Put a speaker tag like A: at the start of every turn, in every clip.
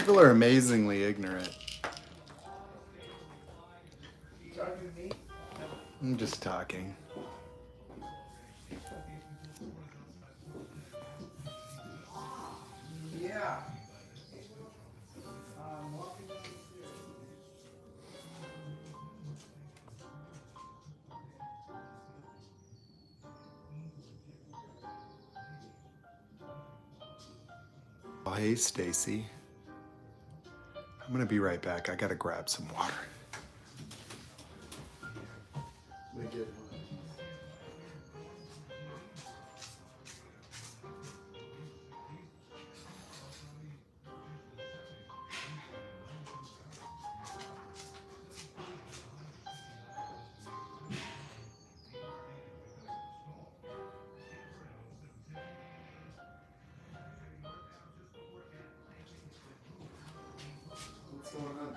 A: People are amazingly ignorant. I'm just talking. Oh, hey, Stacy. I'm gonna be right back. I gotta grab some water. What's going on?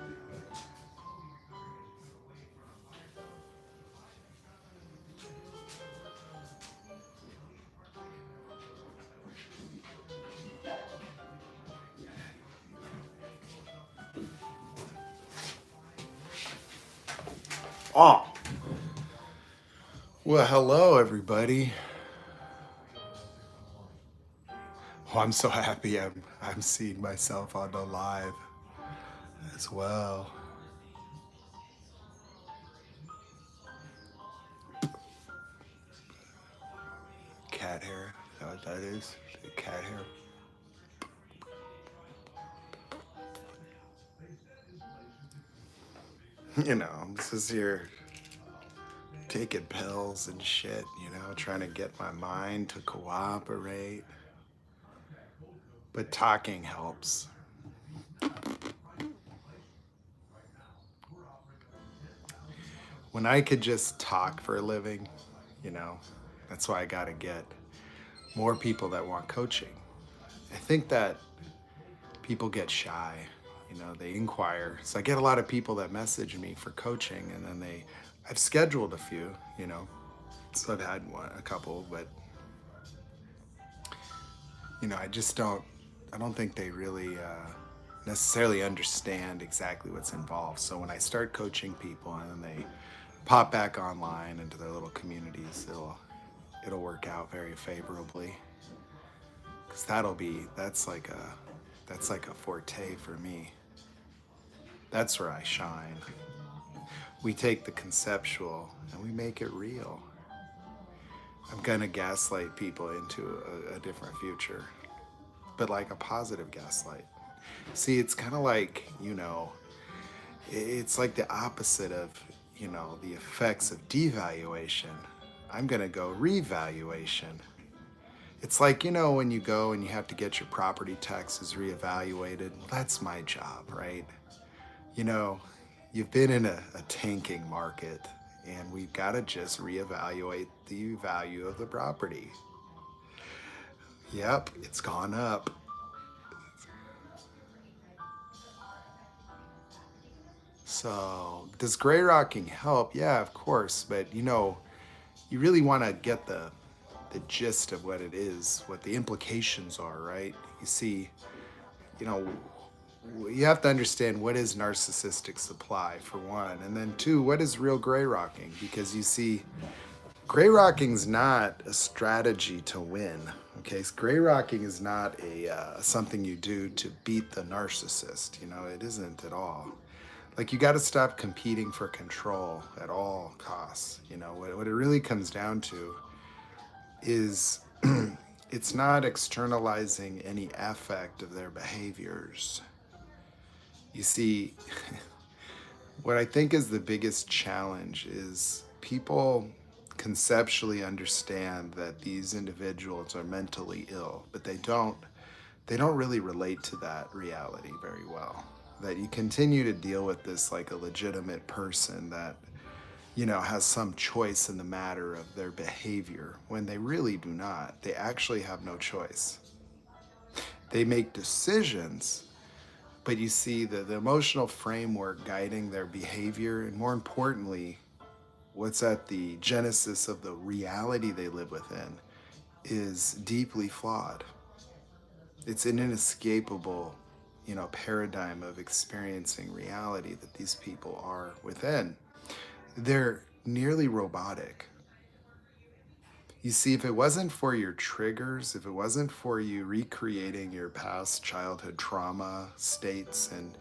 A: Oh, well, hello, everybody. Oh, I'm so happy I'm seeing myself on the live as well. Cat hair. Is that what that is? Cat hair. You know, I'm just here taking pills and shit, trying to get my mind to cooperate. But talking helps. When I could just talk for a living, you know, that's why I gotta get more people that want coaching. I think that people get shy, they inquire. So I get a lot of people that message me for coaching, and then I've scheduled a few, so I've had a couple, but I don't think they really necessarily understand exactly what's involved. So when I start coaching people and then they pop back online into their little communities, it'll work out very favorably. Because that's like a forte for me. That's where I shine. We take the conceptual and we make it real. I'm gonna gaslight people into a different future, but like a positive gaslight. See, it's kind of like, it's like the opposite of, the effects of devaluation. I'm gonna go revaluation. It's like, when you go and you have to get your property taxes reevaluated. Well, that's my job, right? You've been in a tanking market, and we've got to just reevaluate the value of the property. Yep, it's gone up. So, does gray rocking help? Yeah, of course, but you really want to get the gist of what it is, what the implications are, right? You see, you know, you have to understand what is narcissistic supply for one, and then two, what is real gray rocking? Because you see, gray rocking's not a strategy to win. Okay, so gray rocking is not a something you do to beat the narcissist. It isn't at all. Like, you got to stop competing for control at all costs. What it really comes down to is it's not externalizing any affect of their behaviors. You see, what I think is the biggest challenge is people conceptually understand that these individuals are mentally ill, but they don't really relate to that reality very well. That you continue to deal with this like a legitimate person that has some choice in the matter of their behavior, when they really do not. They actually have no choice. They make decisions, but you see the emotional framework guiding their behavior, and more importantly, what's at the genesis of the reality they live within, is deeply flawed. It's an inescapable paradigm of experiencing reality that these people are within. They're nearly robotic. You see, if it wasn't for your triggers, if it wasn't for you recreating your past childhood trauma states and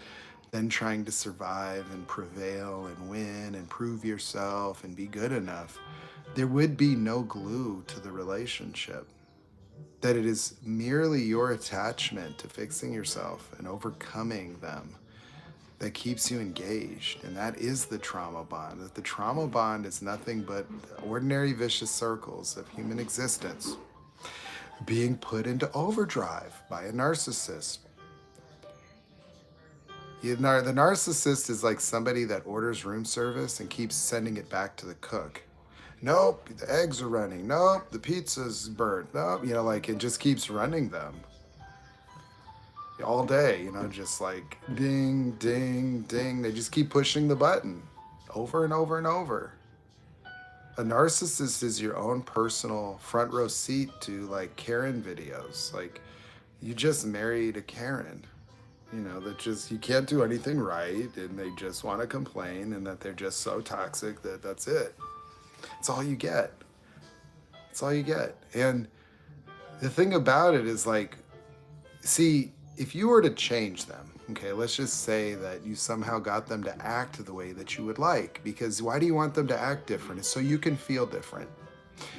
A: then trying to survive and prevail and win and prove yourself and be good enough, there would be no glue to the relationship. That it is merely your attachment to fixing yourself and overcoming them that keeps you engaged. And that is the trauma bond. That the trauma bond is nothing but ordinary vicious circles of human existence being put into overdrive by a narcissist. The narcissist is like somebody that orders room service and keeps sending it back to the cook. Nope, the eggs are running. Nope, the pizza's burnt. Nope, it just keeps running them all day, just like ding, ding, ding. They just keep pushing the button over and over and over. A narcissist is your own personal front row seat to like Karen videos. Like, you just married a Karen, that just, you can't do anything right and they just want to complain and that they're just so toxic that's it. It's all you get. It's all you get. And the thing about it is like, see, if you were to change them, okay, let's just say that you somehow got them to act the way that you would like, because why do you want them to act different? It's so you can feel different.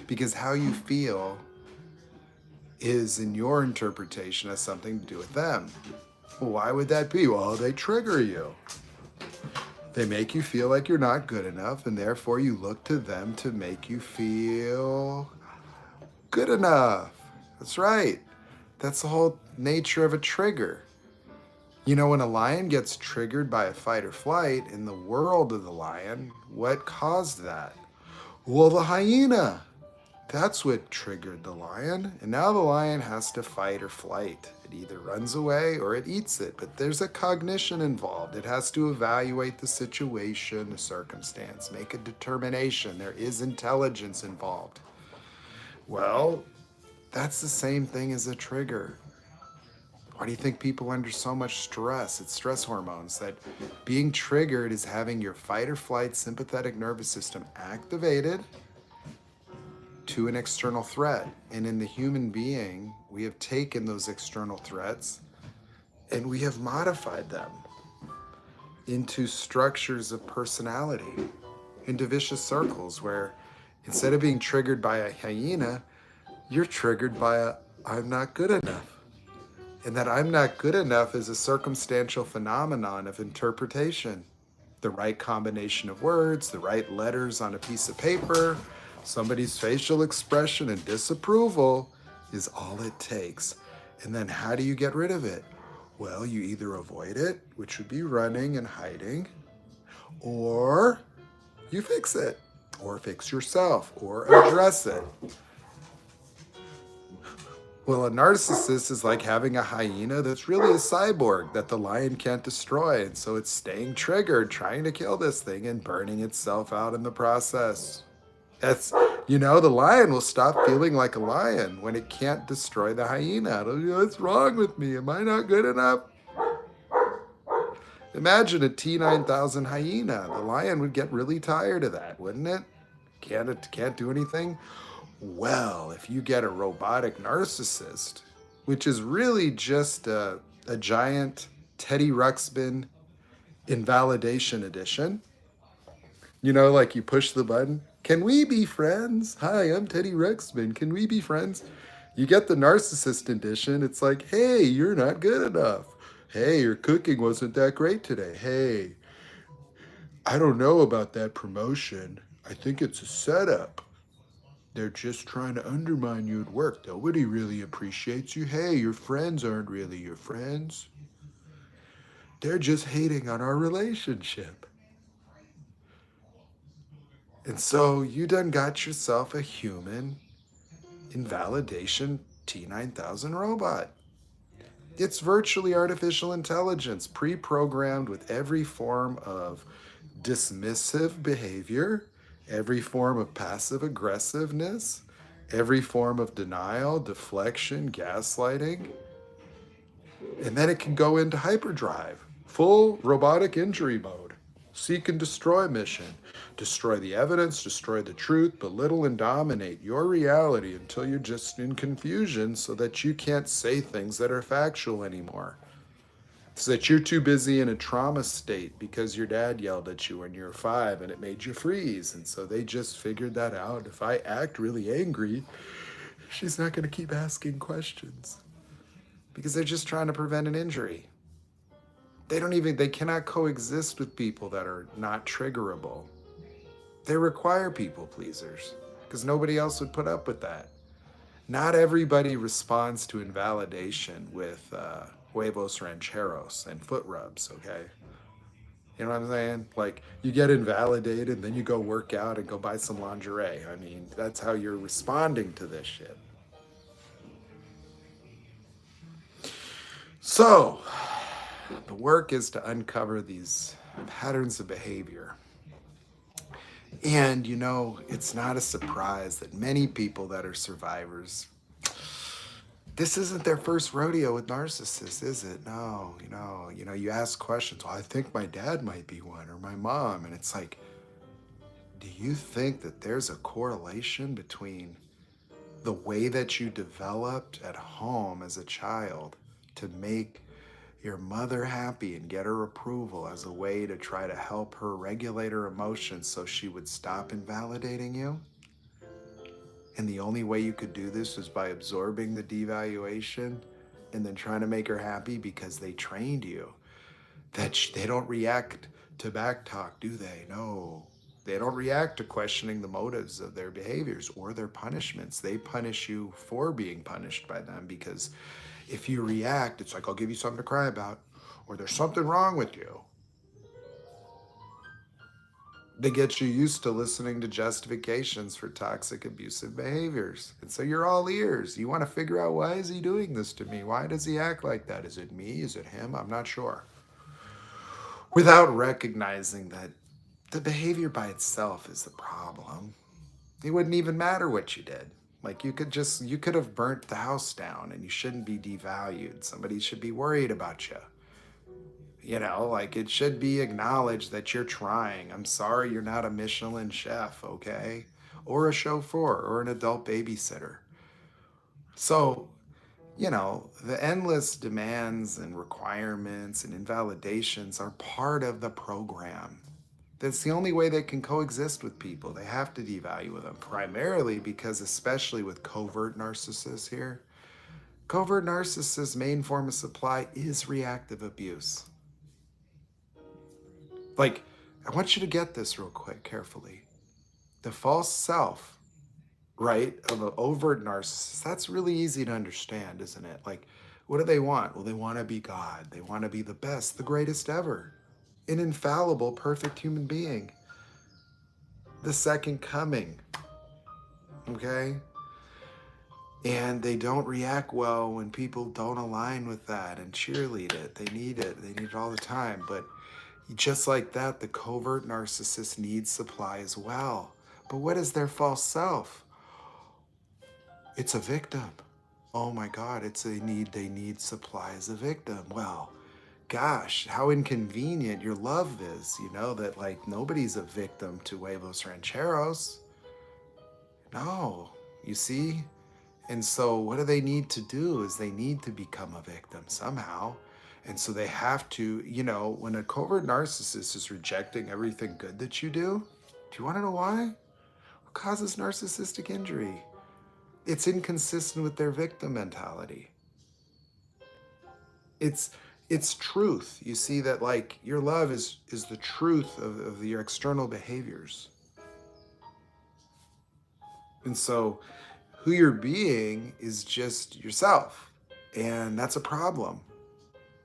A: Because how you feel is, in your interpretation, has something to do with them. Well, why would that be? Well, they trigger you. They make you feel like you're not good enough, and therefore you look to them to make you feel good enough. That's right. That's the whole nature of a trigger. When a lion gets triggered by a fight or flight in the world of the lion, what caused that? Well, the hyena. That's what triggered the lion. And now the lion has to fight or flight. It either runs away or it eats it. But there's a cognition involved. It has to evaluate the situation, the circumstance, make a determination. There is intelligence involved. Well, that's the same thing as a trigger. Why do you think people are under so much stress? It's stress hormones. That being triggered is having your fight or flight sympathetic nervous system activated to an external threat. And in the human being, we have taken those external threats and we have modified them into structures of personality, into vicious circles where instead of being triggered by a hyena, you're triggered by a I'm not good enough. And that I'm not good enough is a circumstantial phenomenon of interpretation. The right combination of words, the right letters on a piece of paper, somebody's facial expression and disapproval is all it takes. And then how do you get rid of it? Well, you either avoid it, which would be running and hiding, or you fix it, or fix yourself, or address it. Well, a narcissist is like having a hyena that's really a cyborg that the lion can't destroy. And so it's staying triggered, trying to kill this thing and burning itself out in the process. That's, the lion will stop feeling like a lion when it can't destroy the hyena. It'll be, what's wrong with me? Am I not good enough? Imagine a T9000 hyena. The lion would get really tired of that, wouldn't it? Can't do anything. Well, if you get a robotic narcissist, which is really just a giant Teddy Ruxpin invalidation edition, like you push the button, can we be friends? Hi, I'm Teddy Ruxpin. Can we be friends? You get the narcissist edition. It's like, hey, you're not good enough. Hey, your cooking wasn't that great today. Hey, I don't know about that promotion. I think it's a setup. They're just trying to undermine you at work. Nobody really appreciates you. Hey, your friends aren't really your friends. They're just hating on our relationship. And so you done got yourself a human invalidation T9000 robot. It's virtually artificial intelligence, pre-programmed with every form of dismissive behavior, every form of passive aggressiveness, every form of denial, deflection, gaslighting. And then it can go into hyperdrive, full robotic injury mode, seek and destroy mission. Destroy the evidence, destroy the truth, belittle and dominate your reality until you're just in confusion so that you can't say things that are factual anymore. So that you're too busy in a trauma state because your dad yelled at you when you were 5 and it made you freeze. And so they just figured that out. If I act really angry, she's not going to keep asking questions because they're just trying to prevent an injury. They cannot coexist with people that are not triggerable. They require people pleasers because nobody else would put up with that. Not everybody responds to invalidation with huevos rancheros and foot rubs, okay? You know what I'm saying? Like, you get invalidated and then you go work out and go buy some lingerie. I mean, that's how you're responding to this shit. So, the work is to uncover these patterns of behavior. And, it's not a surprise that many people that are survivors, this isn't their first rodeo with narcissists, is it? No, you ask questions. Well, I think my dad might be one or my mom. And it's like, do you think that there's a correlation between the way that you developed at home as a child to make your mother happy and get her approval as a way to try to help her regulate her emotions so she would stop invalidating you? And the only way you could do this was by absorbing the devaluation and then trying to make her happy because they trained you. That they don't react to back talk, do they? No. They don't react to questioning the motives of their behaviors or their punishments. They punish you for being punished by them because if you react, it's like, I'll give you something to cry about, or there's something wrong with you. They get you used to listening to justifications for toxic, abusive behaviors. And so you're all ears. You want to figure out, why is he doing this to me? Why does he act like that? Is it me? Is it him? I'm not sure. Without recognizing that the behavior by itself is the problem. It wouldn't even matter what you did. Like, you could have burnt the house down and you shouldn't be devalued. Somebody should be worried about you. Like, it should be acknowledged that you're trying. I'm sorry you're not a Michelin chef, okay? Or a chauffeur or an adult babysitter. So, the endless demands and requirements and invalidations are part of the program. That's the only way they can coexist with people. They have to devalue them, primarily because, especially with covert narcissists here, covert narcissists' main form of supply is reactive abuse. Like, I want you to get this real quick, carefully. The false self, right, of an overt narcissist, that's really easy to understand, isn't it? Like, what do they want? Well, they want to be God. They want to be the best, the greatest ever, an infallible, perfect human being, the second coming, okay? And they don't react well when people don't align with that and cheerlead it. They need it. They need it all the time. But just like that, the covert narcissist needs supply as well. But what is their false self? It's a victim. Oh my God, they need supply as a victim. Well, gosh, how inconvenient your love is, that like nobody's a victim to huevos rancheros. No, you see? And so what do they need to do is they need to become a victim somehow. And so they have to, when a covert narcissist is rejecting everything good that you do you want to know why? What causes narcissistic injury? It's inconsistent with their victim mentality. It's truth. You see that, like, your love is the truth of your external behaviors. And so who you're being is just yourself. And that's a problem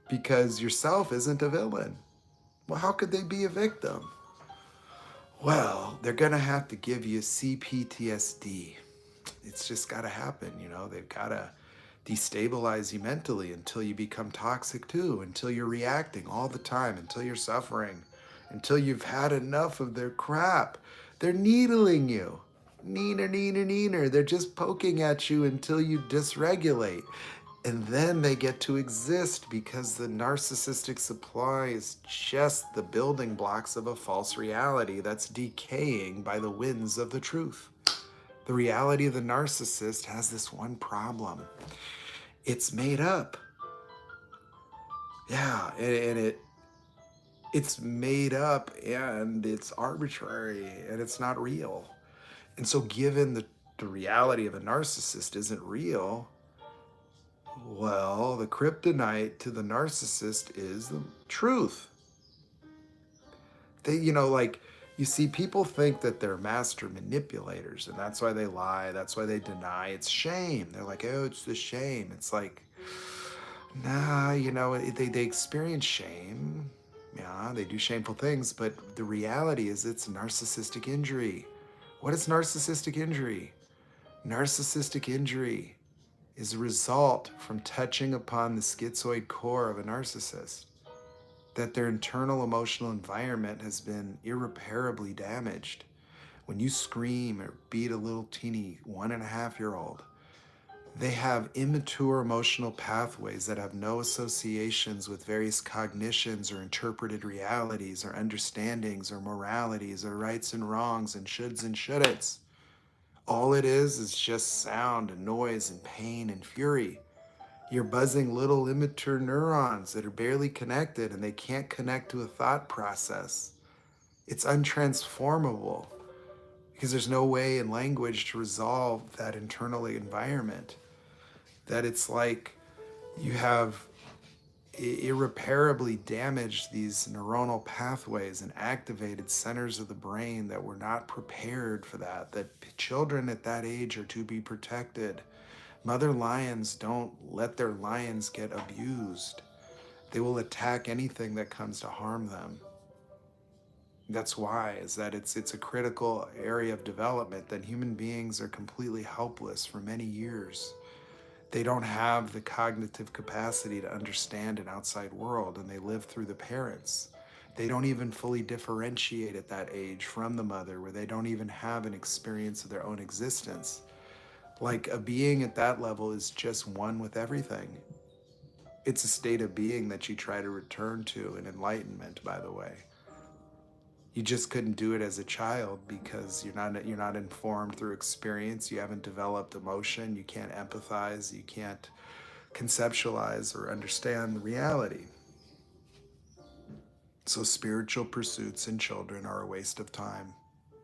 A: because yourself isn't a villain. Well, how could they be a victim? Well, they're going to have to give you CPTSD. It's just got to happen, They've got to destabilize you mentally until you become toxic too, until you're reacting all the time, until you're suffering, until you've had enough of their crap. They're needling you. Neener. They're just poking at you until you dysregulate. And then they get to exist because the narcissistic supply is just the building blocks of a false reality that's decaying by the winds of the truth. The reality of the narcissist has this one problem. It's made up. Yeah, it's made up and it's arbitrary and it's not real. And so given the reality of a narcissist isn't real, well, the kryptonite to the narcissist is the truth. They, like you see, people think that they're master manipulators, and that's why they lie. That's why they deny. It's shame. They're like, oh, it's the shame. It's like, nah, they experience shame. Yeah, they do shameful things, but the reality is it's narcissistic injury. What is narcissistic injury? Narcissistic injury is a result from touching upon the schizoid core of a narcissist, that their internal emotional environment has been irreparably damaged. When you scream or beat a little teeny 1.5-year-old, they have immature emotional pathways that have no associations with various cognitions or interpreted realities or understandings or moralities or rights and wrongs and shoulds and shouldn'ts. All it is just sound and noise and pain and fury. You're buzzing little immature neurons that are barely connected and they can't connect to a thought process. It's untransformable because there's no way in language to resolve that internal environment. That it's like you have irreparably damaged these neuronal pathways and activated centers of the brain that were not prepared for that children at that age are to be protected. Mother lions don't let their lions get abused. They will attack anything that comes to harm them. That's why, is that it's a critical area of development that human beings are completely helpless for many years. They don't have the cognitive capacity to understand an outside world, and they live through the parents. They don't even fully differentiate at that age from the mother, where they don't even have an experience of their own existence. Like a being at that level is just one with everything. It's a state of being that you try to return to in enlightenment, by the way. You just couldn't do it as a child because you're not informed through experience. You haven't developed emotion. You can't empathize. You can't conceptualize or understand the reality. So spiritual pursuits in children are a waste of time.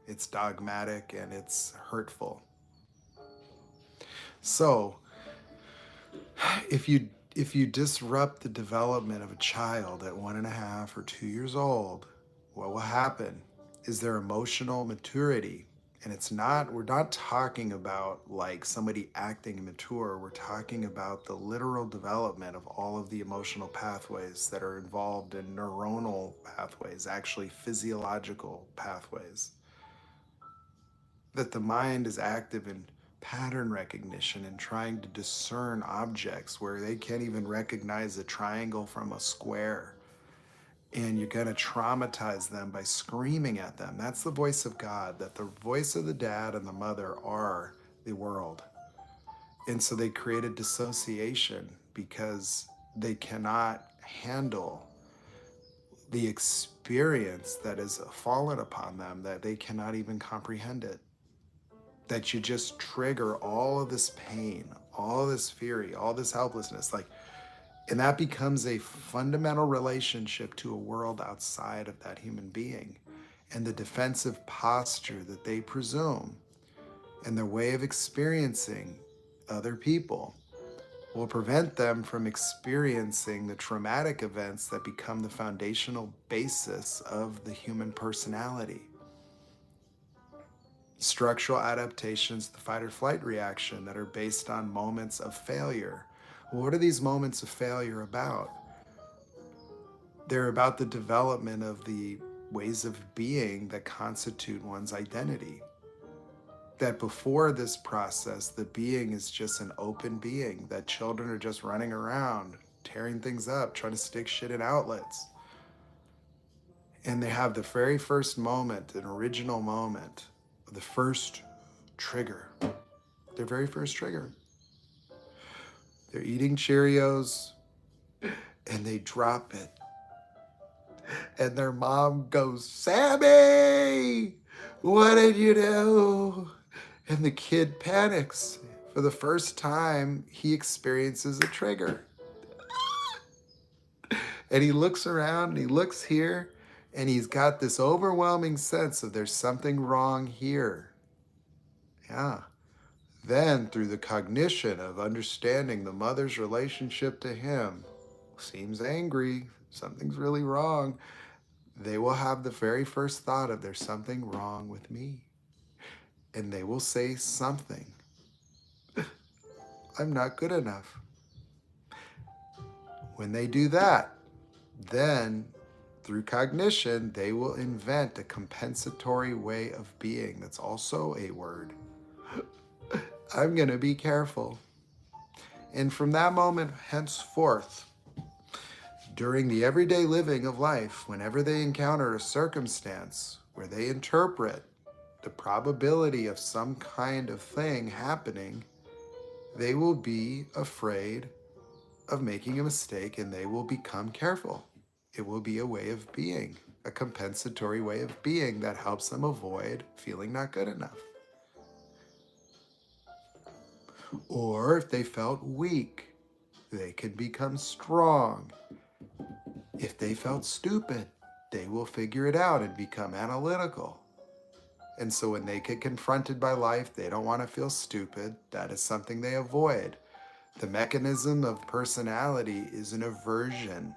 A: It's dogmatic and it's hurtful. So if you disrupt the development of a child at 1.5 or 2 years old, what will happen is their emotional maturity. And we're not talking about like somebody acting immature. We're talking about the literal development of all of the emotional pathways that are involved in neuronal pathways, actually physiological pathways. That the mind is active in pattern recognition and trying to discern objects where they can't even recognize a triangle from a square. And you're going to traumatize them by screaming at them. That's the voice of God, that the voice of the dad and the mother are the world. And so they create a dissociation because they cannot handle the experience that is fallen upon them, that they cannot even comprehend it. That you just trigger all of this pain, all this fury, all this helplessness, and that becomes a fundamental relationship to a world outside of that human being. And the defensive posture that they presume and their way of experiencing other people will prevent them from experiencing the traumatic events that become the foundational basis of the human personality. Structural adaptations to the fight or flight reaction that are based on moments of failure. What are these moments of failure about? They're about the development of the ways of being that constitute one's identity. That before this process, the being is just an open being, that children are just running around, tearing things up, trying to stick shit in outlets. And they have the very first moment, an original moment, the first trigger, their very first trigger. They're eating Cheerios and they drop it. And their mom goes, "Sammy, what did you do?" And the kid panics. For the first time, he experiences a trigger. And he looks around and he looks here and he's got this overwhelming sense of there's something wrong here. Yeah. Then, through the cognition of understanding the mother's relationship to him, seems angry, something's really wrong, they will have the very first thought of there's something wrong with me. And they will say something. I'm not good enough. When they do that, then through cognition, they will invent a compensatory way of being that's also a word. I'm going to be careful. And from that moment henceforth, during the everyday living of life, whenever they encounter a circumstance where they interpret the probability of some kind of thing happening, they will be afraid of making a mistake and they will become careful. It will be a way of being, a compensatory way of being that helps them avoid feeling not good enough. Or if they felt weak, they could become strong. If they felt stupid, they will figure it out and become analytical. And so when they get confronted by life, they don't want to feel stupid. That is something they avoid. The mechanism of personality is an aversion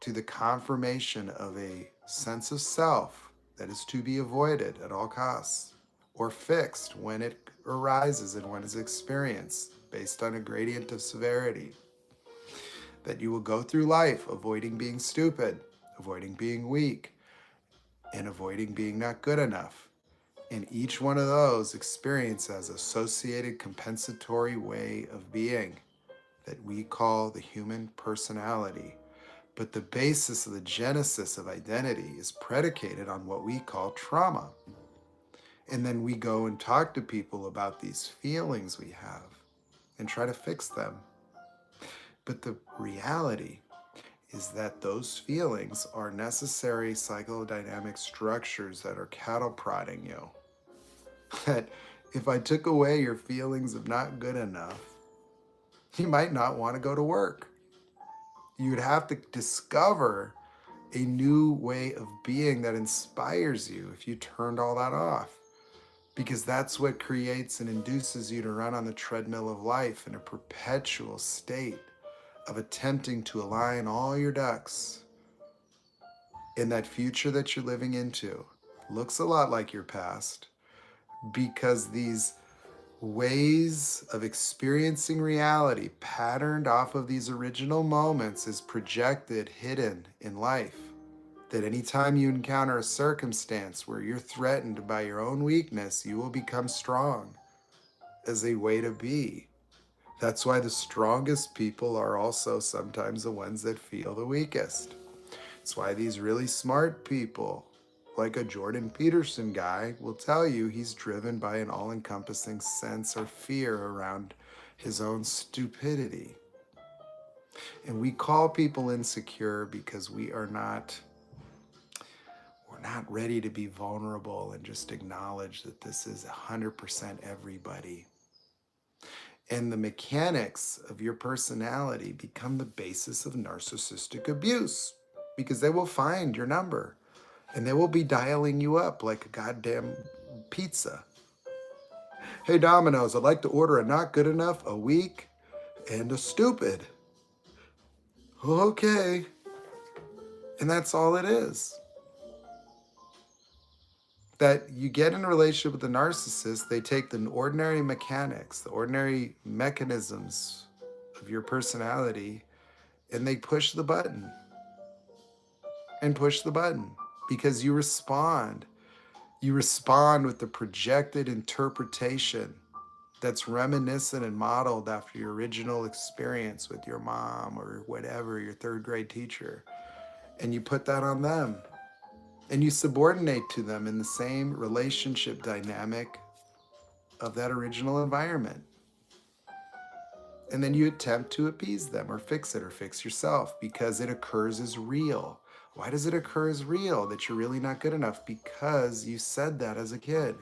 A: to the confirmation of a sense of self that is to be avoided at all costs, or fixed when it arises and when it's experienced based on a gradient of severity. That you will go through life avoiding being stupid, avoiding being weak, and avoiding being not good enough. And each one of those experience as associated compensatory way of being that we call the human personality. But the basis of the genesis of identity is predicated on what we call trauma. And then we go and talk to people about these feelings we have and try to fix them. But the reality is that those feelings are necessary psychodynamic structures that are cattle prodding you. That if I took away your feelings of not good enough, you might not want to go to work. You'd have to discover a new way of being that inspires you if you turned all that off. Because that's what creates and induces you to run on the treadmill of life in a perpetual state of attempting to align all your ducks. And that future that you're living into looks a lot like your past, because these ways of experiencing reality patterned off of these original moments is projected hidden in life. That anytime you encounter a circumstance where you're threatened by your own weakness, you will become strong as a way to be. That's why the strongest people are also sometimes the ones that feel the weakest. It's why these really smart people, like a Jordan Peterson guy, will tell you he's driven by an all-encompassing sense or fear around his own stupidity. And we call people insecure because we're not ready to be vulnerable and just acknowledge that this is 100% everybody. And the mechanics of your personality become the basis of narcissistic abuse, because they will find your number and they will be dialing you up like a goddamn pizza. Hey Domino's, I'd like to order a not good enough, a weak, and a stupid. Okay. And that's all it is. That you get in a relationship with a narcissist, they take the ordinary mechanics, the ordinary mechanisms of your personality, and they push the button. And push the button because you respond. You respond with the projected interpretation that's reminiscent and modeled after your original experience with your mom or whatever, your third grade teacher. And you put that on them. And you subordinate to them in the same relationship dynamic of that original environment. And then you attempt to appease them or fix it or fix yourself because it occurs as real. Why does it occur as real that you're really not good enough? Because you said that as a kid.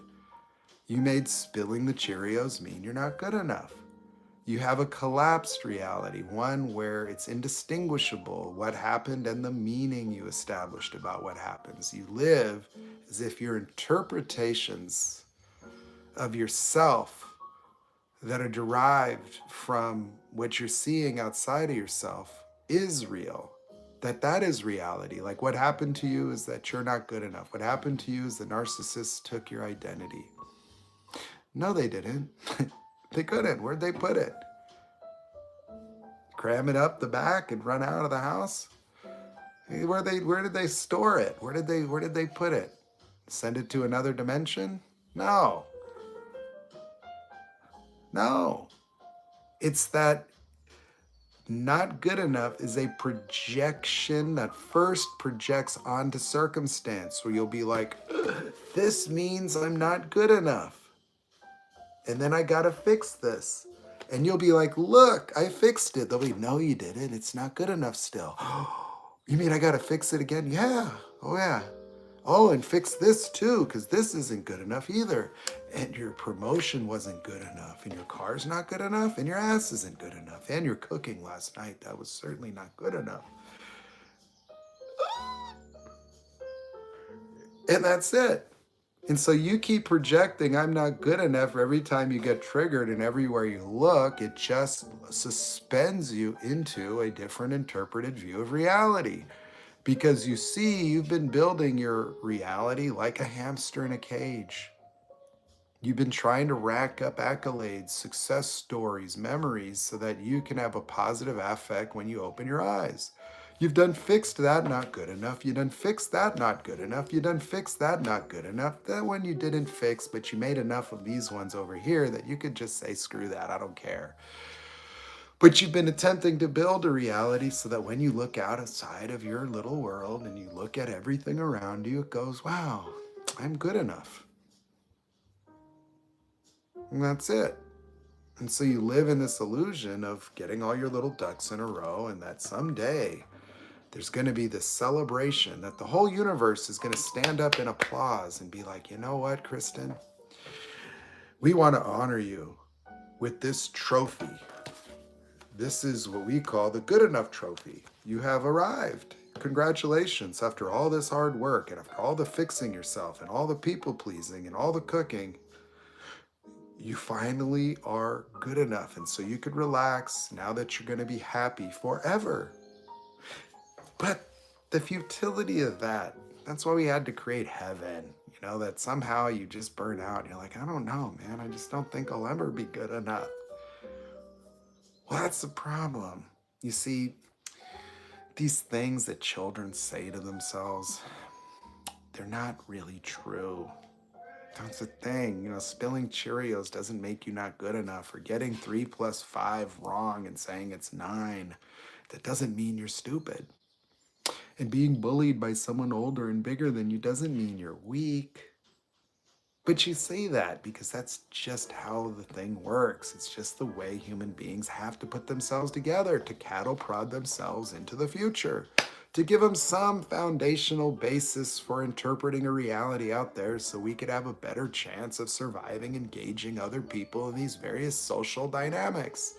A: You made spilling the Cheerios mean you're not good enough. You have a collapsed reality, one where it's indistinguishable what happened and the meaning you established about what happens. You live as if your interpretations of yourself that are derived from what you're seeing outside of yourself is real. That is reality. Like what happened to you is that you're not good enough. What happened to you is the narcissist took your identity. No, they didn't. They couldn't. Where'd they put it? Cram it up the back and run out of the house? Where did they store it? Where did they put it? Send it to another dimension? No. No. It's that not good enough is a projection that first projects onto circumstance where you'll be like, this means I'm not good enough. And then I gotta fix this. And you'll be like, look, I fixed it. They'll be, no, you didn't. It's not good enough still. You mean I gotta fix it again? Yeah. Oh, yeah. Oh, and fix this too, because this isn't good enough either. And your promotion wasn't good enough, and your car's not good enough, and your ass isn't good enough, and your cooking last night, that was certainly not good enough. And that's it. And so you keep projecting, I'm not good enough every time you get triggered, and everywhere you look, it just suspends you into a different interpreted view of reality. Because you see, you've been building your reality like a hamster in a cage. You've been trying to rack up accolades, success stories, memories, so that you can have a positive affect when you open your eyes. You've done fixed that, not good enough. You done fixed that, not good enough. You done fixed that, not good enough. That one you didn't fix, but you made enough of these ones over here that you could just say, screw that, I don't care. But you've been attempting to build a reality so that when you look outside of your little world and you look at everything around you, it goes, wow, I'm good enough. And that's it. And so you live in this illusion of getting all your little ducks in a row, and that someday there's going to be this celebration that the whole universe is going to stand up in applause and be like, you know what, Kristen? We want to honor you with this trophy. This is what we call the good enough trophy. You have arrived. Congratulations. After all this hard work and after all the fixing yourself and all the people pleasing and all the cooking, you finally are good enough. And so you could relax now that you're going to be happy forever. But the futility of that's why we had to create heaven. You know, that somehow you just burn out. And you're like, I don't know, man. I just don't think I'll ever be good enough. Well, that's the problem. You see, these things that children say to themselves, they're not really true. That's the thing. You know, spilling Cheerios doesn't make you not good enough, or getting 3 + 5 wrong and saying it's 9. That doesn't mean you're stupid. And being bullied by someone older and bigger than you doesn't mean you're weak. But you say that because that's just how the thing works. It's just the way human beings have to put themselves together to cattle prod themselves into the future, to give them some foundational basis for interpreting a reality out there so we could have a better chance of surviving, engaging other people in these various social dynamics.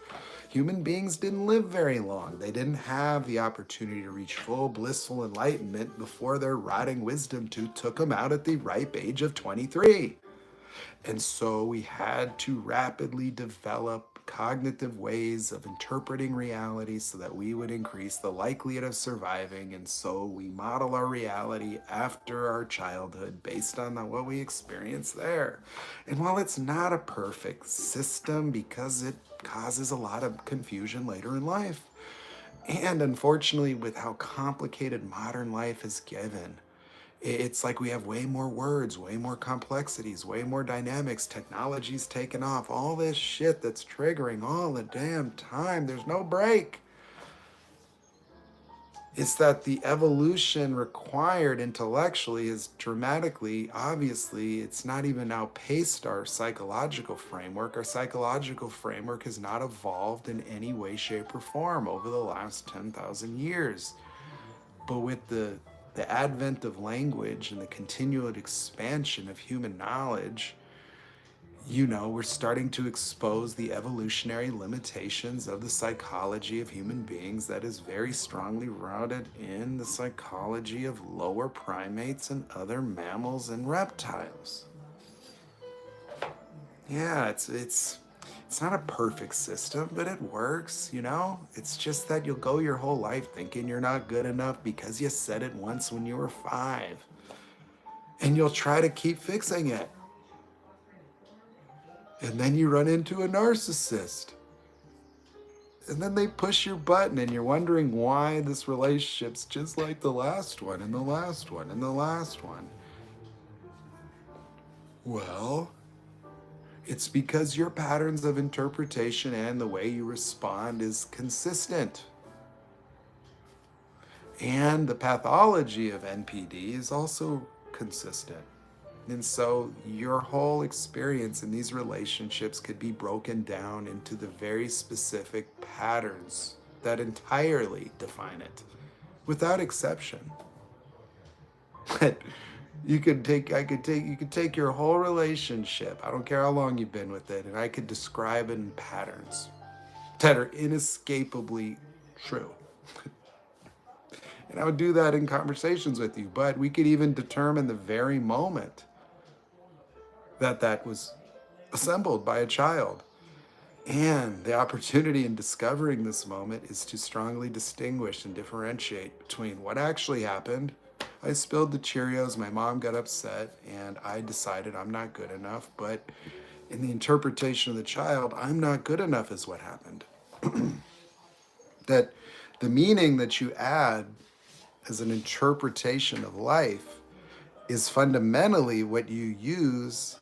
A: Human beings didn't live very long. They didn't have the opportunity to reach full blissful enlightenment before their rotting wisdom tooth took them out at the ripe age of 23. And so we had to rapidly develop cognitive ways of interpreting reality so that we would increase the likelihood of surviving. And so we model our reality after our childhood based on what we experience there. And while it's not a perfect system because it causes a lot of confusion later in life, and unfortunately with how complicated modern life is given, it's like we have way more words, way more complexities, way more dynamics, technology's taken off, all this shit that's triggering all the damn time. There's no break. It's that the evolution required intellectually is dramatically, obviously, it's not even outpaced our psychological framework. Our psychological framework has not evolved in any way, shape, or form over the last 10,000 years. But with the advent of language and the continued expansion of human knowledge, we're starting to expose the evolutionary limitations of the psychology of human beings that is very strongly rooted in the psychology of lower primates and other mammals and reptiles. Yeah, it's not a perfect system, but it works. It's just that you'll go your whole life thinking you're not good enough because you said it once when you were 5. And you'll try to keep fixing it. And then you run into a narcissist. And then they push your button and you're wondering why this relationship's just like the last one and the last one and the last one. Well, it's because your patterns of interpretation and the way you respond is consistent. And the pathology of NPD is also consistent. And so your whole experience in these relationships could be broken down into the very specific patterns that entirely define it, without exception. You could take your whole relationship, I don't care how long you've been with it, and I could describe it in patterns that are inescapably true. And I would do that in conversations with you, but we could even determine the very moment that was assembled by a child. And the opportunity in discovering this moment is to strongly distinguish and differentiate between what actually happened. I spilled the Cheerios, my mom got upset, and I decided I'm not good enough. But in the interpretation of the child, I'm not good enough is what happened. That the meaning that you add as an interpretation of life is fundamentally what you use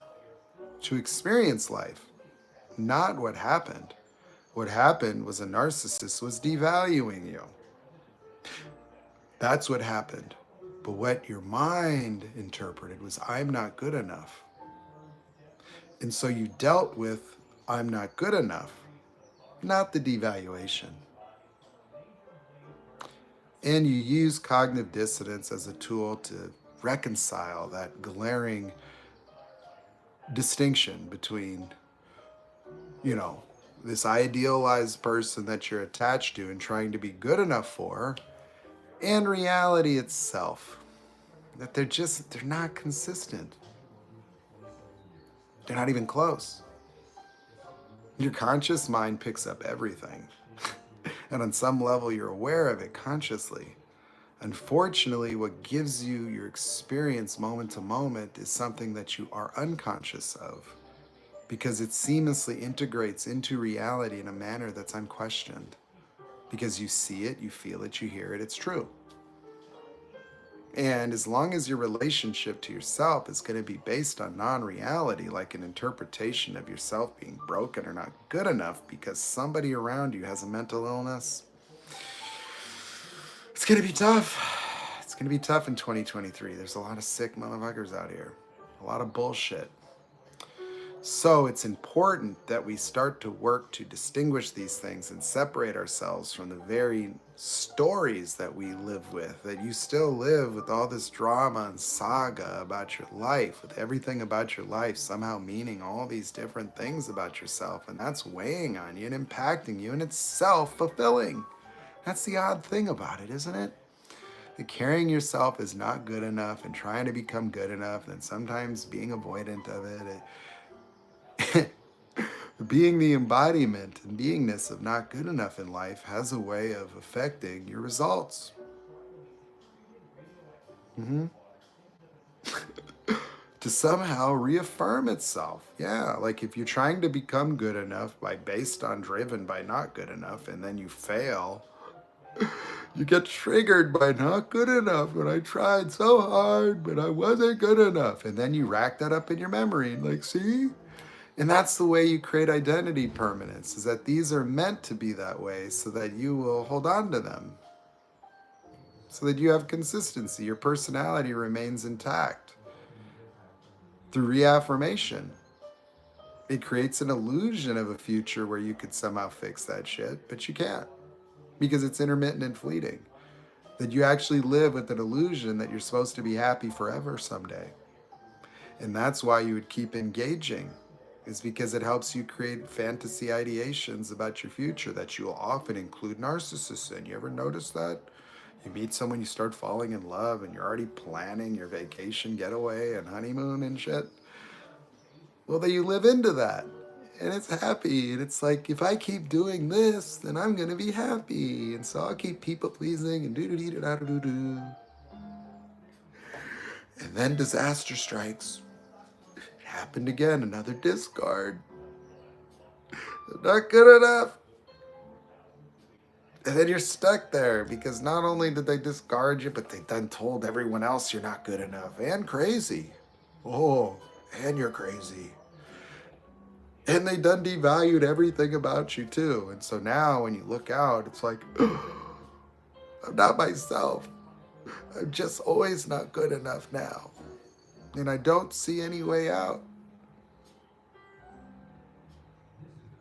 A: to experience life, not what happened. What happened was a narcissist was devaluing you. That's what happened. But what your mind interpreted was, I'm not good enough. And so you dealt with, I'm not good enough, not the devaluation. And you use cognitive dissonance as a tool to reconcile that glaring distinction between, this idealized person that you're attached to and trying to be good enough for, and reality itself. That they're not consistent. They're not even close. Your conscious mind picks up everything. And on some level, you're aware of it consciously. Unfortunately, what gives you your experience moment to moment is something that you are unconscious of, because it seamlessly integrates into reality in a manner that's unquestioned. Because you see it, you feel it, you hear it, it's true. And as long as your relationship to yourself is going to be based on non-reality, like an interpretation of yourself being broken or not good enough because somebody around you has a mental illness, it's going to be tough. It's going to be tough in 2023. There's a lot of sick motherfuckers out here. A lot of bullshit. So it's important that we start to work to distinguish these things and separate ourselves from the very stories that we live with, that you still live with all this drama and saga about your life, with everything about your life somehow meaning all these different things about yourself, and that's weighing on you and impacting you, and it's self-fulfilling. That's the odd thing about it, isn't it? That carrying yourself is not good enough and trying to become good enough, and sometimes being avoidant of it, being the embodiment and beingness of not good enough in life has a way of affecting your results. To somehow reaffirm itself. Yeah, like if you're trying to become good enough driven by not good enough, and then you fail, you get triggered by not good enough when I tried so hard, but I wasn't good enough. And then you rack that up in your memory and like, see? And that's the way you create identity permanence, is that these are meant to be that way so that you will hold on to them. so that you have consistency. Your personality remains intact. Through reaffirmation, it creates an illusion of a future where you could somehow fix that shit, but you can't because it's intermittent and fleeting. That you actually live with an illusion that you're supposed to be happy forever someday. And that's why you would keep engaging, is because it helps you create fantasy ideations about your future that you will often include narcissists in. You ever notice that? You meet someone, you start falling in love, and you're already planning your vacation getaway and honeymoon and shit. Well, then you live into that. And it's happy. And it's like, if I keep doing this, then I'm going to be happy. And so I'll keep people pleasing and do-do-dee-do-da-do-do-do. And then disaster strikes. It happened again, another discard. Not good enough. And then you're stuck there because not only did they discard you, but they then told everyone else you're not good enough and crazy. Oh, and you're crazy. And they done devalued everything about you too. And so now when you look out, it's like, I'm not myself. I'm just always not good enough now. And I don't see any way out.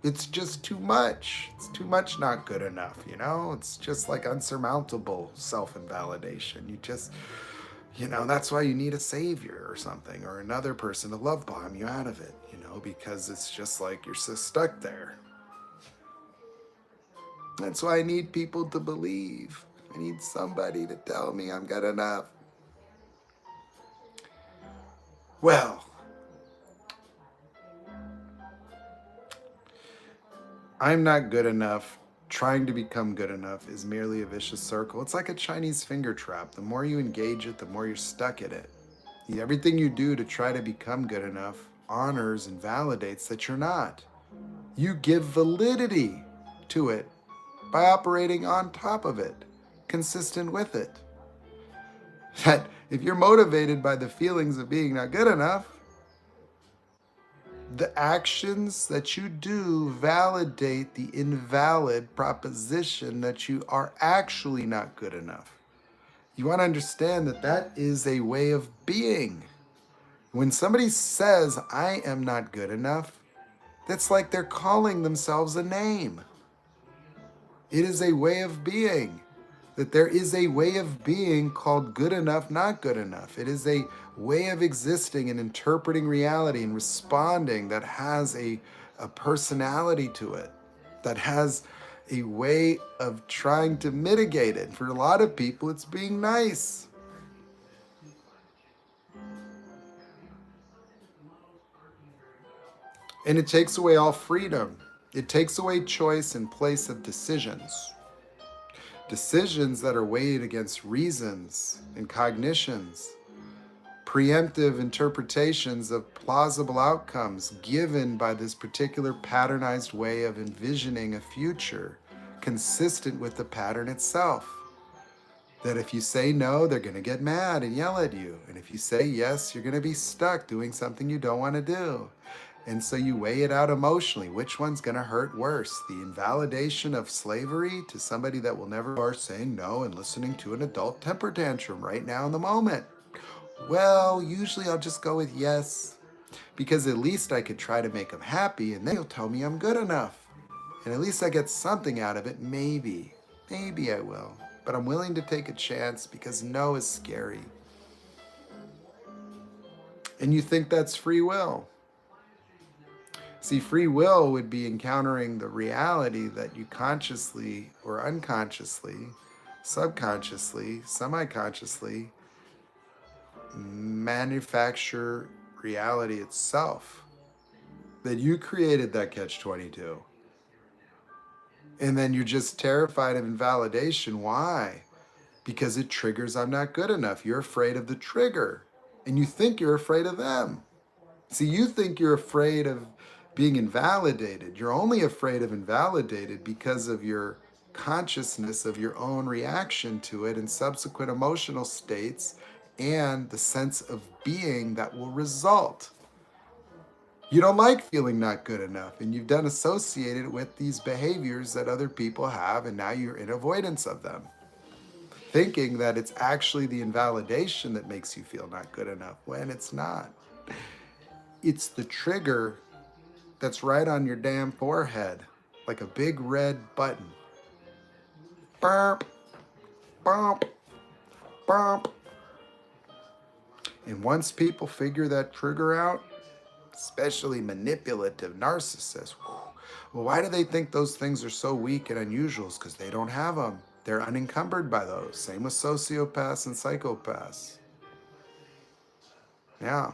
A: It's just too much. It's too much not good enough, you know? It's just like unsurmountable self-invalidation. That's why you need a savior or something, or another person to love bomb you out of it, because it's just like you're so stuck there. That's why I need people to believe. I need somebody to tell me I'm good enough. Well, I'm not good enough. Trying to become good enough is merely a vicious circle. It's like a Chinese finger trap. The more you engage it, the more you're stuck in it. Everything you do to try to become good enough honors and validates that you're not. You give validity to it by operating on top of it, consistent with it. That if you're motivated by the feelings of being not good enough, the actions that you do validate the invalid proposition that you are actually not good enough. You want to understand that that is a way of being. When somebody says, I am not good enough, that's like they're calling themselves a name. It is a way of being. That there is a way of being called good enough, not good enough. It is a way of existing and interpreting reality and responding that has a personality to it, that has a way of trying to mitigate it. For a lot of people, it's being nice. And it takes away all freedom. It takes away choice in place of decisions. Decisions that are weighed against reasons and cognitions, preemptive interpretations of plausible outcomes given by this particular patternized way of envisioning a future consistent with the pattern itself. That if you say no, they're going to get mad and yell at you. And if you say yes, you're going to be stuck doing something you don't want to do. And so you weigh it out emotionally. Which one's going to hurt worse? The invalidation of slavery to somebody that will never are saying no and listening to an adult temper tantrum right now in the moment. Well, usually I'll just go with yes, because at least I could try to make them happy and then he'll tell me I'm good enough. And at least I get something out of it. Maybe I will. But I'm willing to take a chance because no is scary. And you think that's free will. See, free will would be encountering the reality that you consciously or unconsciously, subconsciously, semi-consciously manufacture reality itself. That you created that catch-22. And then you're just terrified of invalidation. Why? Because it triggers I'm not good enough. You're afraid of the trigger. And you think you're afraid of them. See, you think you're afraid of being invalidated. You're only afraid of invalidated because of your consciousness of your own reaction to it and subsequent emotional states and the sense of being that will result. You don't like feeling not good enough, and you've done associated with these behaviors that other people have, and now you're in avoidance of them. thinking that it's actually the invalidation that makes you feel not good enough when it's not. It's the trigger that's right on your damn forehead, like a big red button. Burp, bump, bump. And once people figure that trigger out, especially manipulative narcissists, well, why do they think those things are so weak and unusual? It's because they don't have them. They're unencumbered by those. Same with sociopaths and psychopaths. Yeah,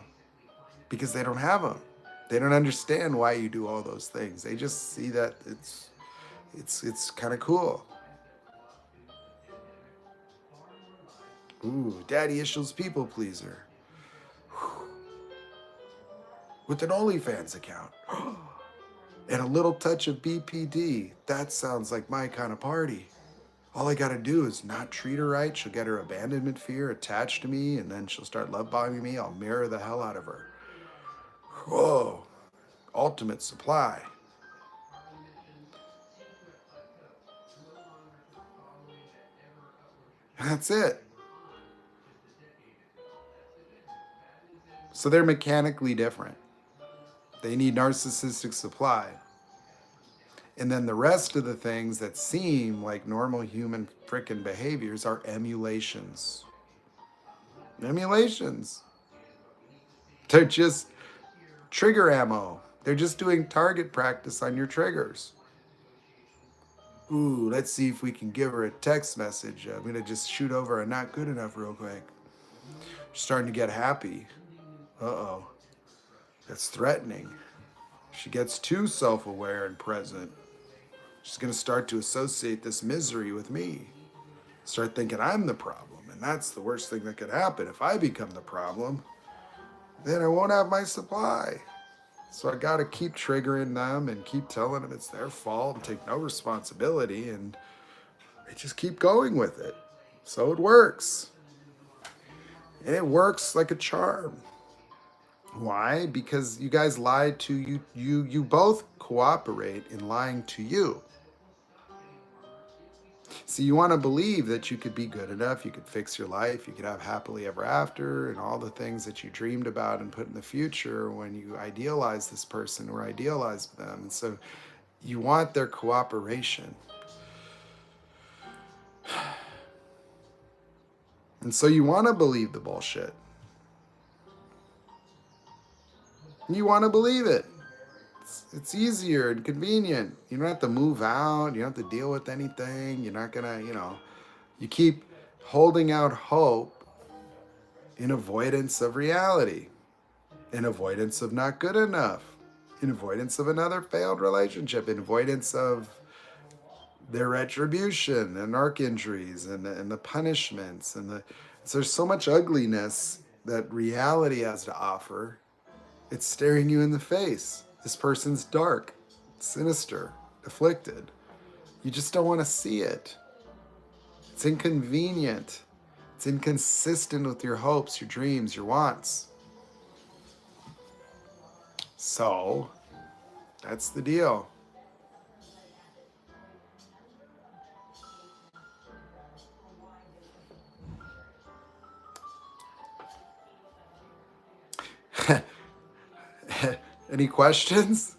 A: because they don't have them. They don't understand why you do all those things. They just see that it's kind of cool. Ooh, daddy issues people pleaser. With an OnlyFans account. And a little touch of BPD. That sounds like my kind of party. All I gotta do is not treat her right. She'll get her abandonment fear attached to me, and then she'll start love bombing me. I'll mirror the hell out of her. Whoa. Ultimate supply. That's it. So they're mechanically different. They need narcissistic supply. And then the rest of the things that seem like normal human frickin' behaviors are emulations. Emulations. They're just trigger ammo. They're just doing target practice on your triggers. Ooh, let's see if we can give her a text message. I'm going to just shoot over a not good enough real quick. She's starting to get happy. Uh-oh. That's threatening. She gets too self-aware and present. She's going to start to associate this misery with me. Start thinking I'm the problem. And that's the worst thing that could happen. If I become the problem, then I won't have my supply. So I got to keep triggering them and keep telling them it's their fault and take no responsibility. And they just keep going with it. So it works. And it works like a charm. Why? Because you guys lied to you. You both cooperate in lying to you. So you want to believe that you could be good enough, you could fix your life, you could have happily ever after, and all the things that you dreamed about and put in the future when you idealize this person or idealize them. And so you want their cooperation. And so you want to believe the bullshit. You want to believe it. It's easier and convenient. You don't have to move out. You don't have to deal with anything. You're not going to, you keep holding out hope in avoidance of reality, in avoidance of not good enough, in avoidance of another failed relationship, in avoidance of their retribution and arc injuries and the punishments. So there's so much ugliness that reality has to offer. It's staring you in the face. This person's dark, sinister, afflicted. You just don't want to see it. It's inconvenient. It's inconsistent with your hopes, your dreams, your wants. So, that's the deal. Any questions?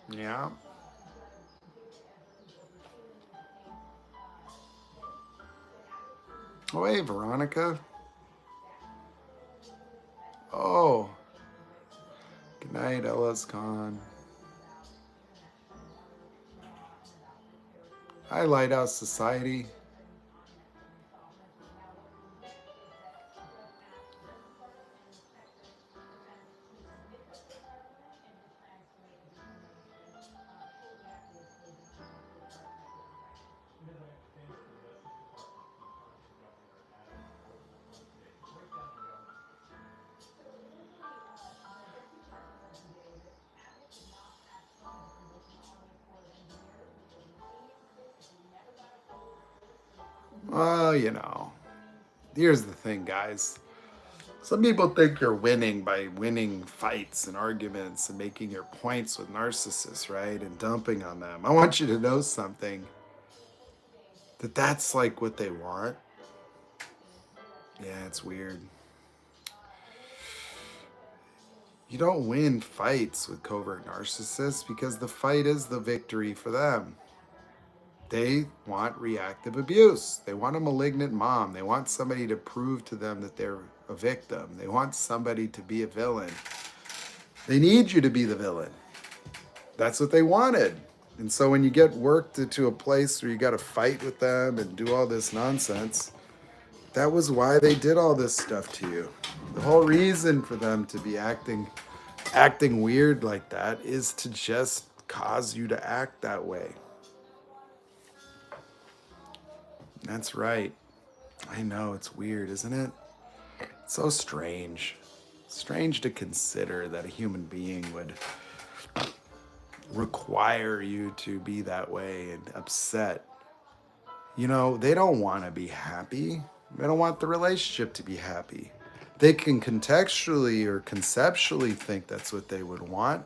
A: Yeah. Oh, hey, Veronica. Oh, good night. Ella's gone. Hi, Lighthouse Society. Well, here's the thing, guys. Some people think you're winning by winning fights and arguments and making your points with narcissists, right? And dumping on them. I want you to know something, that that's like what they want. Yeah, it's weird. You don't win fights with covert narcissists because the fight is the victory for them. They want reactive abuse. They want a malignant mom. They want somebody to prove to them that they're a victim. They want somebody to be a villain. They need you to be the villain. That's what they wanted. And so when you get worked into a place where you got to fight with them and do all this nonsense, that was why they did all this stuff to you. The whole reason for them to be acting weird like that is to just cause you to act that way. That's right. I know, it's weird, isn't it? It's so strange. Strange to consider that a human being would require you to be that way and upset. You know, they don't want to be happy. They don't want the relationship to be happy. They can contextually or conceptually think that's what they would want,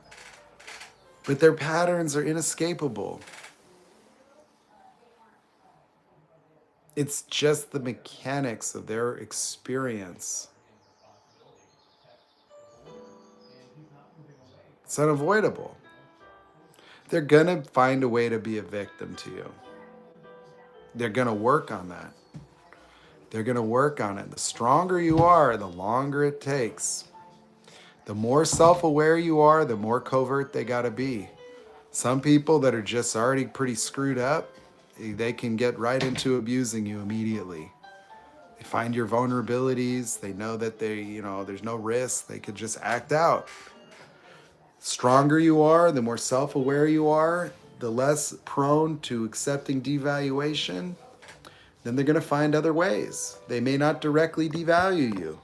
A: but their patterns are inescapable. It's just the mechanics of their experience. It's unavoidable. They're going to find a way to be a victim to you. They're going to work on that. They're going to work on it. The stronger you are, the longer it takes. The more self-aware you are, the more covert they got to be. Some people that are just already pretty screwed up, they can get right into abusing you immediately. They find your vulnerabilities. They know that there's no risk. They could just act out. Stronger you are, the more self-aware you are, the less prone to accepting devaluation, then they're going to find other ways. They may not directly devalue you.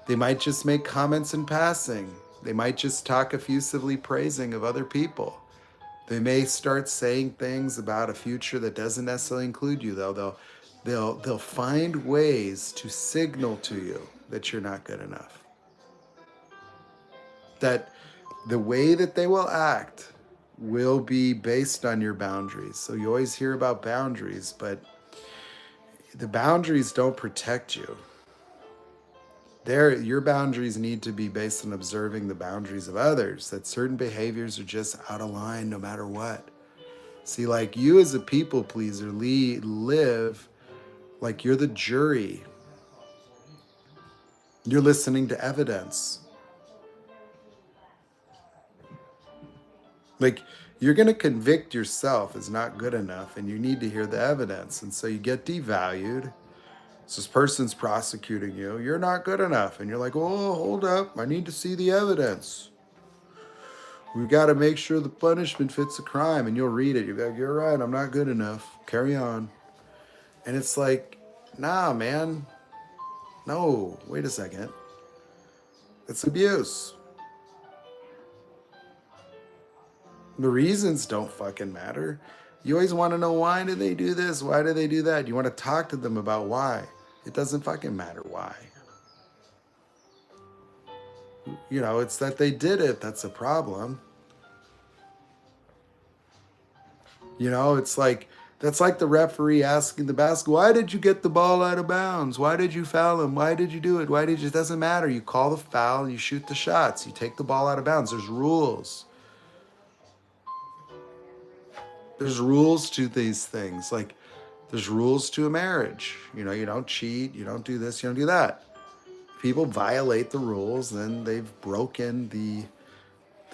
A: They might just make comments in passing. They might just talk effusively praising of other people. They may start saying things about a future that doesn't necessarily include you, though. They'll find ways to signal to you that you're not good enough. That the way that they will act will be based on your boundaries. So you always hear about boundaries, but the boundaries don't protect you. Your boundaries need to be based on observing the boundaries of others, that certain behaviors are just out of line no matter what. See, like you as a people pleaser live like you're the jury. You're listening to evidence. Like you're going to convict yourself as not good enough and you need to hear the evidence. And so you get devalued. So this person's prosecuting you. You're not good enough. And you're like, oh, hold up. I need to see the evidence. We've got to make sure the punishment fits the crime. And you'll read it. You'll be like, you're right. I'm not good enough. Carry on. And it's like, nah, man. No, wait a second. It's abuse. The reasons don't fucking matter. You always want to know, why do they do this? Why do they do that? You want to talk to them about why. It doesn't fucking matter why. It's that they did it. That's a problem. It's like, that's like the referee asking the basketball, why did you get the ball out of bounds? Why did you foul him? Why did you do it? It doesn't matter. You call the foul, you shoot the shots, you take the ball out of bounds. There's rules. There's rules to these things. Like there's rules to a marriage. You don't cheat, you don't do this, you don't do that. People violate the rules, then they've broken the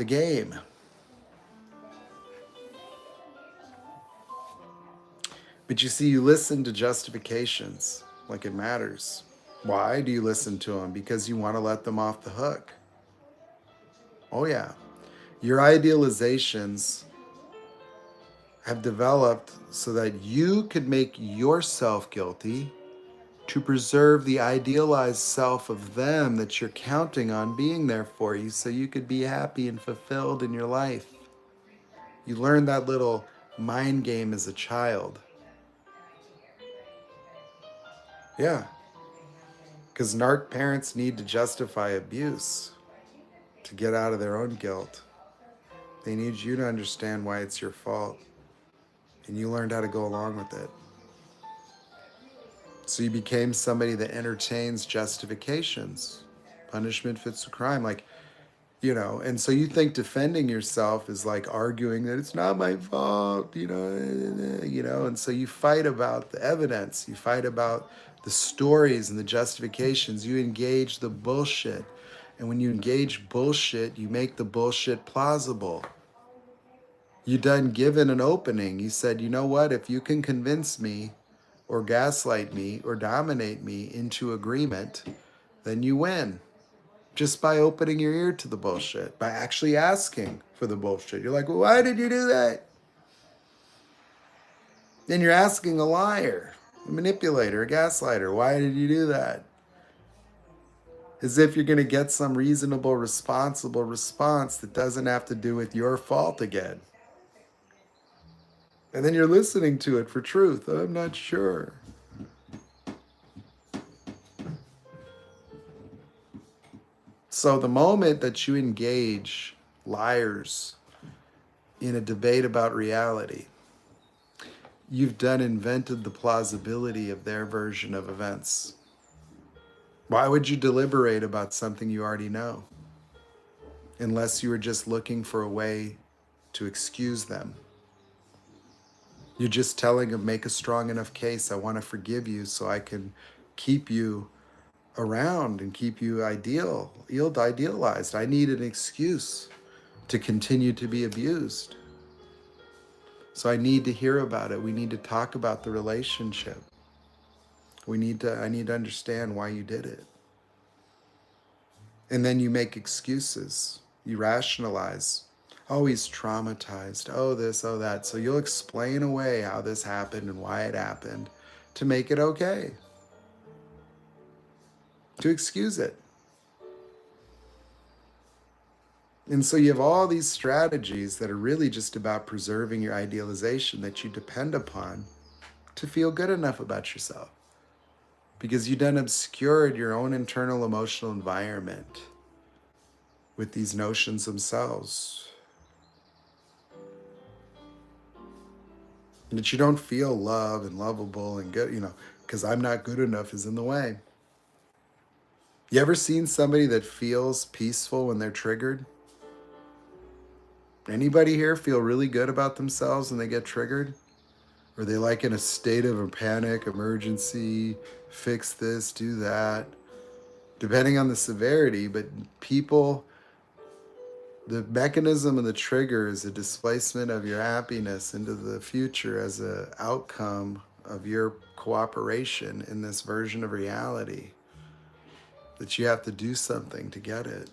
A: game. But you see, you listen to justifications like it matters. Why do you listen to them? Because you want to let them off the hook. Oh yeah. Your idealizations have developed so that you could make yourself guilty to preserve the idealized self of them that you're counting on being there for you so you could be happy and fulfilled in your life. You learned that little mind game as a child. Yeah. Because narc parents need to justify abuse to get out of their own guilt. They need you to understand why it's your fault. And you learned how to go along with it. So you became somebody that entertains justifications. Punishment fits the crime. Like, and so you think defending yourself is like arguing that it's not my fault, and so you fight about the evidence, you fight about the stories and the justifications, you engage the bullshit. And when you engage bullshit, you make the bullshit plausible. You done given an opening. You said, you know what, if you can convince me or gaslight me or dominate me into agreement, then you win. Just by opening your ear to the bullshit, by actually asking for the bullshit. You're like, well, why did you do that? Then you're asking a liar, a manipulator, a gaslighter, why did you do that? As if you're going to get some reasonable, responsible response that doesn't have to do with your fault again. And then you're listening to it for truth. I'm not sure. So the moment that you engage liars in a debate about reality, you've done invented the plausibility of their version of events. Why would you deliberate about something you already know? Unless you were just looking for a way to excuse them. You're just telling them, make a strong enough case. I want to forgive you so I can keep you around and keep you idealized. I need an excuse to continue to be abused. So I need to hear about it. We need to talk about the relationship. I need to understand why you did it. And then you make excuses. You rationalize. Oh, he's traumatized. Oh, this, oh, that. So you'll explain away how this happened and why it happened to make it okay. To excuse it. And so you have all these strategies that are really just about preserving your idealization that you depend upon to feel good enough about yourself. Because you done obscured your own internal emotional environment with these notions themselves. That you don't feel love and lovable and good, because I'm not good enough is in the way. You ever seen somebody that feels peaceful when they're triggered? Anybody here feel really good about themselves when they get triggered? Or they like in a state of a panic, emergency, fix this, do that, depending on the severity. But people, the mechanism of the trigger is a displacement of your happiness into the future as an outcome of your cooperation in this version of reality. That you have to do something to get it.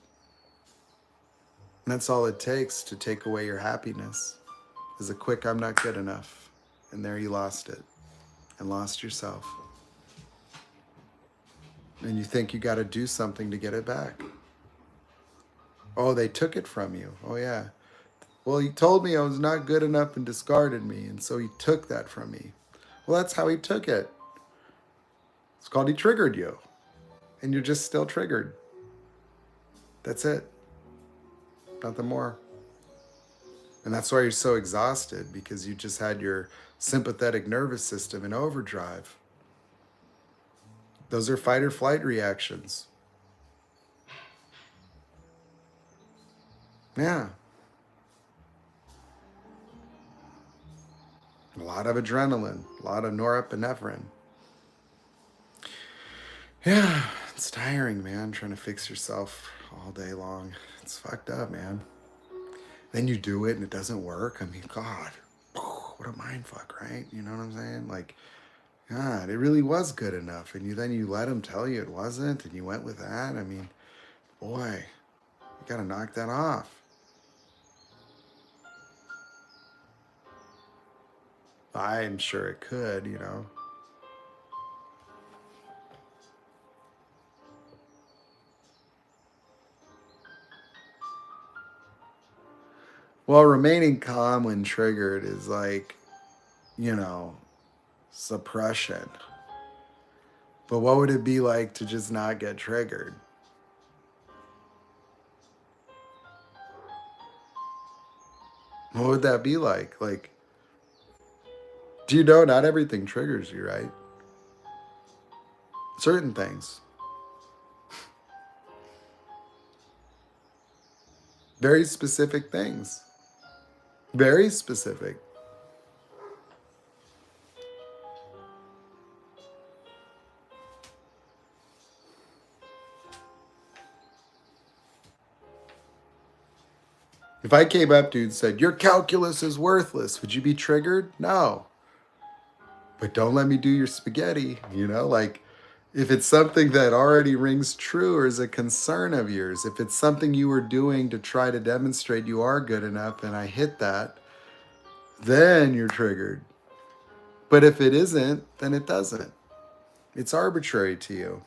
A: And that's all it takes to take away your happiness, is a quick, I'm not good enough. And there you lost it and lost yourself. And you think you got to do something to get it back. Oh, they took it from you. Oh, yeah. Well, he told me I was not good enough and discarded me. And so he took that from me. Well, that's how he took it. It's called he triggered you. And you're just still triggered. That's it. Nothing more. And that's why you're so exhausted, because you just had your sympathetic nervous system in overdrive. Those are fight or flight reactions. Yeah. A lot of adrenaline, a lot of norepinephrine. Yeah, it's tiring, man, trying to fix yourself all day long. It's fucked up, man. Then you do it and it doesn't work. I mean, God, what a mind fuck, right? You know what I'm saying? Like, God, it really was good enough. And then you let them tell you it wasn't, and you went with that. I mean, boy, you got to knock that off. I'm sure it could, Well, remaining calm when triggered is like, suppression. But what would it be like to just not get triggered? What would that be like? Like, do you know not everything triggers you, right? Certain things. Very specific things. Very specific. If I came up to you and said, your calculus is worthless, would you be triggered? No. But don't let me do your spaghetti, like if it's something that already rings true or is a concern of yours, if it's something you were doing to try to demonstrate you are good enough and I hit that, then you're triggered. But if it isn't, then it doesn't. It's arbitrary to you.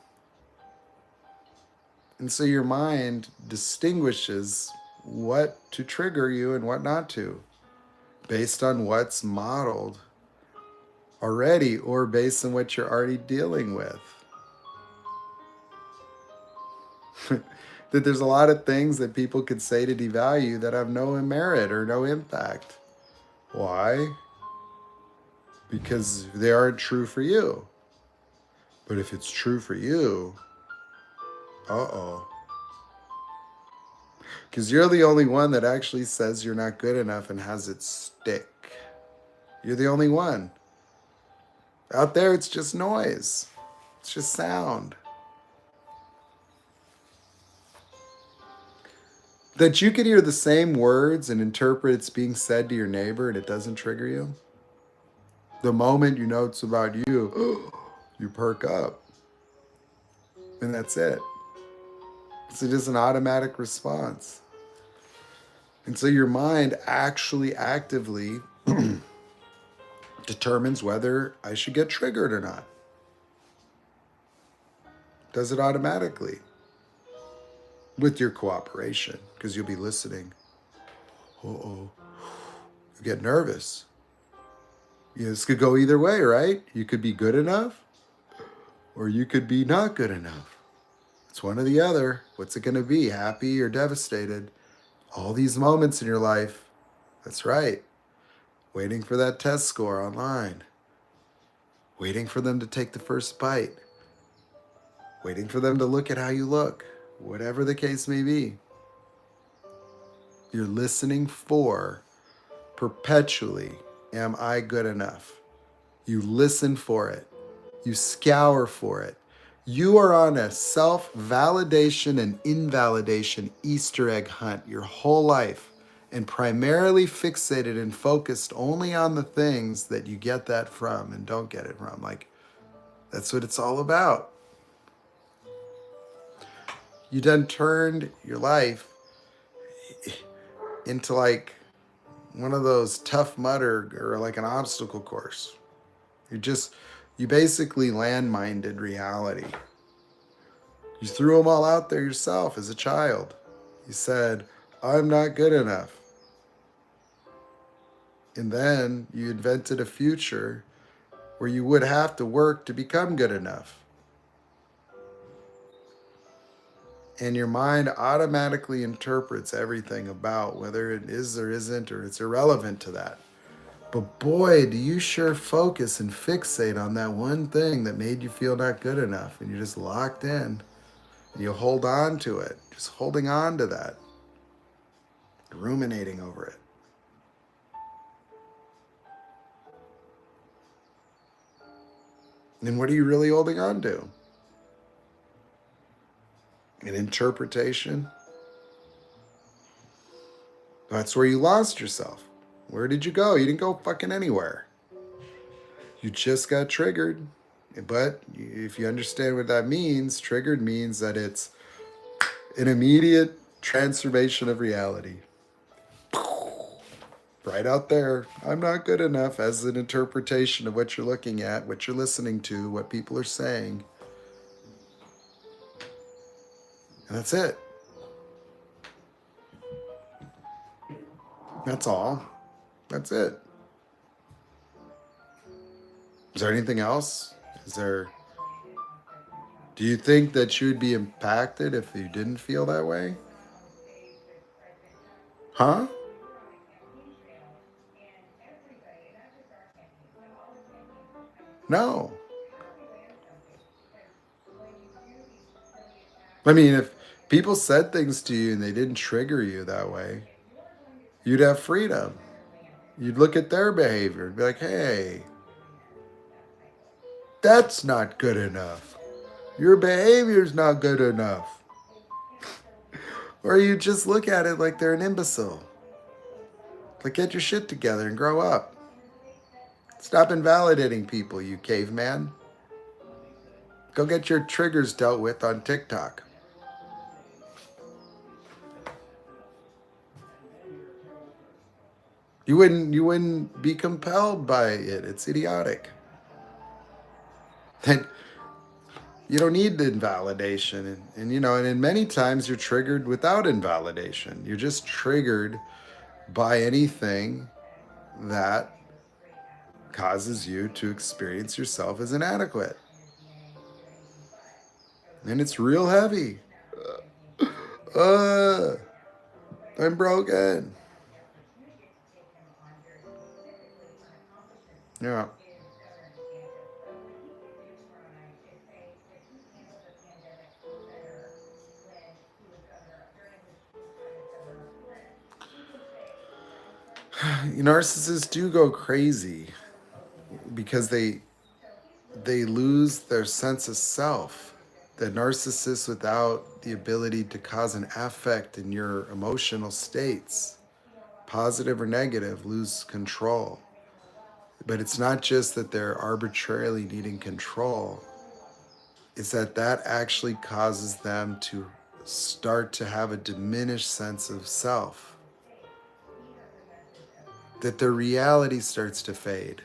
A: And so your mind distinguishes what to trigger you and what not to, based on what's modeled already or based on what you're already dealing with. That there's a lot of things that people could say to devalue that have no merit or no impact. Why? Because they aren't true for you. But if it's true for you, uh-oh. Because you're the only one that actually says you're not good enough and has it stick. You're the only one. Out there, it's just noise. It's just sound. That you could hear the same words and interpret it's being said to your neighbor and it doesn't trigger you. The moment you know it's about you, you perk up. And that's it. It's just an automatic response. And so your mind actually actively determines whether I should get triggered or not. Does it automatically with your cooperation, because you'll be listening. Uh-oh. You get nervous. This could go either way, right? You could be good enough or you could be not good enough. It's one or the other. What's it going to be? Happy or devastated? All these moments in your life. That's right. Waiting for that test score online. Waiting for them to take the first bite. Waiting for them to look at how you look. Whatever the case may be. You're listening for perpetually, am I good enough? You listen for it. You scour for it. You are on a self-validation and invalidation Easter egg hunt your whole life, and primarily fixated and focused only on the things that you get that from and don't get it from. Like, that's what it's all about. You done turned your life into like one of those Tough Mudder or like an obstacle course. You basically landmined reality. You threw them all out there yourself as a child. You said, I'm not good enough. And then you invented a future where you would have to work to become good enough. And your mind automatically interprets everything about whether it is or isn't, or it's irrelevant to that. But boy, do you sure focus and fixate on that one thing that made you feel not good enough. And you're just locked in. And you hold on to it. Just holding on to that. Ruminating over it. And what are you really holding on to? An interpretation? That's where you lost yourself. Where did you go? You didn't go fucking anywhere. You just got triggered. But if you understand what that means, triggered means that it's an immediate transformation of reality. Right out there, I'm not good enough as an interpretation of what you're looking at, what you're listening to, what people are saying. And that's it. That's all. That's it. Is there anything else? Is there Do you think that you would be impacted if you didn't feel that way? Huh? No. I mean, if people said things to you and they didn't trigger you that way, you'd have freedom. You'd look at their behavior and be like, hey, that's not good enough. Your behavior's not good enough. Or you just look at it like they're an imbecile. Like, get your shit together and grow up. Stop invalidating people, you caveman. Go get your triggers dealt with on TikTok. You wouldn't be compelled by it. It's idiotic. And you don't need the invalidation. And in many times you're triggered without invalidation. You're just triggered by anything that causes you to experience yourself as inadequate. And it's real heavy. Uh, I'm broken. Yeah. Narcissists do go crazy because they lose their sense of self. The narcissist without the ability to cause an affect in your emotional states, positive or negative, lose control. But it's not just that they're arbitrarily needing control, it's that that actually causes them to start to have a diminished sense of self, that their reality starts to fade,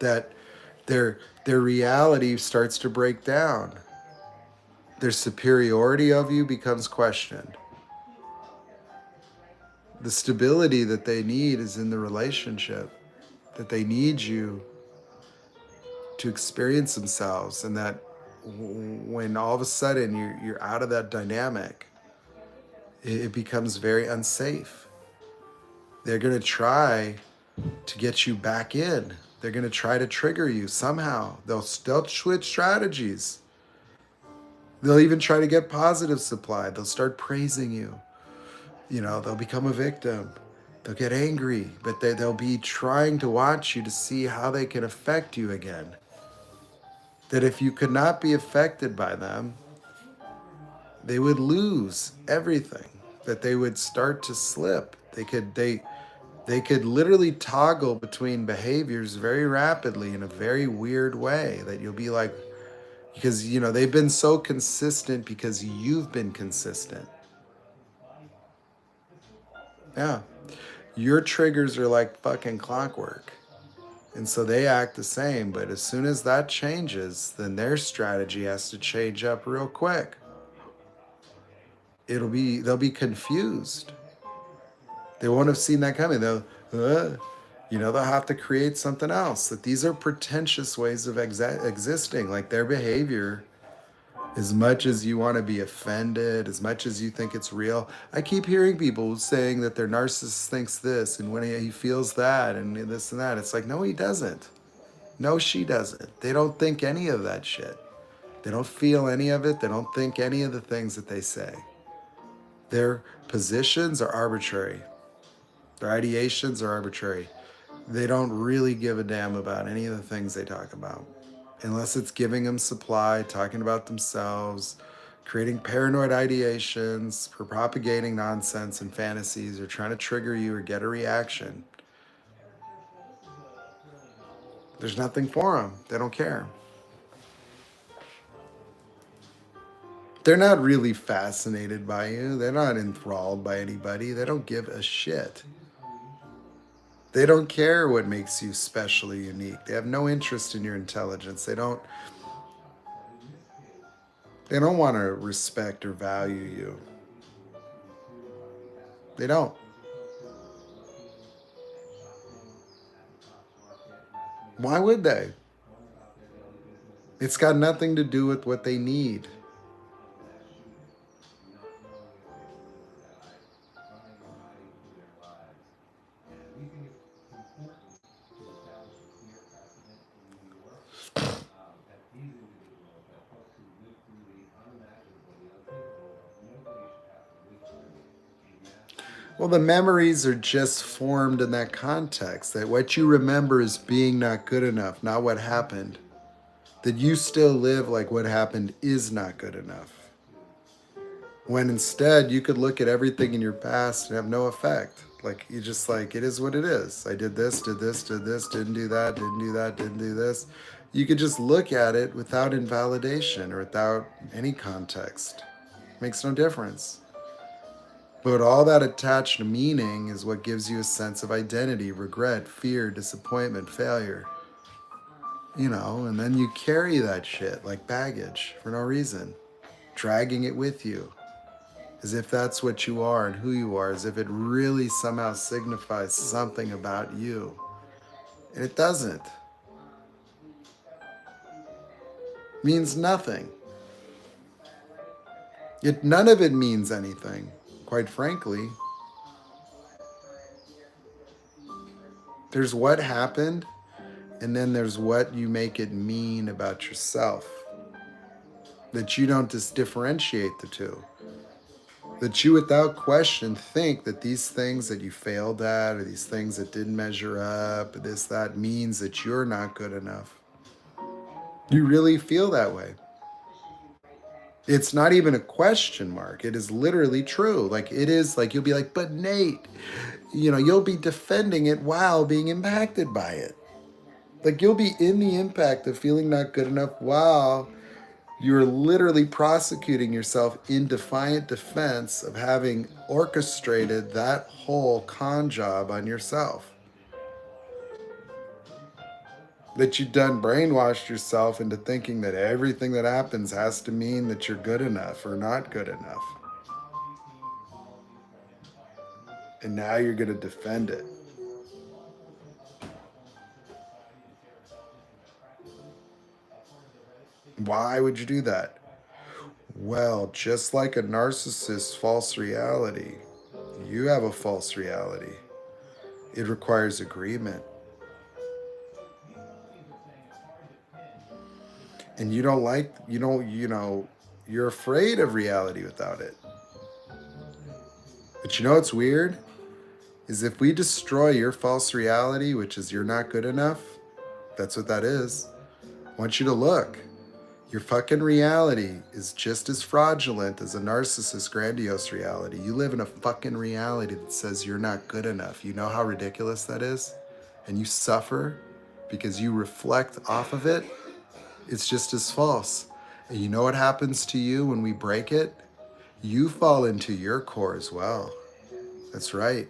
A: that their reality starts to break down. Their superiority of you becomes questioned. The stability that they need is in the relationship, that they need you to experience themselves, and that when all of a sudden you're out of that dynamic, it becomes very unsafe. They're going to try to get you back in. They're going to try to trigger you somehow. They'll switch strategies. They'll even try to get positive supply. They'll start praising you. They'll become a victim. They'll get angry, but they'll be trying to watch you to see how they can affect you again. That if you could not be affected by them, they would lose everything. That they would start to slip. They could literally toggle between behaviors very rapidly in a very weird way that you'll be like, because they've been so consistent because you've been consistent. Yeah. Your triggers are like fucking clockwork. And so they act the same, but as soon as that changes, then their strategy has to change up real quick. They'll be confused. They won't have seen that coming. They'll have to create something else. That these are pretentious ways of existing. Like their behavior, as much as you want to be offended, as much as you think it's real. I keep hearing people saying that their narcissist thinks this, and when he feels that, and this and that. It's like, no, he doesn't. No, she doesn't. They don't think any of that shit. They don't feel any of it. They don't think any of the things that they say. Their positions are arbitrary. Their ideations are arbitrary. They don't really give a damn about any of the things they talk about. Unless it's giving them supply, talking about themselves, creating paranoid ideations, propagating nonsense and fantasies, or trying to trigger you or get a reaction. There's nothing for them. They don't care. They're not really fascinated by you. They're not enthralled by anybody. They don't give a shit. They don't care what makes you specially unique. They have no interest in your intelligence. They don't want to respect or value you. They don't. Why would they? It's got nothing to do with what they need. Well, the memories are just formed in that context, that what you remember is being not good enough, not what happened. That you still live like what happened is not good enough. When instead you could look at everything in your past and have no effect. Like you just like, it is what it is. I did this, did this, did this, didn't do that, didn't do that, didn't do this. You could just look at it without invalidation or without any context. Makes no difference. But all that attached meaning is what gives you a sense of identity, regret, fear, disappointment, failure. And then you carry that shit like baggage for no reason, dragging it with you as if that's what you are and who you are, as if it really somehow signifies something about you. And it doesn't. It means nothing. None of it means anything, quite frankly. There's what happened, and then there's what you make it mean about yourself. That you don't just differentiate the two. That you, without question, think that these things that you failed at, or these things that didn't measure up, that means that you're not good enough. You really feel that way. It's not even a question mark. It is literally true. Like, it is like, you'll be like, but Nate, you'll be defending it while being impacted by it. Like, you'll be in the impact of feeling not good enough while you're literally prosecuting yourself in defiant defense of having orchestrated that whole con job on yourself. That you've done brainwashed yourself into thinking that everything that happens has to mean that you're good enough or not good enough. And now you're going to defend it. Why would you do that? Well, just like a narcissist's false reality, you have a false reality. It requires agreement. And you're afraid of reality without it. But what's weird? Is if we destroy your false reality, which is you're not good enough, that's what that is. I want you to look. Your fucking reality is just as fraudulent as a narcissist's grandiose reality. You live in a fucking reality that says you're not good enough. You know how ridiculous that is? And you suffer because you reflect off of it. It's just as false. And you know what happens to you when we break it? You fall into your core as well. That's right.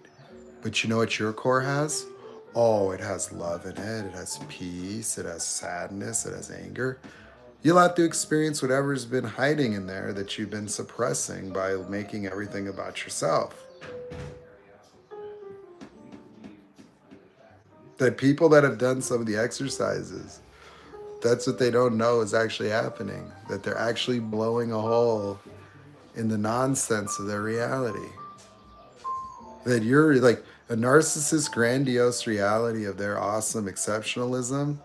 A: But you know what your core has? Oh, it has love in it. It has peace. It has sadness. It has anger. You'll have to experience whatever's been hiding in there that you've been suppressing by making everything about yourself. The people that have done some of the exercises, that's what they don't know is actually happening. That they're actually blowing a hole in the nonsense of their reality. That you're like a narcissist's grandiose reality of their awesome exceptionalism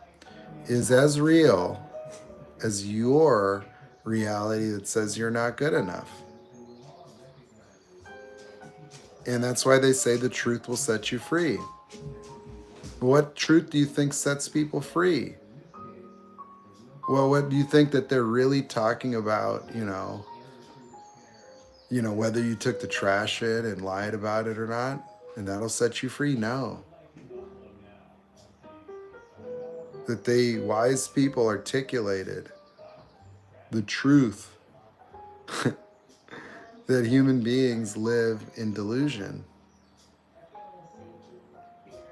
A: is as real as your reality that says you're not good enough. And that's why they say the truth will set you free. What truth do you think sets people free? Well, what do you think that they're really talking about, whether you took the trash in and lied about it or not, and that'll set you free? No. That wise people articulated the truth that human beings live in delusion.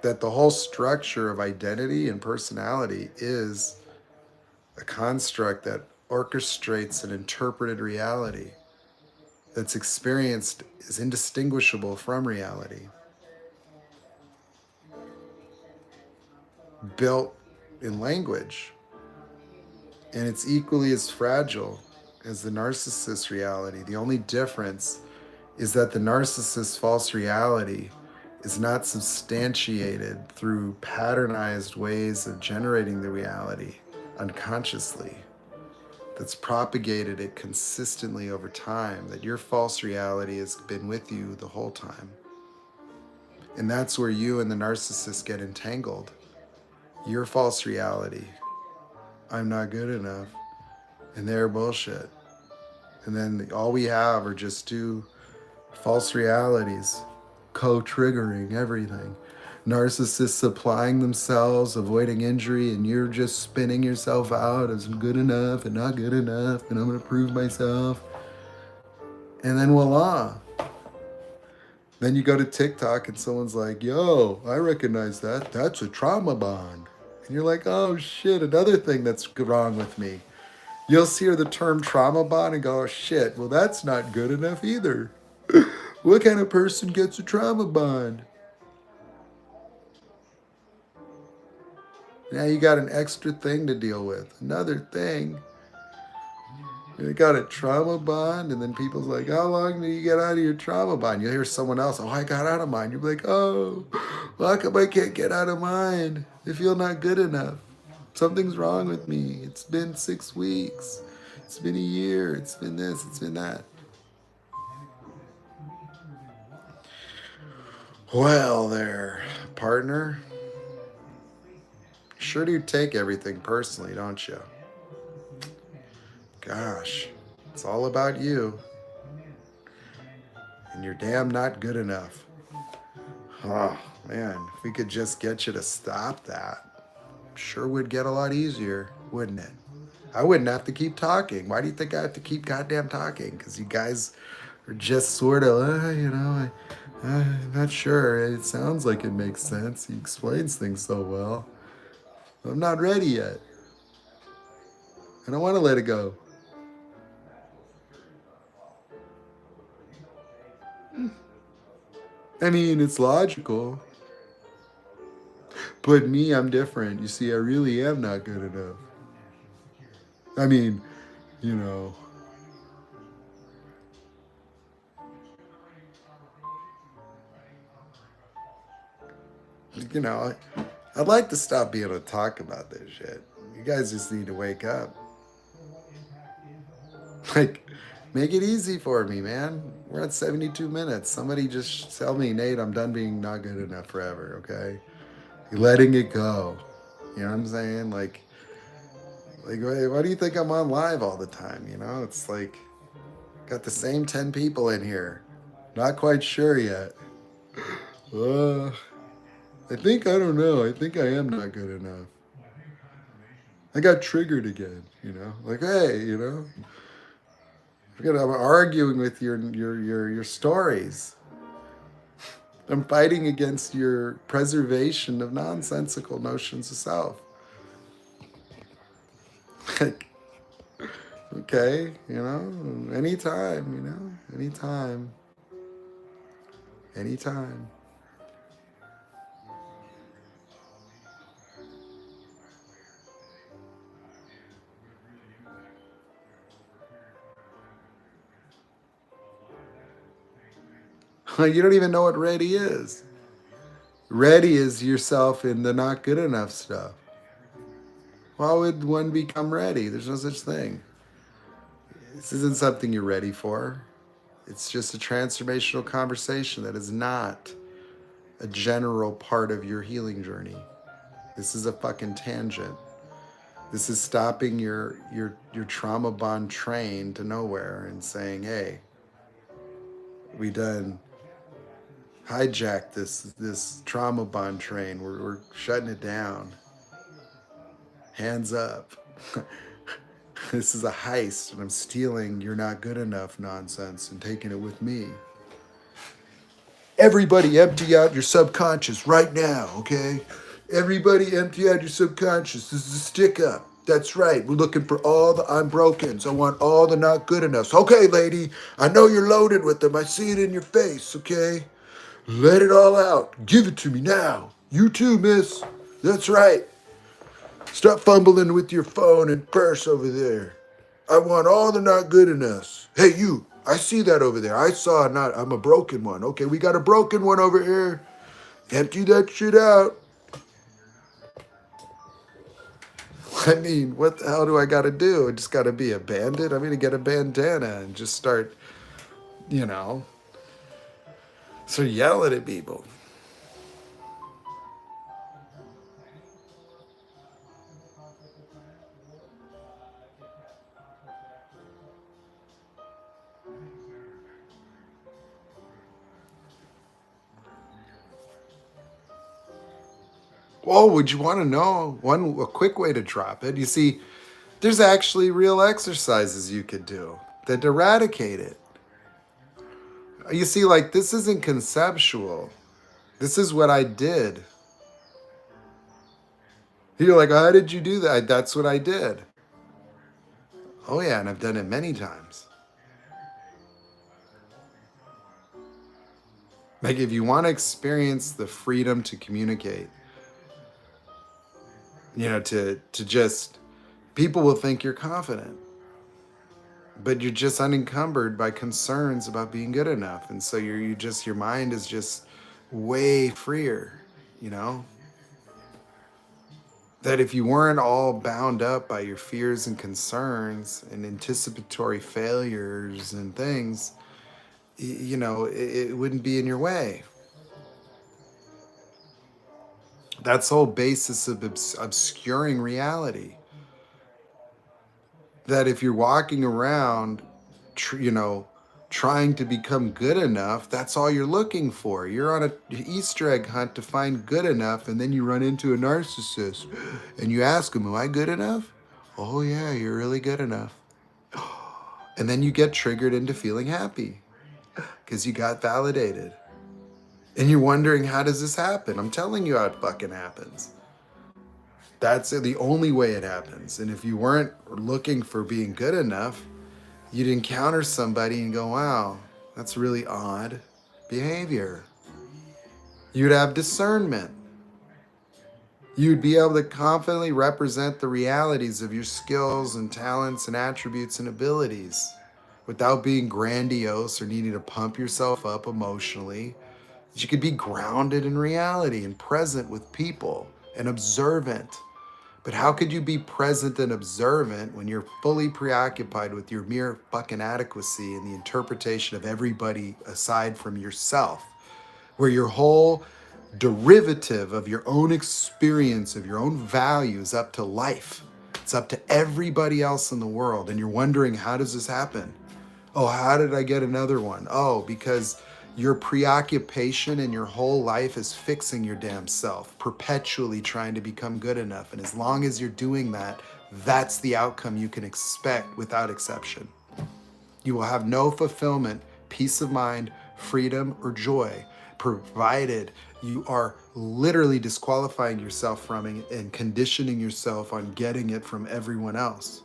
A: That the whole structure of identity and personality is a construct that orchestrates an interpreted reality that's experienced is indistinguishable from reality. Built in language. And it's equally as fragile as the narcissist's reality. The only difference is that the narcissist's false reality is not substantiated through patternized ways of generating the reality unconsciously. That's propagated it consistently over time, that your false reality has been with you the whole time. And that's where you and the narcissist get entangled. Your false reality, I'm not good enough, and their bullshit. And then all we have are just two false realities co-triggering everything. Narcissists supplying themselves, avoiding injury, and you're just spinning yourself out as good enough and not good enough, and I'm going to prove myself. And then voila. Then you go to TikTok and someone's like, yo, I recognize that. That's a trauma bond. And you're like, oh shit, another thing that's wrong with me. You'll hear the term trauma bond and go, oh shit, well that's not good enough either. What kind of person gets a trauma bond? Now you got an extra thing to deal with. Another thing. You got a trauma bond, and then people's like, how long do you get out of your trauma bond? You'll hear someone else, oh, I got out of mine. You'll be like, oh, well, how come I can't get out of mine? I feel not good enough. Something's wrong with me. It's been 6 weeks. It's been a year. It's been this. It's been that. Well, there, partner. Sure do take everything personally, don't you? Gosh, it's all about you. And you're damn not good enough. Oh, man, if we could just get you to stop that, sure would get a lot easier, wouldn't it? I wouldn't have to keep talking. Why do you think I have to keep goddamn talking? Because you guys are just sort of, I'm not sure. It sounds like it makes sense. He explains things so well. I'm not ready yet. I don't want to let it go. I mean, it's logical. But me, I'm different. You see, I really am not good enough. I mean, you know. I'd like to stop being able to talk about this shit. You guys just need to wake up. Like, make it easy for me, man. We're at 72 minutes. Somebody just tell me, Nate, I'm done being not good enough forever, okay? You're letting it go. You know what I'm saying? Like, why do you think I'm on live all the time? You know, it's like, got the same 10 people in here. Not quite sure yet. I don't know. I think I am not good enough. I got triggered again, like, hey, I'm arguing with your stories. I'm fighting against your preservation of nonsensical notions of self. Like, okay, anytime, anytime. You don't even know what ready is. Ready is yourself in the not good enough stuff. Why would one become ready? There's no such thing. This isn't something you're ready for. It's just a transformational conversation that is not a general part of your healing journey. This is a fucking tangent. This is stopping your trauma bond train to nowhere and saying, hey, we done hijacked this trauma bond train. We're shutting it down. Hands up. This is a heist, and I'm stealing your not good enough nonsense and taking it with me. Everybody empty out your subconscious right now, okay? Everybody empty out your subconscious. This is a stick up. That's right. We're looking for all the I'm brokens. I want all the not good enoughs. Okay, lady, I know you're loaded with them. I see it in your face, okay? Let it all out. Give it to me now. You too, miss. That's right. Stop fumbling with your phone and purse over there. I want all the not good in us. Hey, you, I see that over there. I saw not, I'm a broken one. Okay, we got a broken one over here. Empty that shit out. I mean, what the hell do I got to do? I just got to be a bandit? I'm going to get a bandana and just start, you know, start yelling at people. Oh, would you want to know a quick way to drop it? You see, there's actually real exercises you could do that eradicate it. You see, like, this isn't conceptual. This is what I did. You're like, how did you do that? That's what I did. Oh, yeah, and I've done it many times. Like, if you want to experience the freedom to communicate, to just, people will think you're confident, but you're just unencumbered by concerns about being good enough. And so your mind is just way freer, you know? That if you weren't all bound up by your fears and concerns and anticipatory failures and things, it wouldn't be in your way. That's the whole basis of obscuring reality. That if you're walking around, trying to become good enough, that's all you're looking for. You're on an Easter egg hunt to find good enough, and then you run into a narcissist and you ask him, am I good enough? Oh, yeah, you're really good enough. And then you get triggered into feeling happy because you got validated. And you're wondering, how does this happen? I'm telling you how it fucking happens. That's the only way it happens. And if you weren't looking for being good enough, you'd encounter somebody and go, wow, that's really odd behavior. You'd have discernment. You'd be able to confidently represent the realities of your skills and talents and attributes and abilities without being grandiose or needing to pump yourself up emotionally. You could be grounded in reality and present with people and observant. But how could you be present and observant when you're fully preoccupied with your mere fucking adequacy and the interpretation of everybody aside from yourself? Where your whole derivative of your own experience, of your own value is up to life. It's up to everybody else in the world. And you're wondering, how does this happen? Oh, how did I get another one? Oh, because your preoccupation in your whole life is fixing your damn self, perpetually trying to become good enough. And as long as you're doing that, that's the outcome you can expect without exception. You will have no fulfillment, peace of mind, freedom, or joy, provided you are literally disqualifying yourself from it and conditioning yourself on getting it from everyone else.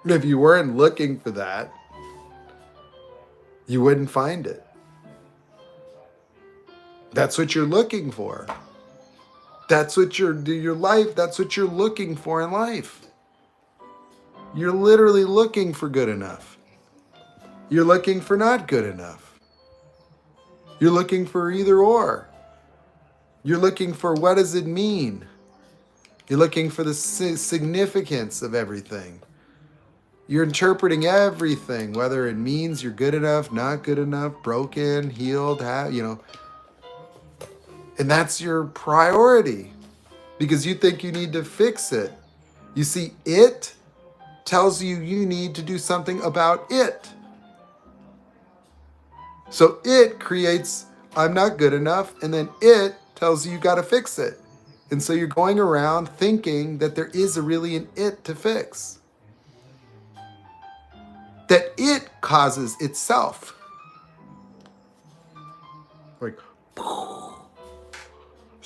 A: If you weren't looking for that, you wouldn't find it. That's what you're looking for. That's what your life, that's what you're looking for in life. You're literally looking for good enough. You're looking for not good enough. You're looking for either or. You're looking for, what does it mean? You're looking for the significance of everything. You're interpreting everything, whether it means you're good enough, not good enough, broken, healed, and that's your priority because you think you need to fix it. You see, it tells you need to do something about it. So it creates, I'm not good enough, and then it tells you got to fix it. And so you're going around thinking that there is really an it to fix. That it causes itself. Like,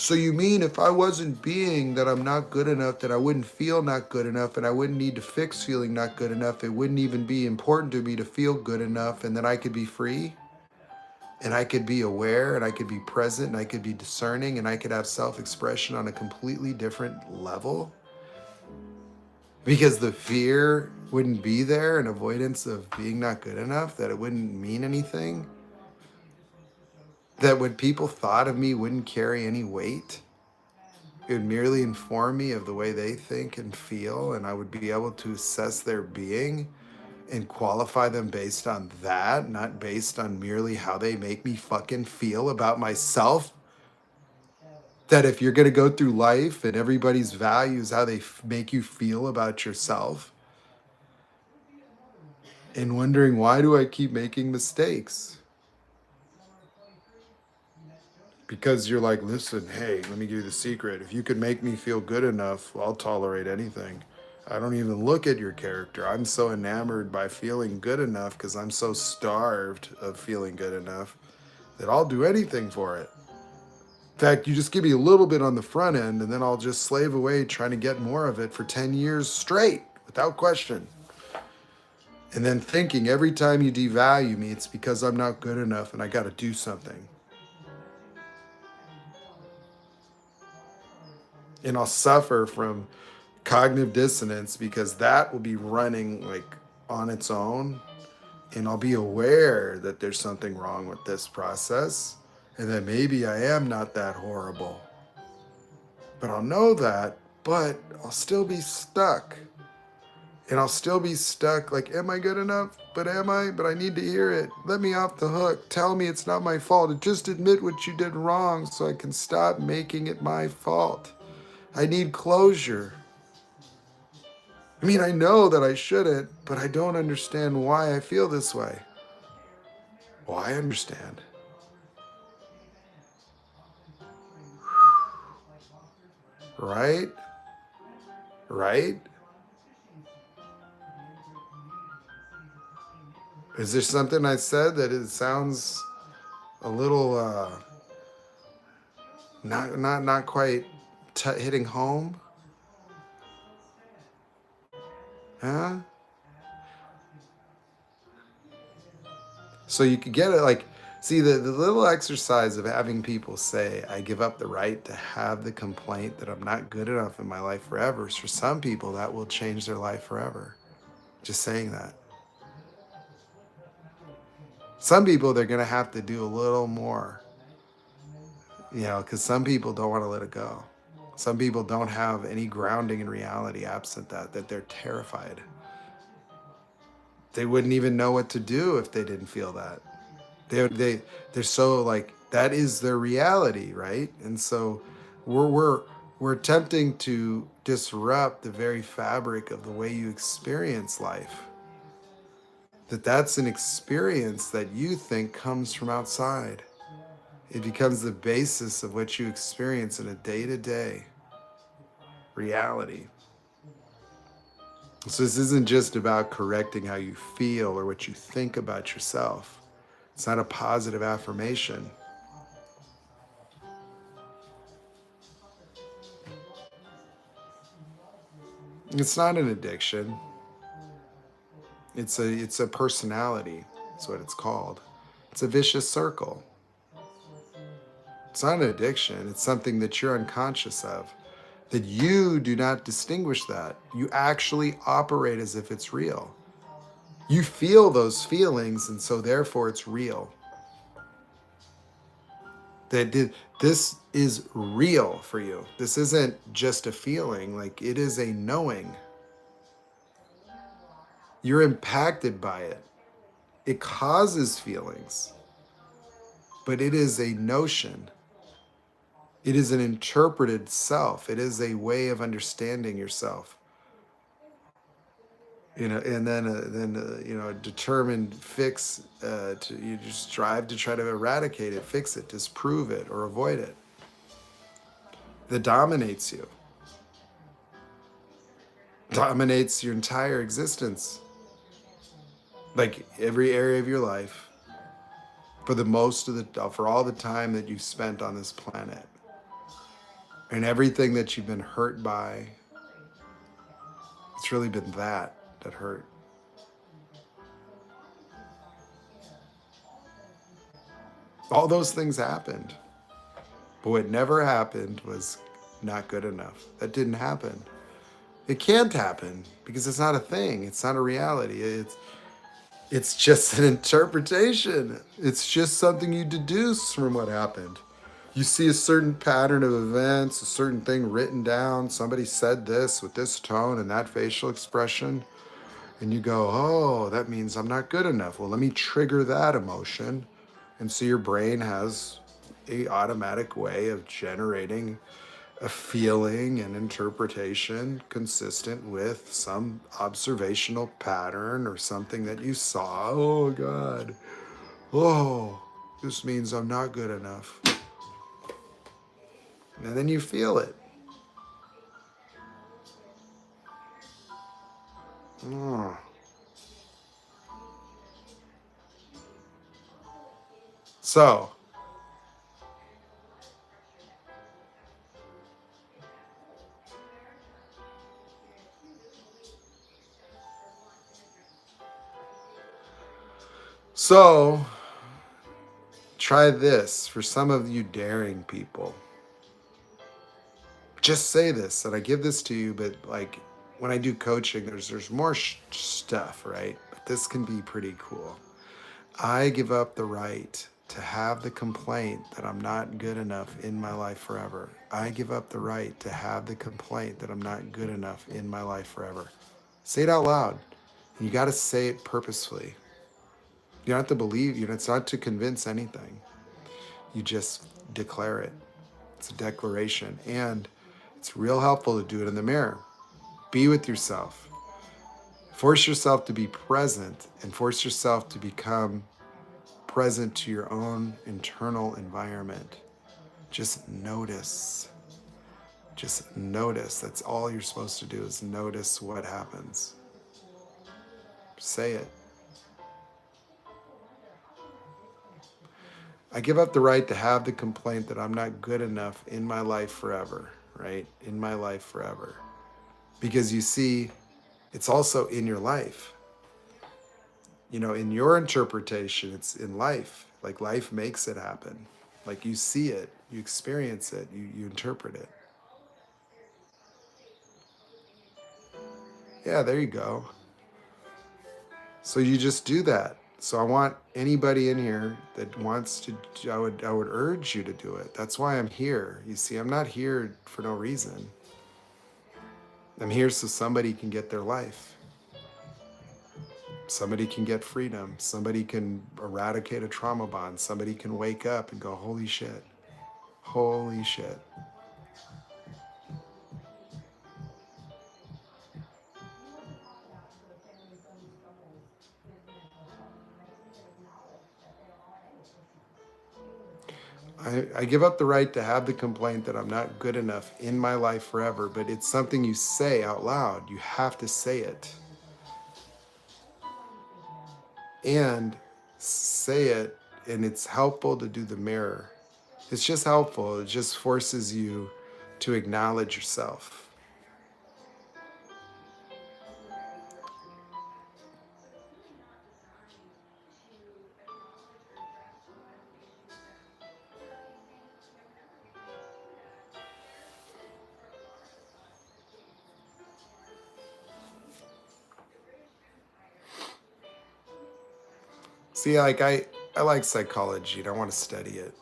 A: So you mean if I wasn't being that I'm not good enough, that I wouldn't feel not good enough, and I wouldn't need to fix feeling not good enough, it wouldn't even be important to me to feel good enough, and then I could be free, and I could be aware, and I could be present, and I could be discerning, and I could have self-expression on a completely different level? Because the fear wouldn't be there and avoidance of being not good enough, that it wouldn't mean anything, that what people thought of me wouldn't carry any weight. It would merely inform me of the way they think and feel, and I would be able to assess their being and qualify them based on that, not based on merely how they make me fucking feel about myself. That if you're going to go through life and everybody's values how they make you feel about yourself, and wondering, why do I keep making mistakes? Because you're like, listen, hey, let me give you the secret. If you could make me feel good enough, I'll tolerate anything. I don't even look at your character. I'm so enamored by feeling good enough because I'm so starved of feeling good enough that I'll do anything for it. In fact, you just give me a little bit on the front end and then I'll just slave away trying to get more of it for 10 years straight without question. And then thinking every time you devalue me, it's because I'm not good enough and I got to do something. And I'll suffer from cognitive dissonance because that will be running like on its own. And I'll be aware that there's something wrong with this process and that maybe I am not that horrible. But I'll know that, but I'll still be stuck. And I'll still be stuck like, am I good enough? But am I? But I need to hear it. Let me off the hook. Tell me it's not my fault. Just admit what you did wrong so I can stop making it my fault. I need closure. I mean, I know that I shouldn't, but I don't understand why I feel this way. Well, I understand. Right? Right? Is there something I said that it sounds a little not quite hitting home? Huh? So you could get it like, see the little exercise of having people say, I give up the right to have the complaint that I'm not good enough in my life forever. For some people, that will change their life forever. Just saying that. Some people, they're going to have to do a little more, because some people don't want to let it go. Some people don't have any grounding in reality absent that they're terrified. They wouldn't even know what to do if they didn't feel that. They're so like, that is their reality, right? And so we're attempting to disrupt the very fabric of the way you experience life. That's an experience that you think comes from outside. It becomes the basis of what you experience in a day-to-day reality. So this isn't just about correcting how you feel or what you think about yourself. It's not a positive affirmation. It's not an addiction. It's a personality. That's what it's called. It's a vicious circle. It's not an addiction. It's something that you're unconscious of. That you do not distinguish that. You actually operate as if it's real. You feel those feelings, and so therefore it's real. This is real for you. This isn't just a feeling, like it is a knowing. You're impacted by it. It causes feelings, but it is a notion. It is an interpreted self. It is a way of understanding yourself. And then a determined fix. You just strive to try to eradicate it, fix it, disprove it, or avoid it. That dominates you. Dominates your entire existence. Like every area of your life. For all the time that you've spent on this planet. And everything that you've been hurt by, it's really been that hurt. All those things happened. But what never happened was not good enough. That didn't happen. It can't happen because it's not a thing. It's not a reality. It's just an interpretation. It's just something you deduce from what happened. You see a certain pattern of events, a certain thing written down. Somebody said this with this tone and that facial expression. And you go, oh, that means I'm not good enough. Well, let me trigger that emotion. And so your brain has a automatic way of generating a feeling and interpretation consistent with some observational pattern or something that you saw. Oh, God. Oh, this means I'm not good enough. And then you feel it. Oh. So, try this for some of you daring people. Just say this, and I give this to you, but like when I do coaching, there's more stuff, right? But this can be pretty cool. I give up the right to have the complaint that I'm not good enough in my life forever. I give up the right to have the complaint that I'm not good enough in my life forever. Say it out loud. And you got to say it purposefully. You don't have to believe, it's not to convince anything. You just declare it. It's a declaration. And it's real helpful to do it in the mirror. Be with yourself. Force yourself to be present and force yourself to become present to your own internal environment. Just notice. Just notice. That's all you're supposed to do is notice what happens. Say it. I give up the right to have the complaint that I'm not good enough in my life forever, right? In my life forever. Because you see, it's also in your life. In your interpretation, it's in life. Like life makes it happen. Like you see it, you experience it, you interpret it. Yeah, there you go. So you just do that. So I want anybody in here that wants to, I would urge you to do it. That's why I'm here. You see, I'm not here for no reason. I'm here so somebody can get their life. Somebody can get freedom. Somebody can eradicate a trauma bond. Somebody can wake up and go, holy shit. Holy shit. I give up the right to have the complaint that I'm not good enough in my life forever, but it's something you say out loud. You have to say it. And say it, and it's helpful to do the mirror. It's just helpful. It just forces you to acknowledge yourself. See, like I like psychology and I want to study it.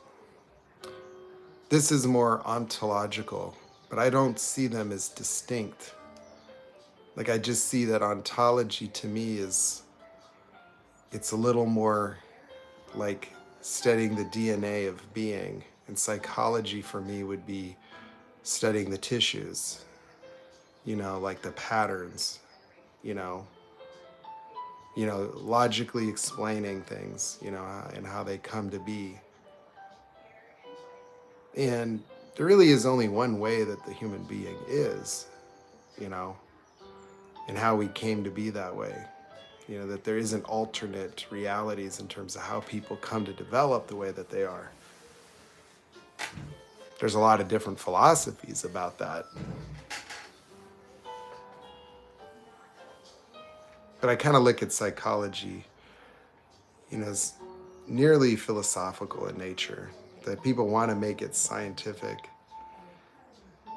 A: This is more ontological, but I don't see them as distinct. Like I just see that ontology to me it's a little more like studying the DNA of being, and psychology for me would be studying the tissues, like the patterns, you know, logically explaining things, and how they come to be. And there really is only one way that the human being is, and how we came to be that way. That there isn't alternate realities in terms of how people come to develop the way that they are. There's a lot of different philosophies about that. But I kind of look at psychology, as nearly philosophical in nature, that people want to make it scientific.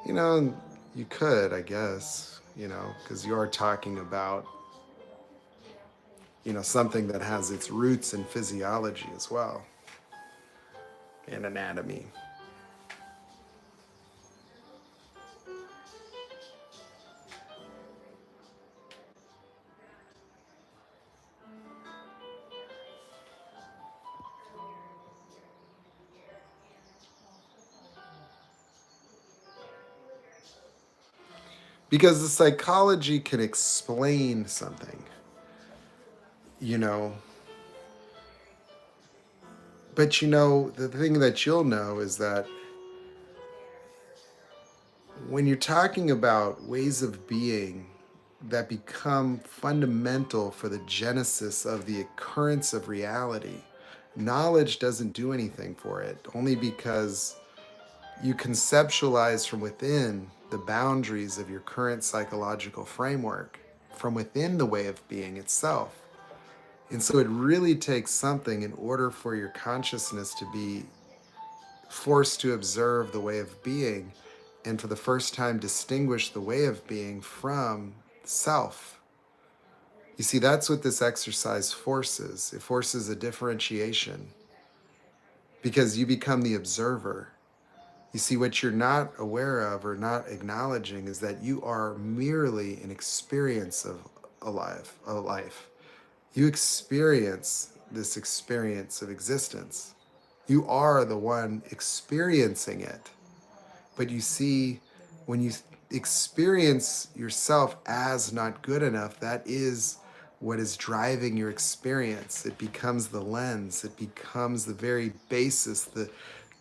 A: And you could, I guess, because you are talking about, something that has its roots in physiology as well and anatomy. Because the psychology can explain something, you know, but the thing that you'll know is that when you're talking about ways of being that become fundamental for the genesis of the occurrence of reality, knowledge doesn't do anything for it, only because you conceptualize from within the boundaries of your current psychological framework, from within the way of being itself. And so it really takes something in order for your consciousness to be forced to observe the way of being and for the first time distinguish the way of being from self. You see, that's what this exercise forces. It forces a differentiation because you become the observer. You see, what you're not aware of or not acknowledging is that you are merely an experience of a life. You experience this experience of existence. You are the one experiencing it. But you see, when you experience yourself as not good enough, that is what is driving your experience. It becomes the lens, it becomes the very basis, the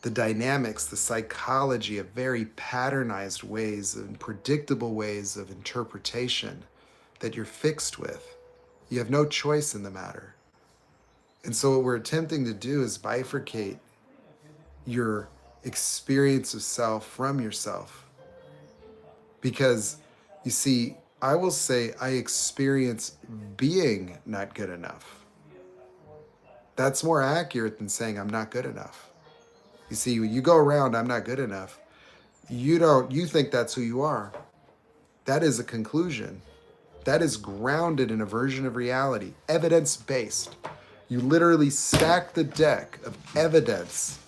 A: dynamics, the psychology of very patternized ways and predictable ways of interpretation that you're fixed with. You have no choice in the matter. And so, what we're attempting to do is bifurcate your experience of self from yourself. Because, you see, I will say I experience being not good enough. That's more accurate than saying I'm not good enough. You see, when you go around, I'm not good enough, you think that's who you are. That is a conclusion. That is grounded in a version of reality, evidence-based. You literally stack the deck of evidence.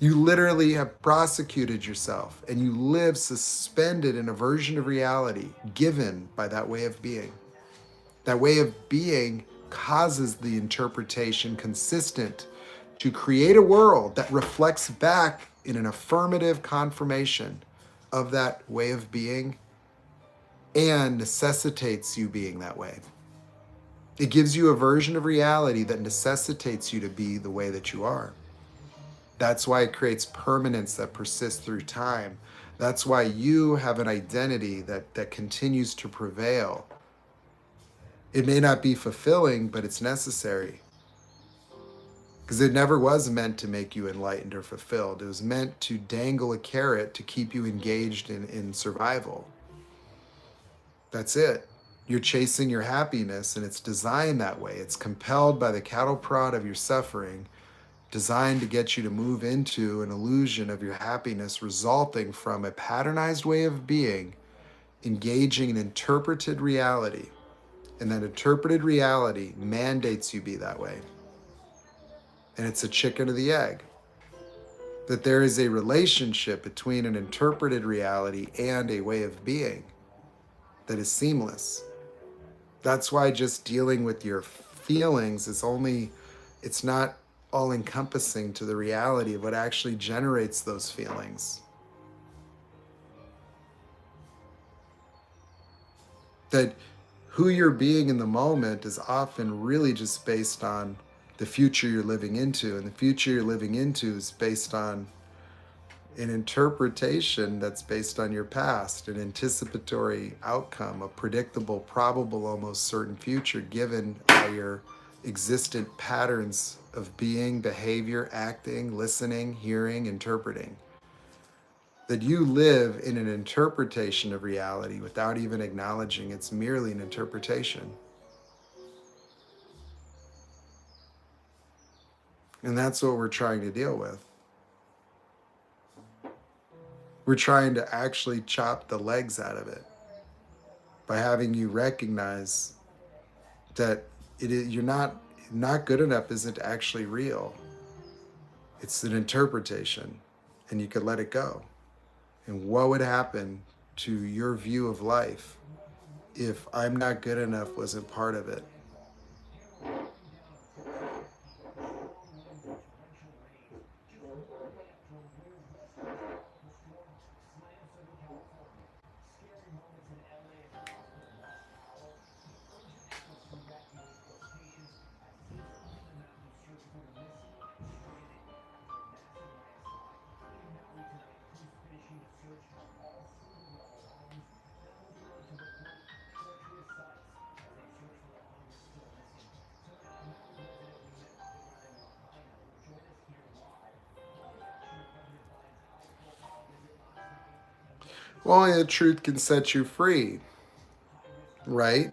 A: You literally have prosecuted yourself and you live suspended in a version of reality given by that way of being. That way of being causes the interpretation consistent to create a world that reflects back in an affirmative confirmation of that way of being and necessitates you being that way. It gives you a version of reality that necessitates you to be the way that you are. That's why it creates permanence that persists through time. That's why you have an identity that continues to prevail. It may not be fulfilling, but it's necessary. Because it never was meant to make you enlightened or fulfilled. It was meant to dangle a carrot to keep you engaged in survival. That's it. You're chasing your happiness, and it's designed that way. It's compelled by the cattle prod of your suffering, designed to get you to move into an illusion of your happiness resulting from a patternized way of being, engaging in interpreted reality. And that interpreted reality mandates you be that way. And it's a chicken or the egg. That there is a relationship between an interpreted reality and a way of being that is seamless. That's why just dealing with your feelings it's not all encompassing to the reality of what actually generates those feelings. That who you're being in the moment is often really just based on the future you're living into. And the future you're living into is based on an interpretation that's based on your past, an anticipatory outcome, a predictable, probable, almost certain future given by your existent patterns of being, behavior, acting, listening, hearing, interpreting. that you live in an interpretation of reality without even acknowledging it's merely an interpretation. And that's what we're trying to deal with. We're trying to actually chop the legs out of it by having you recognize that you're not good enough isn't actually real. It's an interpretation, and you could let it go. And what would happen to your view of life if I'm not good enough wasn't part of it? Well, only the truth can set you free, right?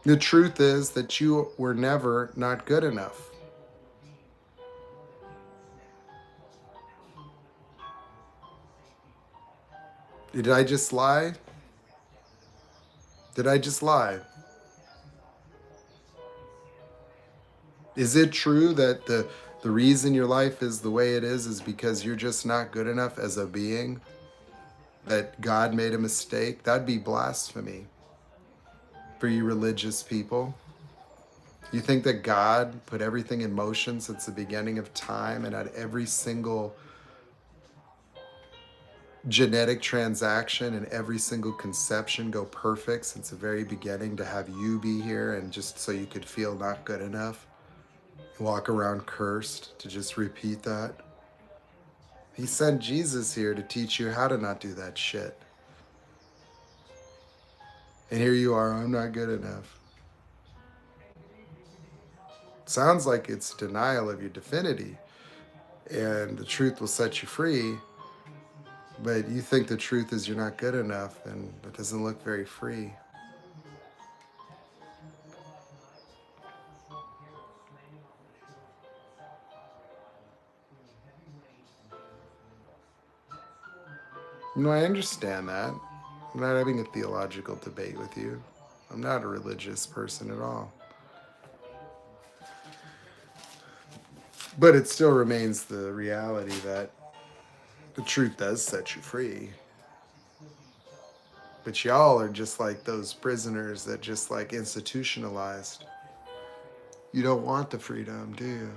A: The truth is that you were never not good enough. Did I just lie? Did I just lie? Is it true that the reason your life is the way it is because you're just not good enough as a being? That God made a mistake? That'd be blasphemy for you religious people. You think that God put everything in motion since the beginning of time and had every single genetic transaction and every single conception go perfect since the very beginning to have you be here and just so you could feel not good enough? Walk around cursed to just repeat that? He sent Jesus here to teach you how to not do that shit. And here you are, I'm not good enough. Sounds like it's denial of your divinity, and the truth will set you free, but you think the truth is you're not good enough, and it doesn't look very free. No, I understand that. I'm not having a theological debate with you. I'm not a religious person at all. But it still remains the reality that the truth does set you free. But y'all are just like those prisoners that just like institutionalized. You don't want the freedom, do you?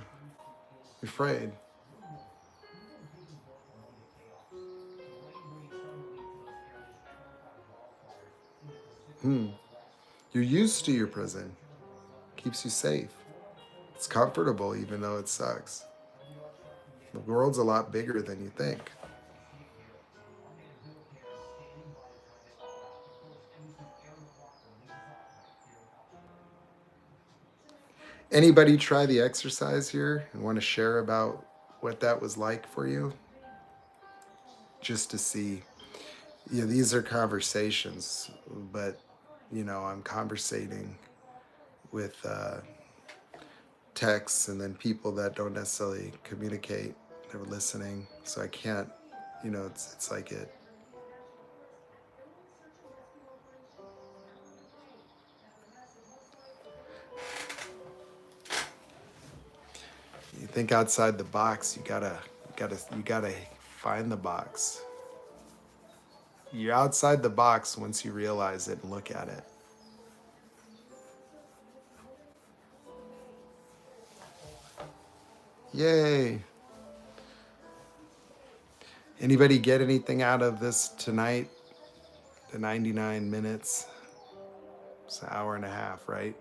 A: You're afraid. You're used to your prison. Keeps you safe. It's comfortable even though it sucks. The world's a lot bigger than you think. Anybody try the exercise here and want to share about what that was like for you? Just to see. Yeah, these are conversations, but I'm conversating with texts and then people that don't necessarily communicate. They're listening, so I can't. It's like it. You think outside the box. You gotta find the box. You're outside the box once you realize it and look at it. Yay! Anybody get anything out of this tonight? The 99 minutes. It's an hour and a half, right?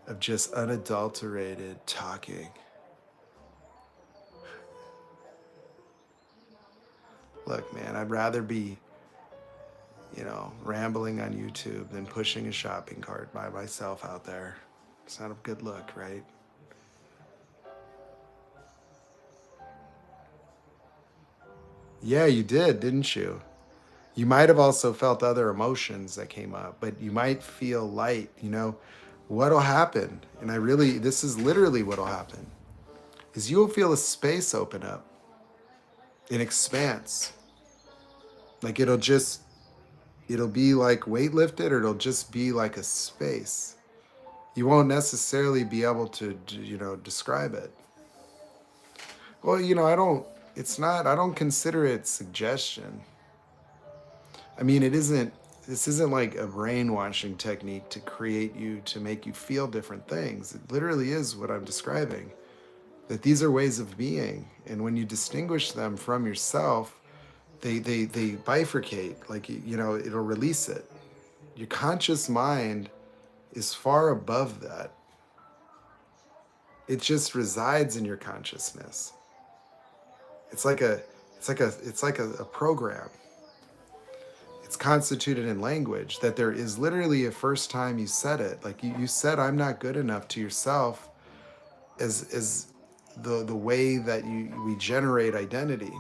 A: Of just unadulterated talking. Look, man, I'd rather be, rambling on YouTube than pushing a shopping cart by myself out there. It's not a good look, right? Yeah, you did, didn't you? You might have also felt other emotions that came up, but you might feel light. What'll happen, and this is literally what'll happen, is you'll feel a space open up, an expanse. Like it'll be like weightlifted, or it'll just be like a space. You won't necessarily be able to, describe it. Well, I don't consider it suggestion. I mean, this isn't like a brainwashing technique to create you to make you feel different things. It literally is what I'm describing. That these are ways of being. And when you distinguish them from yourself, they bifurcate. Like, it'll release it. Your conscious mind is far above that. It just resides in your consciousness. It's like a program. It's constituted in language, that there is literally a first time you said it. Like you said, I'm not good enough to yourself, as the way that we generate identity.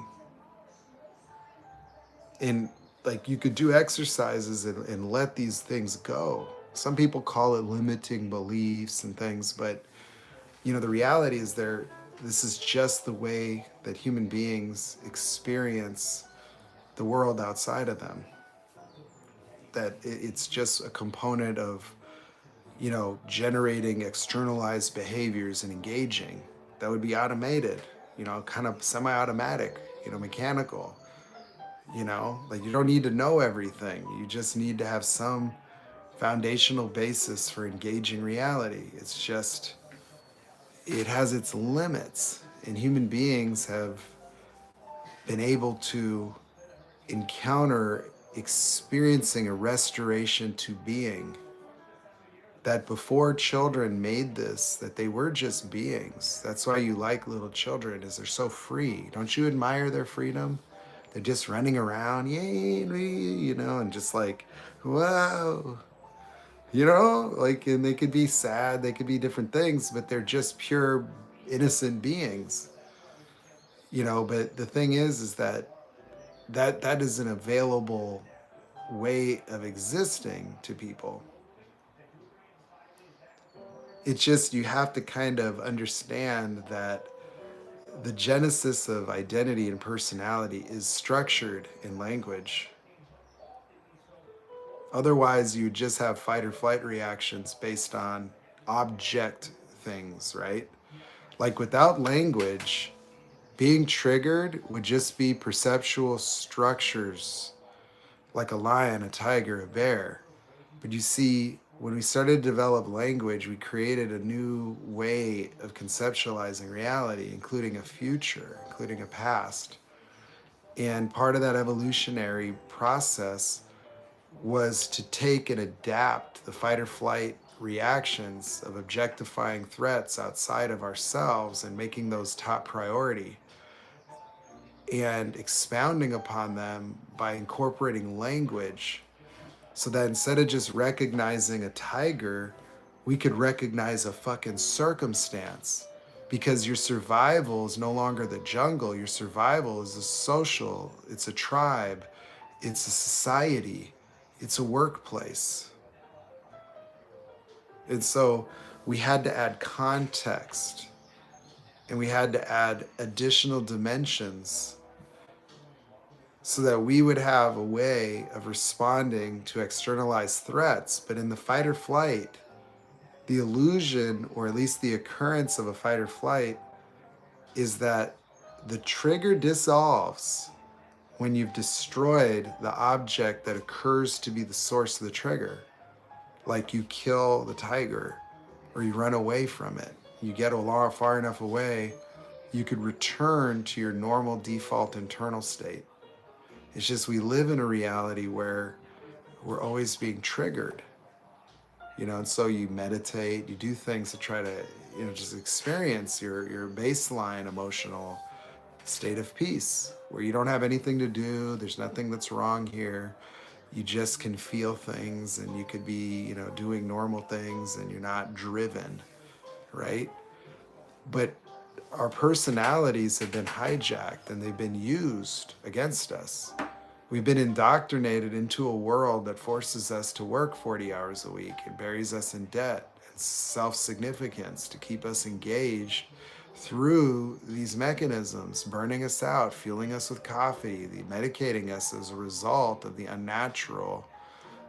A: And like you could do exercises and let these things go. Some people call it limiting beliefs and things, but the reality is this is just the way that human beings experience the world outside of them. That it's just a component of, generating externalized behaviors and engaging. That would be automated, kind of semi-automatic, mechanical. Like you don't need to know everything. You just need to have some foundational basis for engaging reality. It has its limits, and human beings have been able to encounter experiencing a restoration to being, that before children made this, that they were just beings. That's why you like little children, is they're so free. Don't you admire their freedom? They're just running around, yay, and just like, whoa, like, and they could be sad, they could be different things, but they're just pure innocent beings. But the thing is that is an available way of existing to people. It's just, you have to kind of understand that the genesis of identity and personality is structured in language. Otherwise, you just have fight or flight reactions based on object things, right? Like without language, being triggered would just be perceptual structures, like a lion, a tiger, a bear. But you see, when we started to develop language, we created a new way of conceptualizing reality, including a future, including a past. And part of that evolutionary process was to take and adapt the fight or flight reactions of objectifying threats outside of ourselves and making those top priority, and expounding upon them by incorporating language, so that instead of just recognizing a tiger, we could recognize a fucking circumstance. Because your survival is no longer the jungle. Your survival is a social, it's a tribe, it's a society, it's a workplace. And so we had to add context, and we had to add additional dimensions, so that we would have a way of responding to externalized threats. But in the fight or flight, the illusion, or at least the occurrence of a fight or flight, is that the trigger dissolves when you've destroyed the object that occurs to be the source of the trigger. Like you kill the tiger, or you run away from it. You get far enough away, you could return to your normal default internal state. It's just, we live in a reality where we're always being triggered, and so you meditate, you do things to try to, just experience your baseline emotional state of peace, where you don't have anything to do, there's nothing that's wrong here. You just can feel things, and you could be, doing normal things, and you're not driven, right? But our personalities have been hijacked and they've been used against us. We've been indoctrinated into a world that forces us to work 40 hours a week and buries us in debt and self significance to keep us engaged through these mechanisms, burning us out, fueling us with coffee, medicating us as a result of the unnatural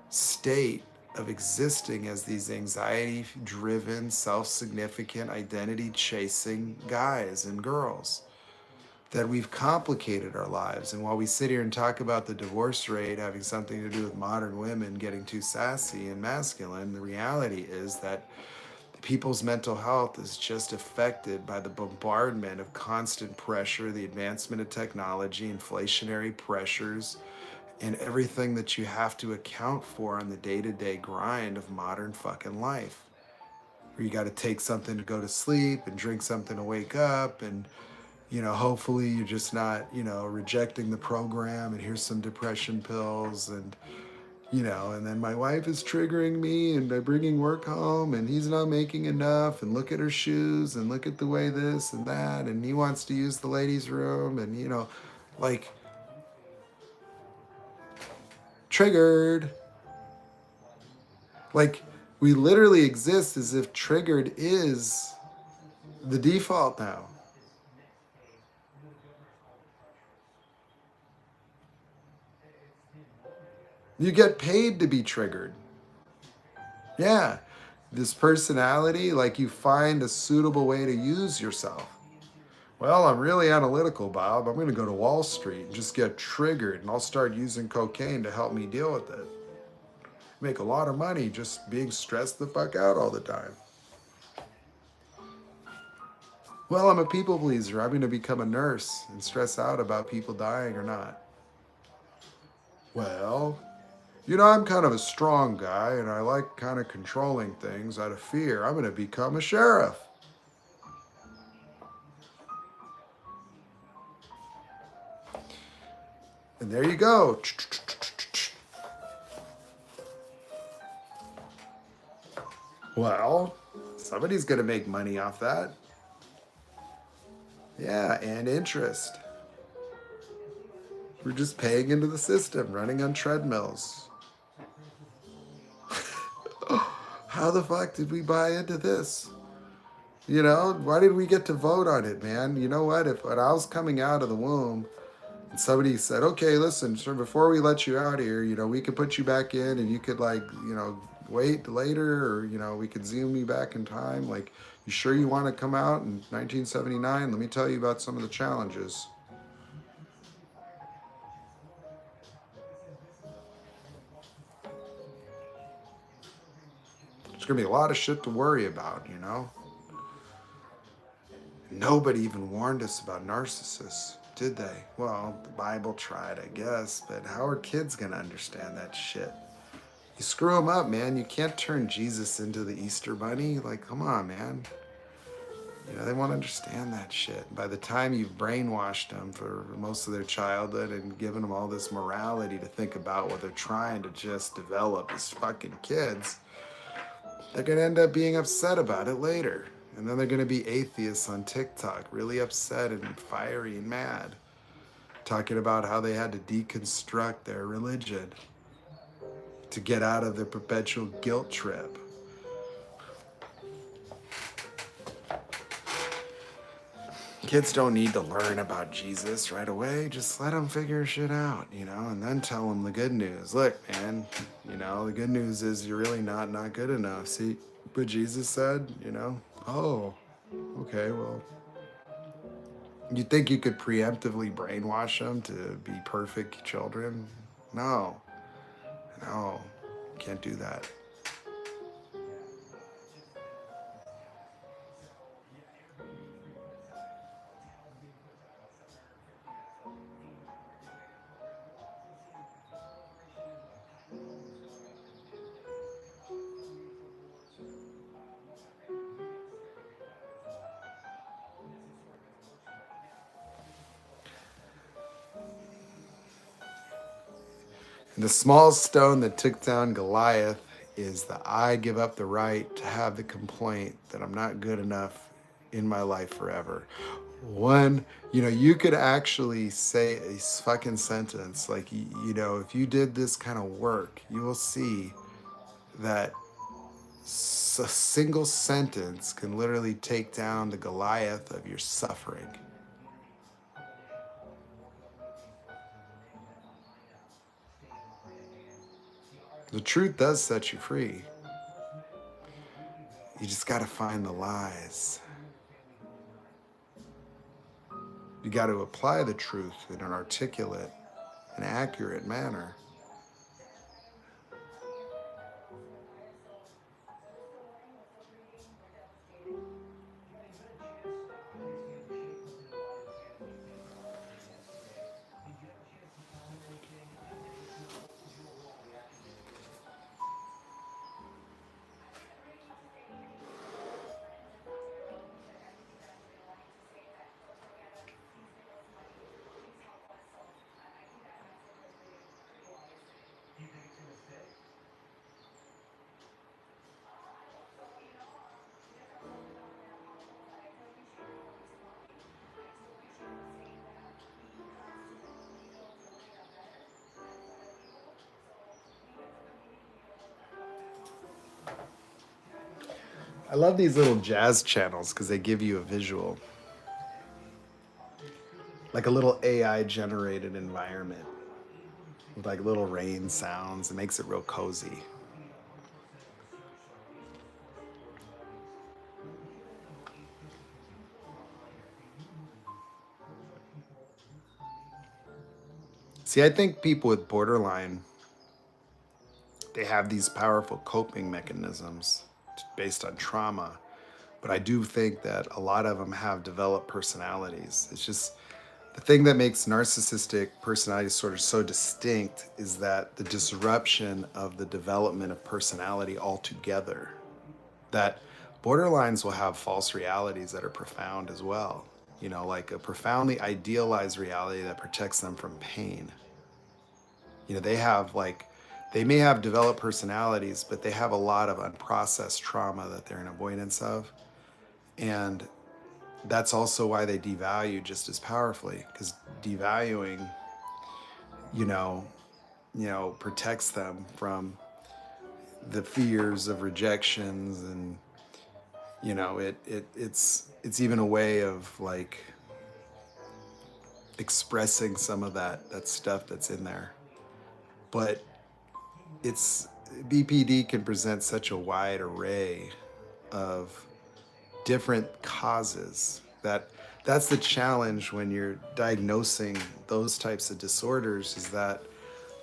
A: state of existing as these anxiety driven, self significant, identity chasing guys and girls. That we've complicated our lives. And while we sit here and talk about the divorce rate having something to do with modern women getting too sassy and masculine, the reality is that people's mental health is just affected by the bombardment of constant pressure, the advancement of technology, inflationary pressures, and everything that you have to account for on the day-to-day grind of modern fucking life. Where you got to take something to go to sleep and drink something to wake up, and hopefully you're just not, rejecting the program, and here's some depression pills, and then my wife is triggering me and by bringing work home and he's not making enough, and look at her shoes and look at the way this and that, and he wants to use the ladies' room, and, like, triggered. Like, we literally exist as if triggered is the default now. You get paid to be triggered. Yeah. This personality, like, you find a suitable way to use yourself. Well, I'm really analytical, Bob. I'm going to go to Wall Street and just get triggered, and I'll start using cocaine to help me deal with it. Make a lot of money just being stressed the fuck out all the time. Well, I'm a people pleaser. I'm going to become a nurse and stress out about people dying or not. Well, I'm kind of a strong guy and I like kind of controlling things out of fear. I'm going to become a sheriff. And there you go. Well, somebody's going to make money off that. Yeah, and interest. We're just paying into the system, running on treadmills. How the fuck did we buy into this? Why did we get to vote on it, man? You know what? If when I was coming out of the womb and somebody said, okay, listen, sir, before we let you out here, we could put you back in and you could, like, wait later, or, we could zoom you back in time. Like, you sure you want to come out in 1979? Let me tell you about some of the challenges. There's going to be a lot of shit to worry about, Nobody even warned us about narcissists, did they? Well, the Bible tried, I guess, but how are kids going to understand that shit? You screw them up, man. You can't turn Jesus into the Easter Bunny. Like, come on, man. They won't understand that shit. By the time you've brainwashed them for most of their childhood and given them all this morality to think about what they're trying to just develop as fucking kids, they're going to end up being upset about it later. And then they're going to be atheists on TikTok, really upset and fiery and mad, talking about how they had to deconstruct their religion to get out of their perpetual guilt trip. Kids don't need to learn about Jesus right away. Just let them figure shit out, and then tell them the good news. Look, man, the good news is you're really not good enough. See what Jesus said, Oh, okay, well, you think you could preemptively brainwash them to be perfect children? No, can't do that. And the small stone that took down Goliath is that I give up the right to have the complaint that I'm not good enough in my life forever. One, you could actually say a fucking sentence like, if you did this kind of work, you will see that a single sentence can literally take down the Goliath of your suffering. The truth does set you free. You just got to find the lies. You got to apply the truth in an articulate and accurate manner. I love these little jazz channels because they give you a visual, like a little AI generated environment with like little rain sounds. It makes it real cozy. See, I think people with borderline, they have these powerful coping mechanisms based on trauma. But I do think that a lot of them have developed personalities. It's just the thing that makes narcissistic personalities sort of so distinct is that the disruption of the development of personality altogether. That borderlines will have false realities that are profound as well. Like a profoundly idealized reality that protects them from pain. They have they may have developed personalities, but they have a lot of unprocessed trauma that they're in avoidance of. And that's also why they devalue just as powerfully, because devaluing, you know, protects them from the fears of rejections, and it's even a way of like expressing some of that stuff that's in there. But it's BPD can present such a wide array of different causes that's the challenge when you're diagnosing those types of disorders, is that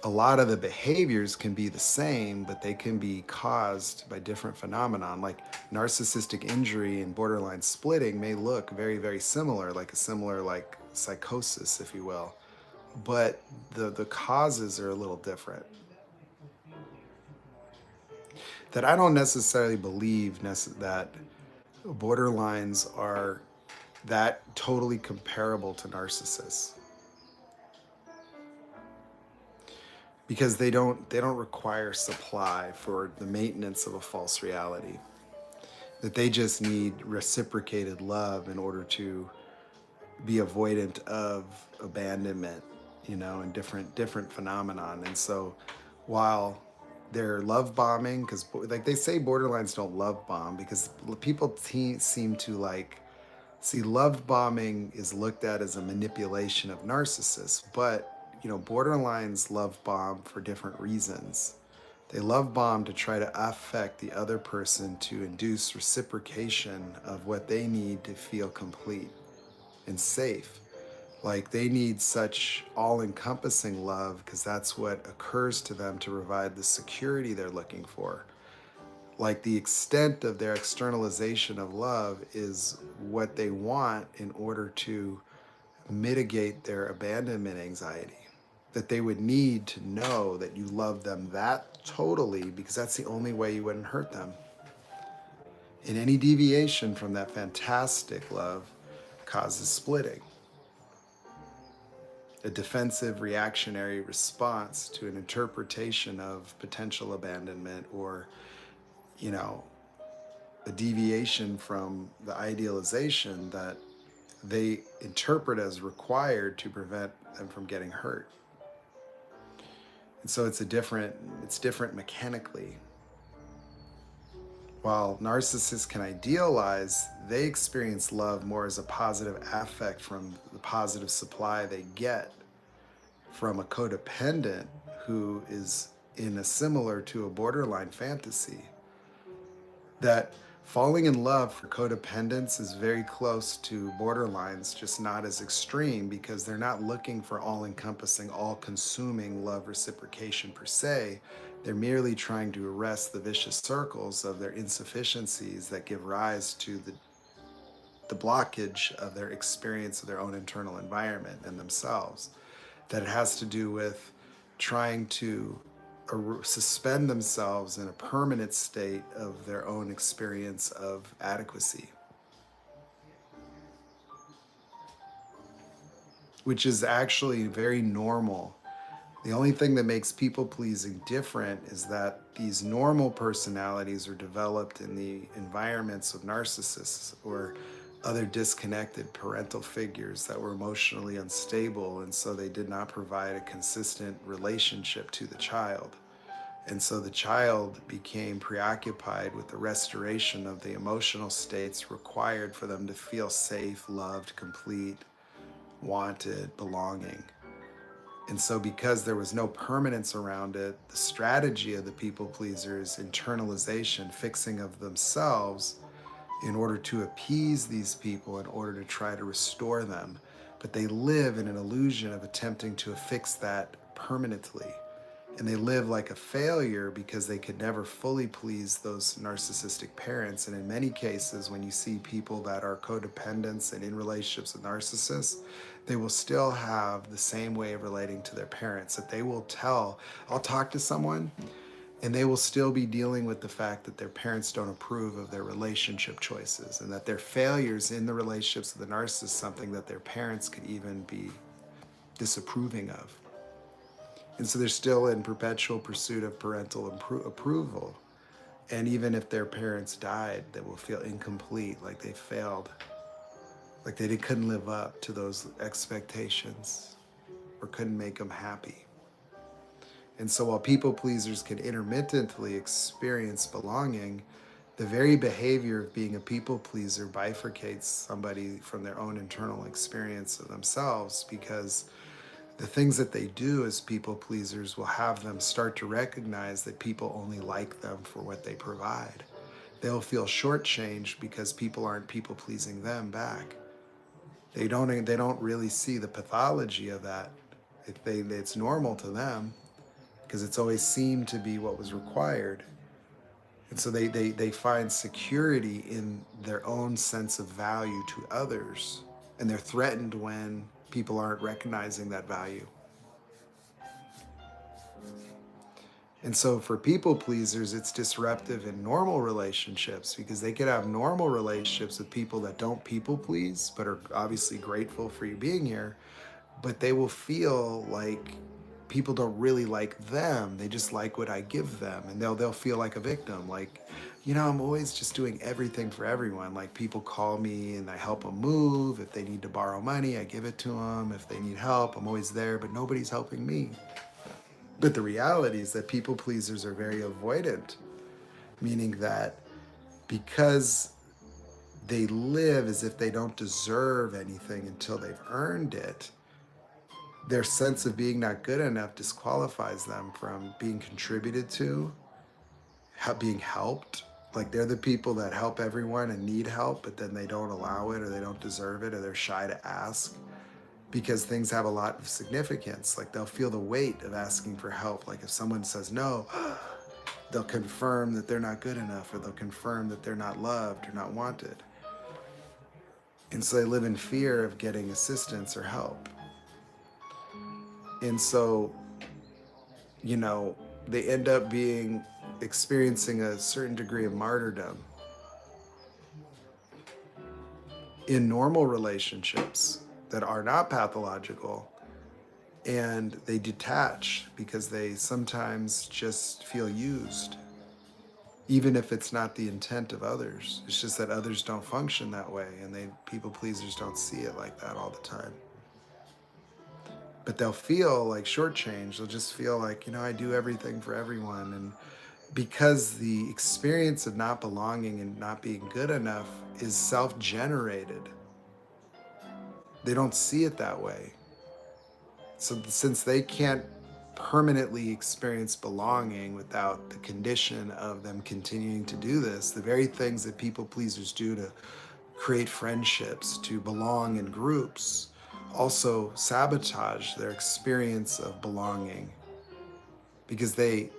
A: a lot of the behaviors can be the same, but they can be caused by different phenomenon. Like narcissistic injury and borderline splitting may look very, very similar, like a similar like psychosis, if you will, but the causes are a little different. That I don't necessarily believe that borderlines are that totally comparable to narcissists, because they don't require supply for the maintenance of a false reality. That they just need reciprocated love in order to be avoidant of abandonment, and different phenomenon. And so while they're love bombing, because like they say borderlines don't love bomb, because people seem to like, see, love bombing is looked at as a manipulation of narcissists, but borderlines love bomb for different reasons. They love bomb to try to affect the other person to induce reciprocation of what they need to feel complete and safe. Like they need such all-encompassing love because that's what occurs to them to provide the security they're looking for. Like the extent of their externalization of love is what they want in order to mitigate their abandonment anxiety. That they would need to know that you love them that totally, because that's the only way you wouldn't hurt them. And any deviation from that fantastic love causes splitting, a defensive reactionary response to an interpretation of potential abandonment, or you know a deviation from the idealization that they interpret as required to prevent them from getting hurt. And so it's different mechanically. While narcissists can idealize, they experience love more as a positive affect from the positive supply they get from a codependent who is in a similar to a borderline fantasy. That falling in love for codependents is very close to borderlines, just not as extreme, because they're not looking for all-encompassing, all-consuming love reciprocation per se. They're merely trying to arrest the vicious circles of their insufficiencies that give rise to the blockage of their experience of their own internal environment and themselves. That it has to do with trying to suspend themselves in a permanent state of their own experience of adequacy, which is actually very normal. The only thing that makes people pleasing different is that these normal personalities are developed in the environments of narcissists or other disconnected parental figures that were emotionally unstable, and so they did not provide a consistent relationship to the child. And so the child became preoccupied with the restoration of the emotional states required for them to feel safe, loved, complete, wanted, belonging. And so because there was no permanence around it, the strategy of the people pleasers, internalization, fixing of themselves in order to appease these people, in order to try to restore them. But they live in an illusion of attempting to affix that permanently. And they live like a failure because they could never fully please those narcissistic parents. And in many cases, when you see people that are codependents and in relationships with narcissists, they will still have the same way of relating to their parents, that they will tell, I'll talk to someone, and they will still be dealing with the fact that their parents don't approve of their relationship choices, and that their failures in the relationships with the narcissist is something that their parents could even be disapproving of. And so they're still in perpetual pursuit of parental approval. And even if their parents died, they will feel incomplete, like they failed, like they couldn't live up to those expectations or couldn't make them happy. And so while people pleasers can intermittently experience belonging, the very behavior of being a people pleaser bifurcates somebody from their own internal experience of themselves, because the things that they do as people pleasers will have them start to recognize that people only like them for what they provide. They'll feel shortchanged because people aren't people pleasing them back. They don't really see the pathology of that. It's normal to them because it's always seemed to be what was required. And so they find security in their own sense of value to others. And they're threatened when people aren't recognizing that value. And so for people pleasers, it's disruptive in normal relationships because they could have normal relationships with people that don't people please, but are obviously grateful for you being here. But they will feel like people don't really like them. They just like what I give them. And they'll feel like a victim. Like, I'm always just doing everything for everyone. Like, people call me and I help them move. If they need to borrow money, I give it to them. If they need help, I'm always there, but nobody's helping me. But the reality is that people pleasers are very avoidant, meaning that because they live as if they don't deserve anything until they've earned it, their sense of being not good enough disqualifies them from being contributed to, being helped. Like, they're the people that help everyone and need help, but then they don't allow it, or they don't deserve it, or they're shy to ask because things have a lot of significance. Like, they'll feel the weight of asking for help. Like, if someone says no, they'll confirm that they're not good enough, or they'll confirm that they're not loved or not wanted. And so they live in fear of getting assistance or help. And so, they end up experiencing a certain degree of martyrdom in normal relationships that are not pathological, and they detach because they sometimes just feel used. even if it's not the intent of others. It's just that others don't function that way, and people pleasers don't see it like that all the time. But they'll feel like shortchanged. They'll just feel like, I do everything for everyone. And because the experience of not belonging and not being good enough is self-generated, they don't see it that way. So since they can't permanently experience belonging without the condition of them continuing to do this, the very things that people pleasers do to create friendships, to belong in groups, also sabotage their experience of belonging, because they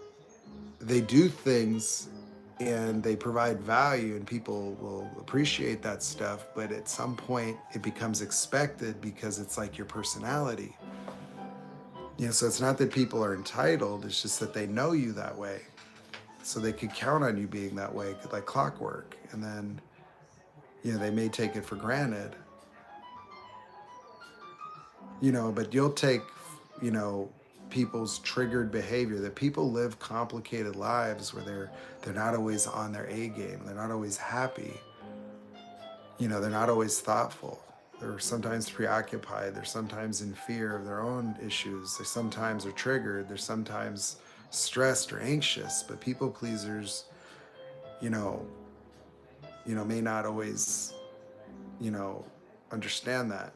A: do things and they provide value and people will appreciate that stuff, but at some point it becomes expected because it's like your personality. So it's not that people are entitled, it's just that they know you that way. So they could count on you being that way, like clockwork. And then, they may take it for granted, but you'll take, you know, people's triggered behavior, that people live complicated lives where they're not always on their A game. They're not always happy. They're not always thoughtful. They're sometimes preoccupied. They're sometimes in fear of their own issues. They sometimes are triggered. They're sometimes stressed or anxious. But people pleasers, you know, may not always, understand that.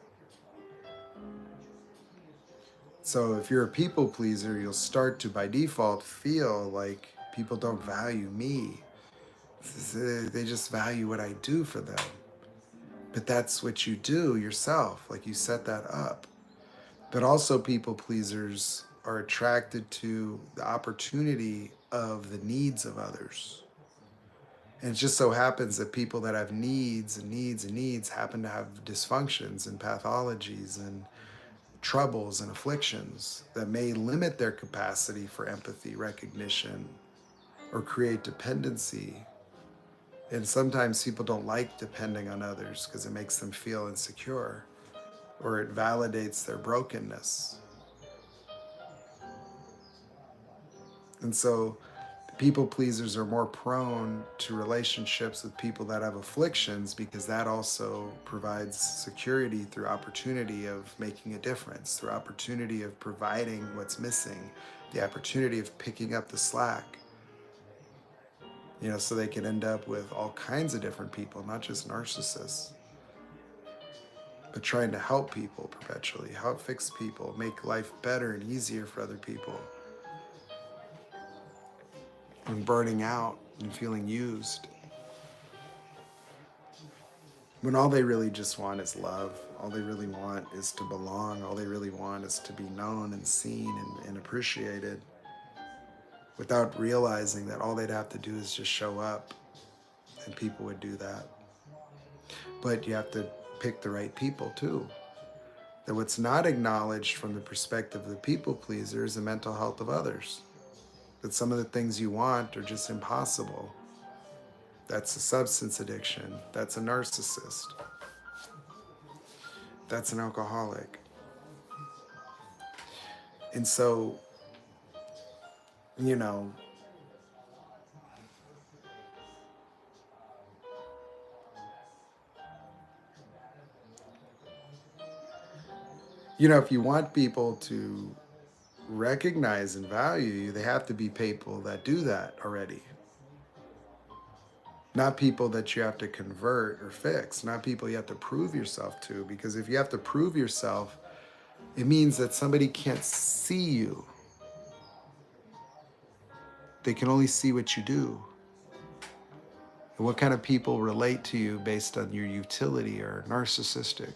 A: So if you're a people pleaser, you'll start to, by default, feel like people don't value me. They just value what I do for them. But that's what you do yourself, like you set that up. But also people pleasers are attracted to the opportunity of the needs of others. And it just so happens that people that have needs and needs and needs happen to have dysfunctions and pathologies and troubles and afflictions that may limit their capacity for empathy, recognition, or create dependency. And sometimes people don't like depending on others because it makes them feel insecure or it validates their brokenness. And so people pleasers are more prone to relationships with people that have afflictions because that also provides security through opportunity of making a difference, through opportunity of providing what's missing, the opportunity of picking up the slack. So they can end up with all kinds of different people, not just narcissists, but trying to help people perpetually, help fix people, make life better and easier for other people. And burning out and feeling used. When all they really just want is love. All they really want is to belong. All they really want is to be known and seen and appreciated, without realizing that all they'd have to do is just show up and people would do that. But you have to pick the right people too. That what's not acknowledged from the perspective of the people pleaser is the mental health of others. That some of the things you want are just impossible. That's a substance addiction. That's a narcissist. That's an alcoholic. And so, if you want people to recognize and value you, they have to be people that do that already. Not people that you have to convert or fix, not people you have to prove yourself to, because if you have to prove yourself, it means that somebody can't see you. They can only see what you do. And what kind of people relate to you based on your utility are narcissistic.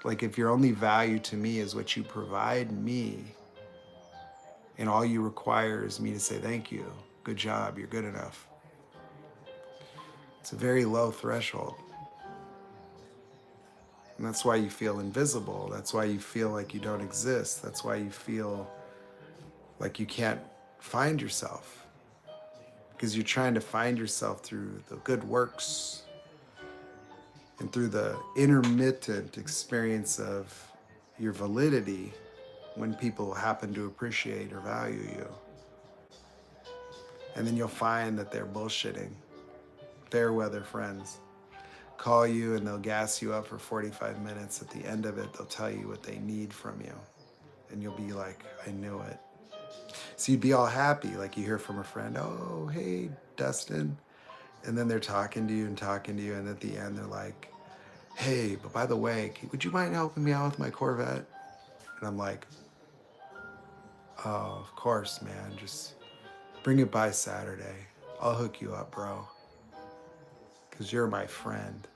A: Like if your only value to me is what you provide me, and all you require is me to say thank you, good job, you're good enough. It's a very low threshold. And that's why you feel invisible. That's why you feel like you don't exist. That's why you feel like you can't find yourself. Because you're trying to find yourself through the good works and through the intermittent experience of your validity when people happen to appreciate or value you. And then you'll find that they're bullshitting. Fair weather friends call you and they'll gas you up for 45 minutes. At the end of it, they'll tell you what they need from you. And you'll be like, I knew it. So you'd be all happy, like you hear from a friend, oh, hey, Dustin. And then they're talking to you and talking to you. And at the end, they're like, hey, but by the way, would you mind helping me out with my Corvette? And I'm like, oh, of course, man. Just bring it by Saturday. I'll hook you up, bro. Because you're my friend.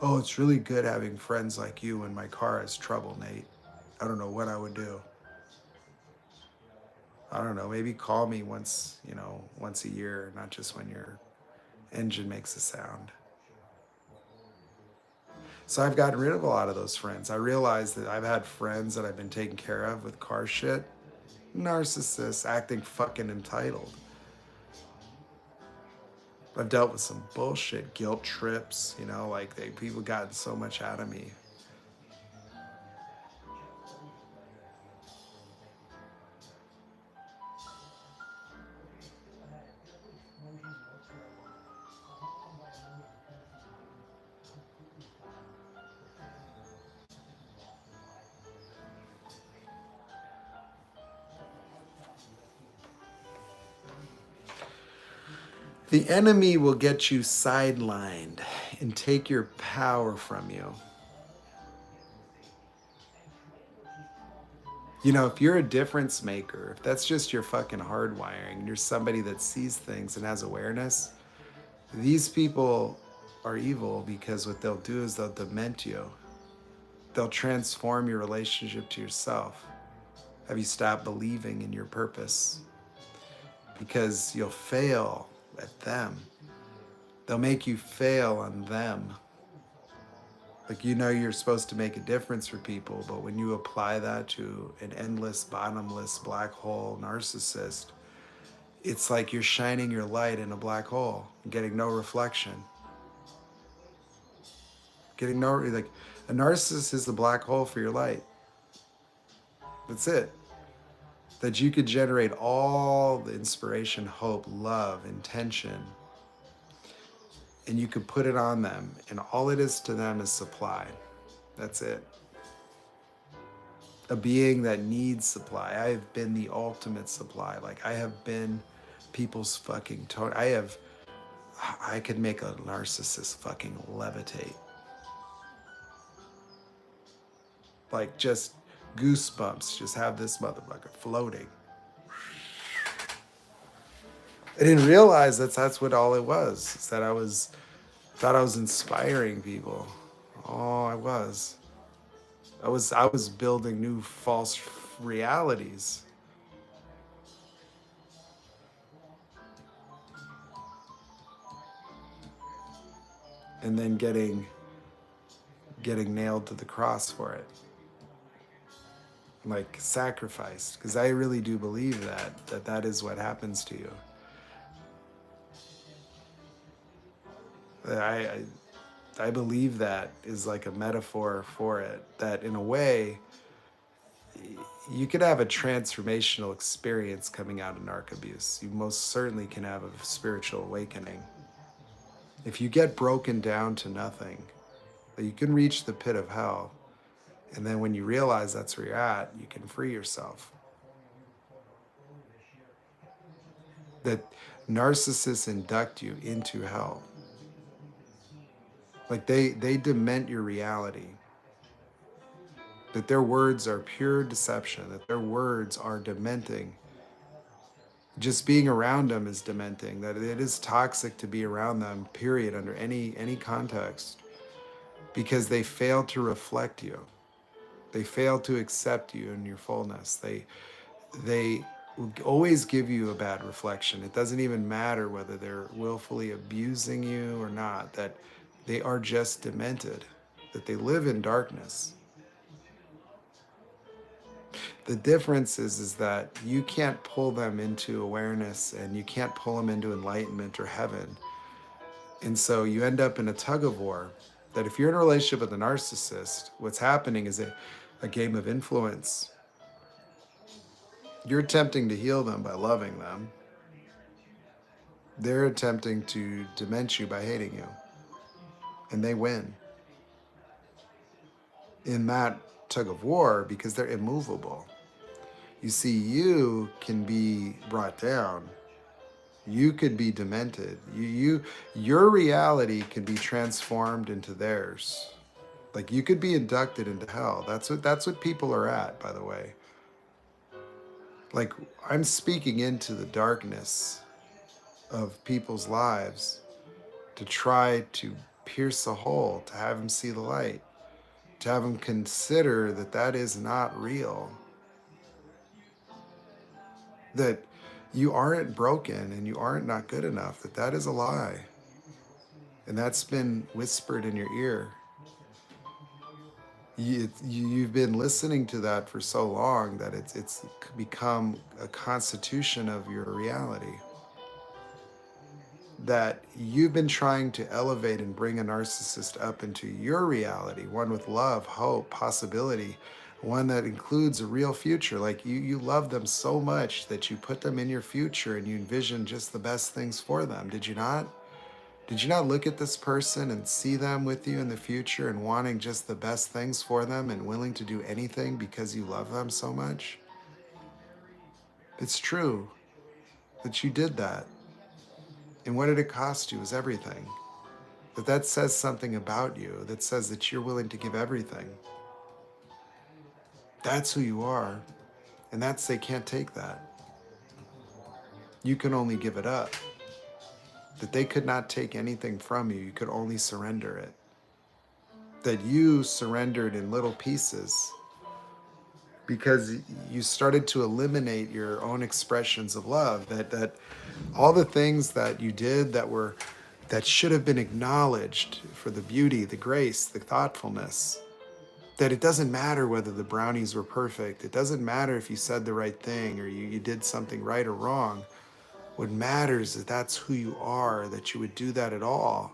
A: Oh, it's really good having friends like you when my car has trouble, Nate. I don't know what I would do. I don't know, maybe call me once a year, not just when your engine makes a sound. So I've gotten rid of a lot of those friends. I realized that I've had friends that I've been taking care of with car shit. Narcissists acting fucking entitled. I've dealt with some bullshit, guilt trips, people gotten so much out of me. The enemy will get you sidelined and take your power from you. If you're a difference maker, if that's just your fucking hardwiring, you're somebody that sees things and has awareness, these people are evil because what they'll do is they'll dement you. They'll transform your relationship to yourself. Have you stopped believing in your purpose? Because you'll fail at them. They'll make you fail on them. Like, you're supposed to make a difference for people, but when you apply that to an endless, bottomless black hole narcissist, it's like you're shining your light in a black hole and getting no reflection. Like, a narcissist is the black hole for your light. That's it. That you could generate all the inspiration, hope, love, intention, and you could put it on them, and all it is to them is supply. That's it. A being that needs supply. I have been the ultimate supply. Like, I have been people's fucking I could make a narcissist fucking levitate. Like, just goosebumps, just have this motherfucker floating. I didn't realize that's what all it was. Is that thought I was inspiring people. Oh, I was building new false realities. And then getting nailed to the cross for it. Like, sacrificed. Because I really do believe that is what happens to you. I believe that is like a metaphor for it. That in a way, you could have a transformational experience coming out of narc abuse. You most certainly can have a spiritual awakening. If you get broken down to nothing, you can reach the pit of hell. And then when you realize that's where you're at, you can free yourself. That narcissists induct you into hell. Like, they dement your reality. That their words are pure deception, that their words are dementing. Just being around them is dementing, that it is toxic to be around them, period, under any context. Because they fail to reflect you. They fail to accept you in your fullness. They will always give you a bad reflection. It doesn't even matter whether they're willfully abusing you or not, that they are just demented, that they live in darkness. The difference is that you can't pull them into awareness and you can't pull them into enlightenment or heaven. And so you end up in a tug of war, that if you're in a relationship with a narcissist, what's happening is a game of influence. You're attempting to heal them by loving them. They're attempting to dement you by hating you, and they win in that tug of war because they're immovable. You see, you can be brought down. You could be demented. Your reality can be transformed into theirs. Like you could be inducted into hell. That's what people are at, by the way. Like I'm speaking into the darkness of people's lives to try to pierce a hole, to have them see the light, to have them consider that that is not real, that you aren't broken and you aren't not good enough, that that is a lie. And that's been whispered in your ear. You've been listening to that for so long that it's become a constitution of your reality. That you've been trying to elevate and bring a narcissist up into your reality, one with love, hope, possibility, one that includes a real future. Like you love them so much that you put them in your future and you envision just the best things for them. Did you not? Did you not look at this person and see them with you in the future and wanting just the best things for them and willing to do anything because you love them so much? It's true that you did that. And what did it cost you? It was everything. That says something about you, that says that you're willing to give everything. That's who you are. And they can't take that. You can only give it up. That they could not take anything from you. You could only surrender it. That you surrendered in little pieces because you started to eliminate your own expressions of love. That all the things that you did that should have been acknowledged for the beauty, the grace, the thoughtfulness, that it doesn't matter whether the brownies were perfect. It doesn't matter if you said the right thing or you did something right or wrong. What matters is that's who you are, that you would do that at all.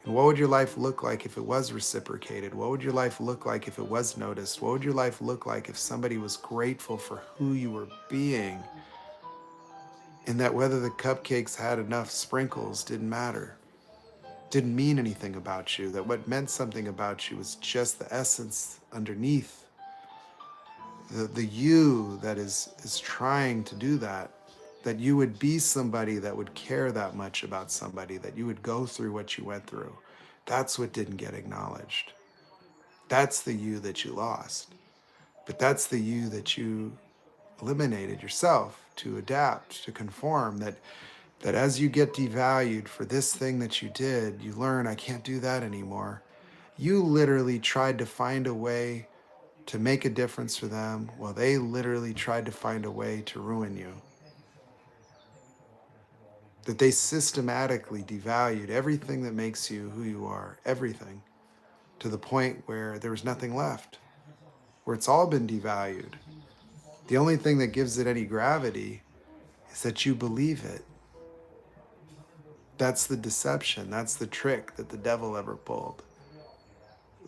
A: And what would your life look like if it was reciprocated? What would your life look like if it was noticed? What would your life look like if somebody was grateful for who you were being? And that whether the cupcakes had enough sprinkles didn't matter. Didn't mean anything about you. That what meant something about you was just the essence underneath. The you that is trying to do that. That you would be somebody that would care that much about somebody, that you would go through what you went through. That's what didn't get acknowledged. That's the you that you lost. But that's the you that you eliminated yourself to adapt, to conform, that as you get devalued for this thing that you did, you learn, I can't do that anymore. You literally tried to find a way to make a difference for them while they literally tried to find a way to ruin you. That they systematically devalued everything that makes you who you are, everything, to the point where there was nothing left, where it's all been devalued. The only thing that gives it any gravity is that you believe it. That's the deception. That's the trick that the devil ever pulled.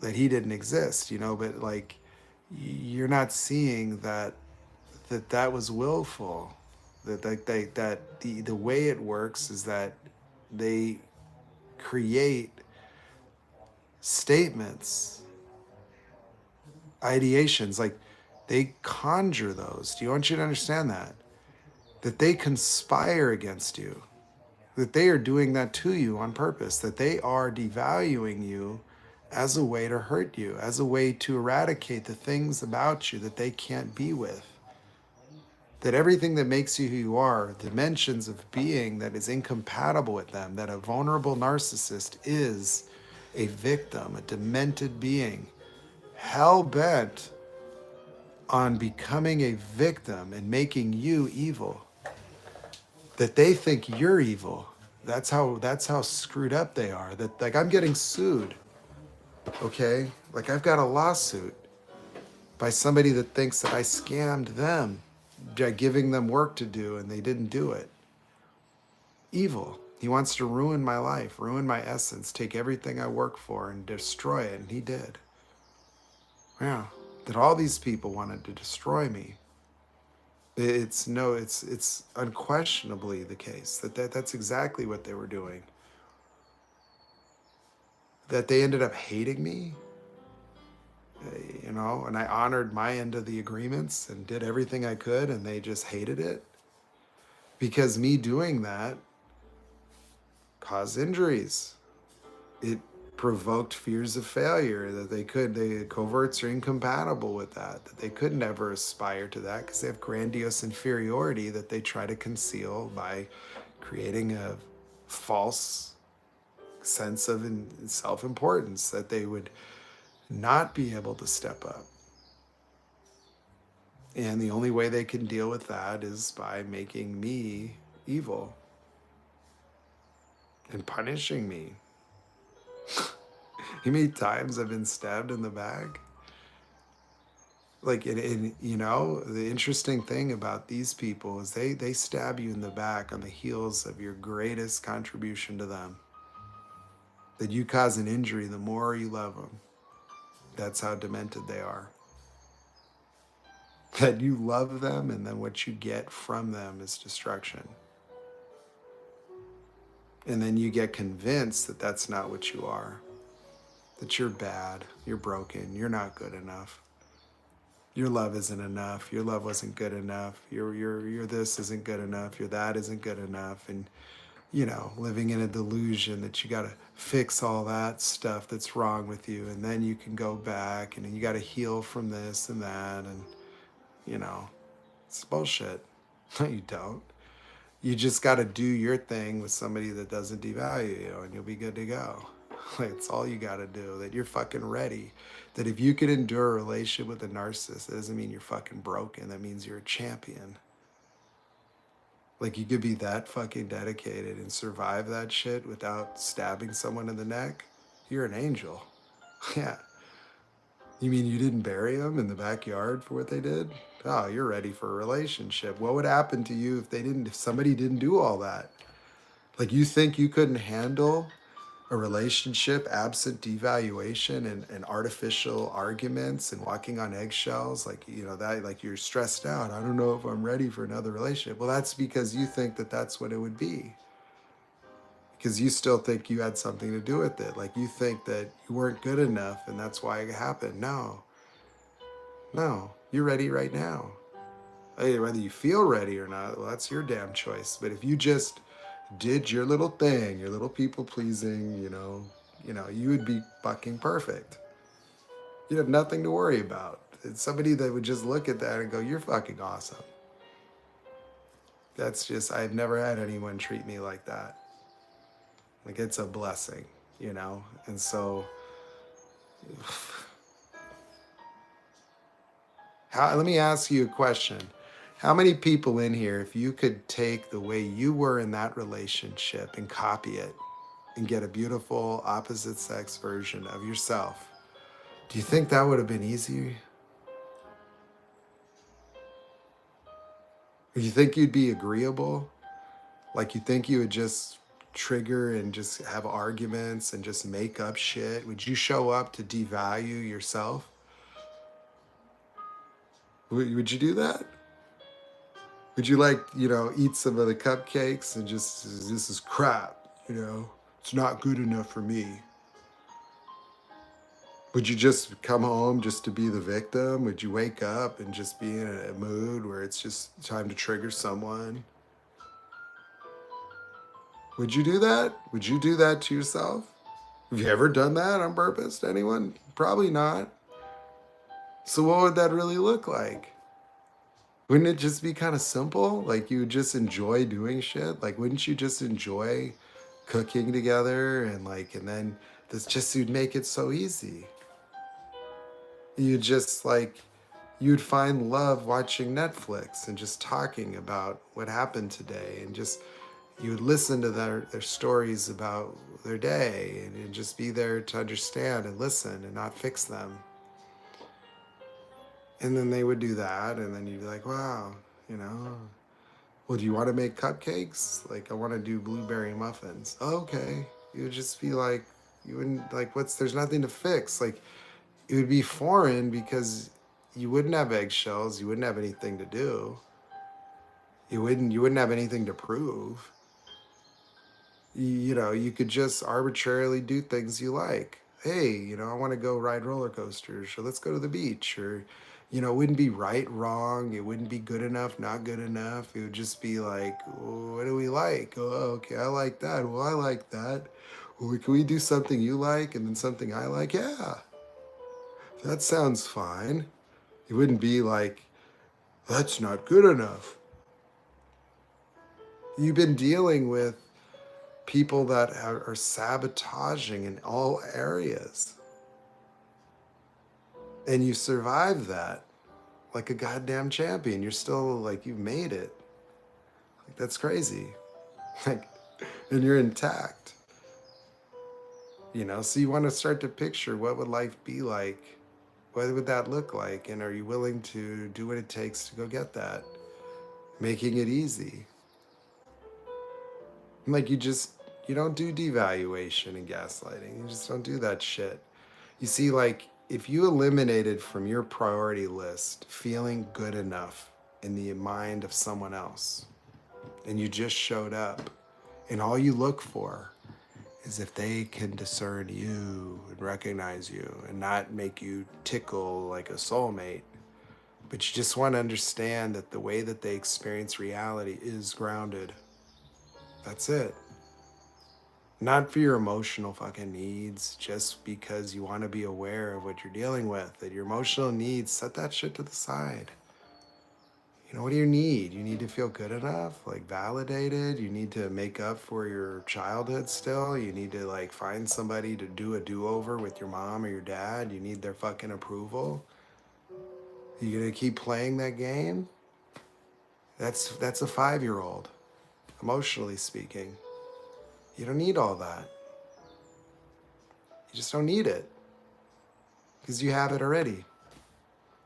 A: That he didn't exist, but like you're not seeing that was willful. That the way it works is that they create statements, ideations, like they conjure those. Do you want you to understand that they conspire against you, that they are doing that to you on purpose, that they are devaluing you as a way to hurt you, as a way to eradicate the things about you that they can't be with. That everything that makes you who you are, dimensions of being that is incompatible with them, that a vulnerable narcissist is a victim, a demented being, hell-bent on becoming a victim and making you evil. That they think you're evil. That's how screwed up they are. That like I'm getting sued. Okay? Like I've got a lawsuit by somebody that thinks that I scammed them by giving them work to do and they didn't do it. Evil. He wants to ruin my life, ruin my essence, take everything I work for and destroy it, and he did. Yeah. That all these people wanted to destroy me. It's unquestionably the case that's exactly what they were doing. That they ended up hating me, and I honored my end of the agreements and did everything I could, and they just hated it because me doing that caused injuries. It provoked fears of failure that the coverts are incompatible with that they could never aspire to that because they have grandiose inferiority that they try to conceal by creating a false sense of self-importance that they would not be able to step up. And the only way they can deal with that is by making me evil and punishing me. How many times I've been stabbed in the back? Like, the interesting thing about these people is they stab you in the back on the heels of your greatest contribution to them. That you cause an injury the more you love them. That's how demented they are. That you love them, and then what you get from them is destruction. And then you get convinced that that's not what you are. That you're bad, you're broken, you're not good enough. Your love isn't enough. Your love wasn't good enough. Your this isn't good enough. Your that isn't good enough. And living in a delusion that you got to fix all that stuff that's wrong with you, and then you can go back, and then you got to heal from this and that, and it's bullshit. No, you don't. You just got to do your thing with somebody that doesn't devalue you, and you'll be good to go. Like, it's all you got to do. That you're fucking ready. That if you can endure a relationship with a narcissist, it doesn't mean you're fucking broken. That means you're a champion. Like, you could be that fucking dedicated and survive that shit without stabbing someone in the neck. You're an angel. Yeah. You mean you didn't bury them in the backyard for what they did? Oh, you're ready for a relationship. What would happen to you if somebody didn't do all that? Like, you think you couldn't handle a relationship absent devaluation and artificial arguments and walking on eggshells, like you're stressed out. I don't know if I'm ready for another relationship. Well, that's because you think that that's what it would be, because you still think you had something to do with it. Like, you think that you weren't good enough and that's why it happened. No, you're ready right now. Whether you feel ready or not, well, that's your damn choice. But if you just did your little thing, your little people pleasing, you would be fucking perfect. You'd have nothing to worry about. It's somebody that would just look at that and go, you're fucking awesome. I've never had anyone treat me like that. Like, it's a blessing, And so, let me ask you a question. How many people in here, if you could take the way you were in that relationship and copy it and get a beautiful opposite sex version of yourself, do you think that would have been easy? Do you think you'd be agreeable? Like, you think you would just trigger and just have arguments and just make up shit? Would you show up to devalue yourself? Would you do that? Would you eat some of the cupcakes and just, this is crap, it's not good enough for me? Would you just come home just to be the victim? Would you wake up and just be in a mood where it's just time to trigger someone? Would you do that? Would you do that to yourself? Have you ever done that on purpose to anyone? Probably not. So what would that really look like? Wouldn't it just be kind of simple? Like, you would just enjoy doing shit? Like, wouldn't you just enjoy cooking together and then you'd make it so easy. You'd find love watching Netflix and just talking about what happened today, and just you would listen to their stories about their day, and just be there to understand and listen and not fix them. And then they would do that, and then you'd be like, wow, well, do you want to make cupcakes? Like, I want to do blueberry muffins. Oh, okay. You would just be like, you wouldn't there's nothing to fix. Like, it would be foreign because you wouldn't have eggshells. You wouldn't have anything to do. You wouldn't have anything to prove. You could just arbitrarily do things you like. Hey, I want to go ride roller coasters, or let's go to the beach, or it wouldn't be right, wrong. It wouldn't be good enough, not good enough. It would just be like, "Oh, what do we like? Oh, okay, I like that. Well, I like that. Well, can we do something you like and then something I like? Yeah, that sounds fine." It wouldn't be like, that's not good enough. You've been dealing with people that are sabotaging in all areas, and you survived that like a goddamn champion. You're still like, you've made it. Like, that's crazy. Like, and you're intact. So you want to start to picture, what would life be like? What would that look like? And are you willing to do what it takes to go get that? Making it easy. Like, you don't do devaluation and gaslighting. You just don't do that shit. You see, like, if you eliminated from your priority list feeling good enough in the mind of someone else, and you just showed up, and all you look for is if they can discern you and recognize you and not make you tickle like a soulmate, but you just want to understand that the way that they experience reality is grounded. That's it. Not for your emotional fucking needs, just because you want to be aware of what you're dealing with. That your emotional needs, set that shit to the side. What do you need? You need to feel good enough, like validated. You need to make up for your childhood still. You need to like find somebody to do a do-over with your mom or your dad. You need their fucking approval. You gonna keep playing that game? That's a 5-year-old, emotionally speaking. You don't need all that. You just don't need it, because you have it already.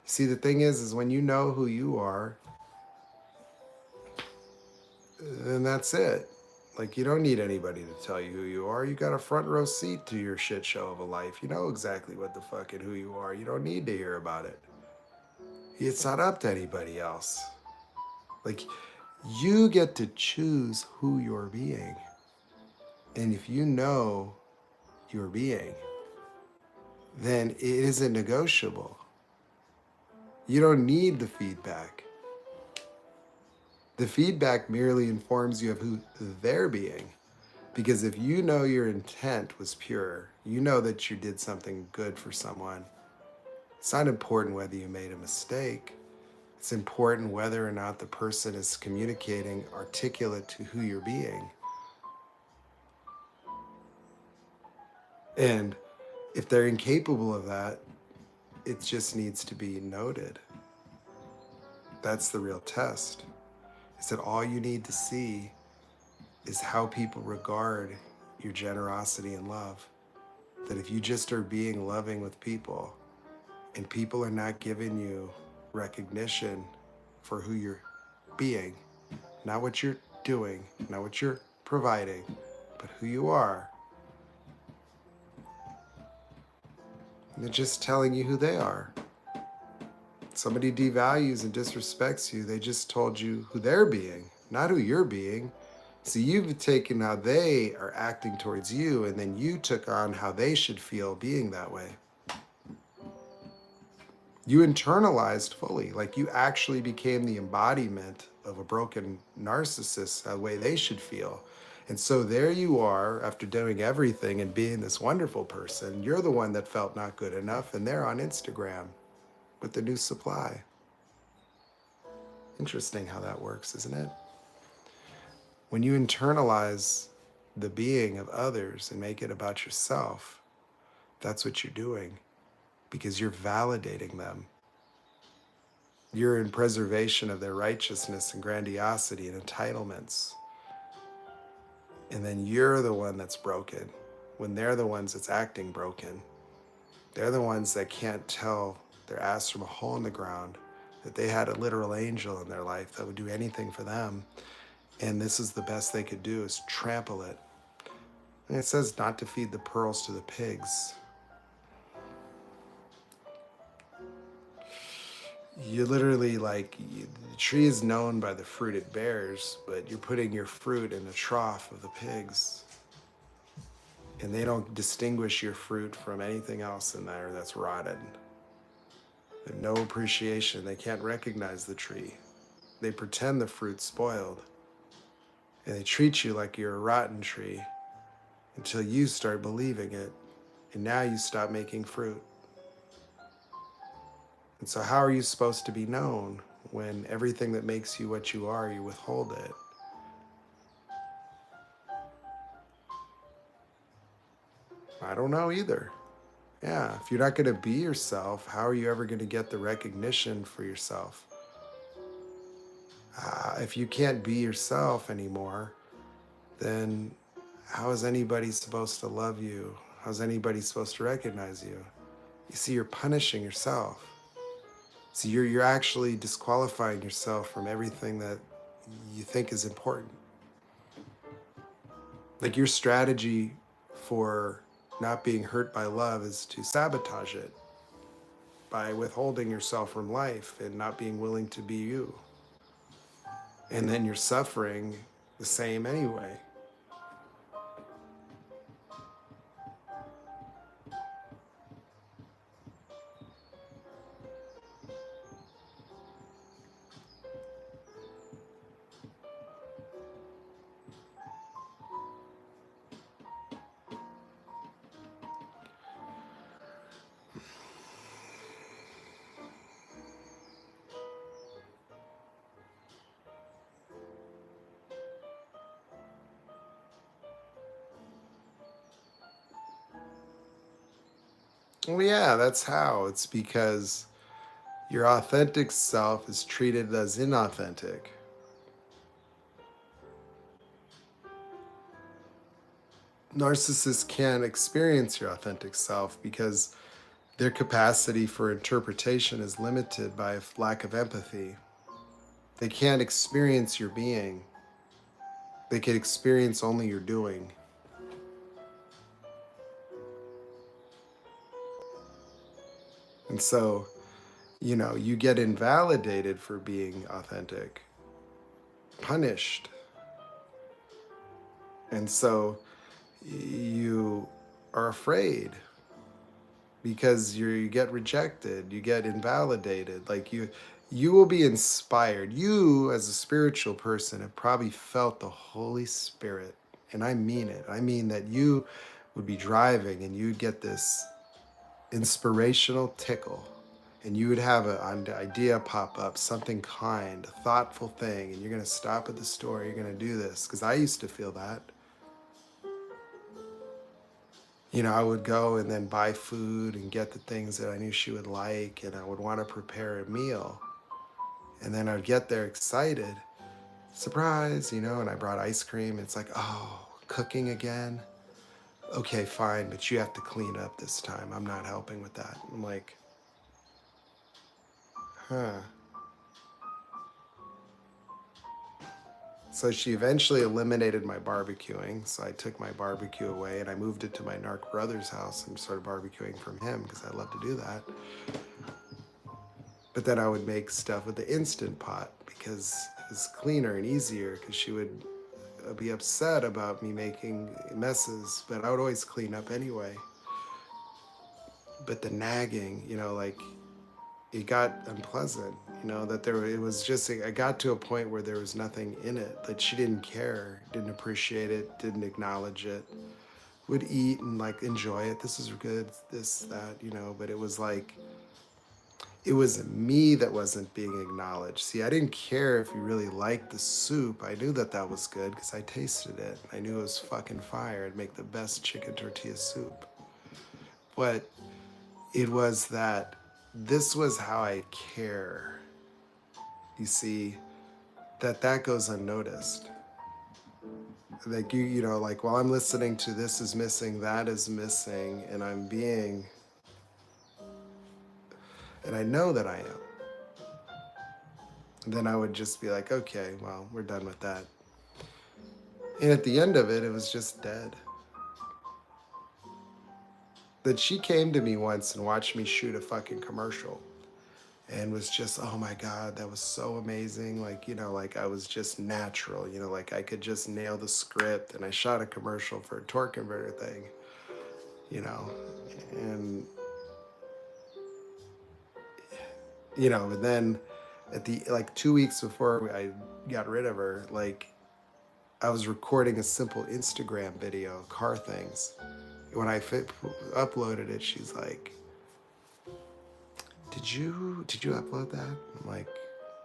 A: See, the thing is when you know who you are, then that's it. Like, you don't need anybody to tell you who you are. You got a front row seat to your shit show of a life. You know exactly what the fuck and who you are. You don't need to hear about it. It's not up to anybody else. Like, you get to choose who you're being. And if you know your being, then it isn't negotiable. You don't need the feedback. The feedback merely informs you of who they're being. Because if you know your intent was pure, you know that you did something good for someone, it's not important whether you made a mistake. It's important whether or not the person is communicating articulate to who you're being. And if they're incapable of that, it just needs to be noted. That's the real test. Is that all you need to see is how people regard your generosity and love. That if you just are being loving with people, and people are not giving you recognition for who you're being, not what you're doing, not what you're providing, but who you are, and they're just telling you who they are. Somebody devalues and disrespects you, they just told you who they're being, not who you're being. So you've taken how they are acting towards you, and then you took on how they should feel being that way. You internalized fully, like you actually became the embodiment of a broken narcissist, the way they should feel. And so there you are, after doing everything and being this wonderful person, you're the one that felt not good enough, and they're on Instagram with the new supply. Interesting how that works, isn't it? When you internalize the being of others and make it about yourself, that's what you're doing, because you're validating them. You're in preservation of their righteousness and grandiosity and entitlements. And then you're the one that's broken when they're the ones that's acting broken. They're the ones that can't tell their ass from a hole in the ground that they had a literal angel in their life that would do anything for them. And this is the best they could do, is trample it. And it says not to feed the pearls to the pigs. You literally the tree is known by the fruit it bears, but you're putting your fruit in the trough of the pigs, and they don't distinguish your fruit from anything else in there that's rotted. They have no appreciation. They can't recognize the tree. They pretend the fruit's spoiled, and they treat you like you're a rotten tree until you start believing it, and now you stop making fruit. And so, how are you supposed to be known when everything that makes you what you are, you withhold it? I don't know either. Yeah, if you're not going to be yourself, how are you ever going to get the recognition for yourself? If you can't be yourself anymore, then how is anybody supposed to love you? How's anybody supposed to recognize you? You see, you're punishing yourself. So you're actually disqualifying yourself from everything that you think is important. Like your strategy for not being hurt by love is to sabotage it by withholding yourself from life and not being willing to be you. And then you're suffering the same anyway. Well, yeah, that's how. It's because your authentic self is treated as inauthentic. Narcissists can't experience your authentic self because their capacity for interpretation is limited by a lack of empathy. They can't experience your being, they can experience only your doing. And so, you get invalidated for being authentic, punished. And so you are afraid because you get rejected, you get invalidated. Like you will be inspired. You as a spiritual person have probably felt the Holy Spirit. And I mean it. I mean that you would be driving and you'd get this inspirational tickle and you would have an idea pop up, something kind, a thoughtful thing, and you're going to stop at the store, you're going to do this. Because I used to feel that. I would go and then buy food and get the things that I knew she would like, and I would want to prepare a meal. And then I'd get there excited, surprise, and I brought ice cream. It's like, oh, cooking again? Okay, fine, but you have to clean up this time. I'm not helping with that. I'm like, huh. So she eventually eliminated my barbecuing. So I took my barbecue away and I moved it to my narc brother's house and started barbecuing from him because I love to do that. But then I would make stuff with the Instant Pot because it was cleaner and easier because she would be upset about me making messes, but I would always clean up anyway. But the nagging, it got unpleasant, that it was just, I got to a point where there was nothing in it, that she didn't care, didn't appreciate it, didn't acknowledge it, would eat and enjoy it. This is good, this, that, but it was it was me that wasn't being acknowledged. See, I didn't care if you really liked the soup. I knew that that was good because I tasted it. I knew it was fucking fire. It'd make the best chicken tortilla soup. But it was that this was how I care. You see, that goes unnoticed. While I'm listening to this is missing, that is missing, and I'm being, and I know that I am. Then I would just be like, okay, well, we're done with that. And at the end of it, it was just dead. That she came to me once and watched me shoot a fucking commercial. and was just, oh my God, that was so amazing. Like, like I was just natural, like I could just nail the script. And I shot a commercial for a torque converter thing, you know, and, and then at the, like 2 weeks before I got rid of her, like I was recording a simple Instagram video, car things. When I uploaded it, she's like, did you upload that? I'm like,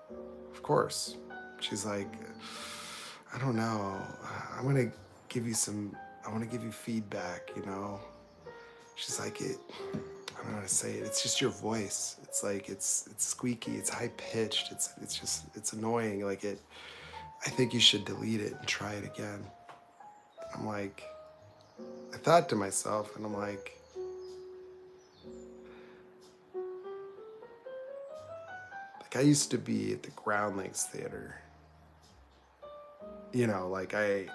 A: of course. She's like, I don't know. I'm gonna give you some. I want to give you feedback. She's like, I don't know how to say it. It's just your voice. It's like it's squeaky. It's high pitched. It's annoying. Like it. I think you should delete it and try it again. I'm like, I thought to myself, and I'm like I used to be at the Groundlings Theater. Like I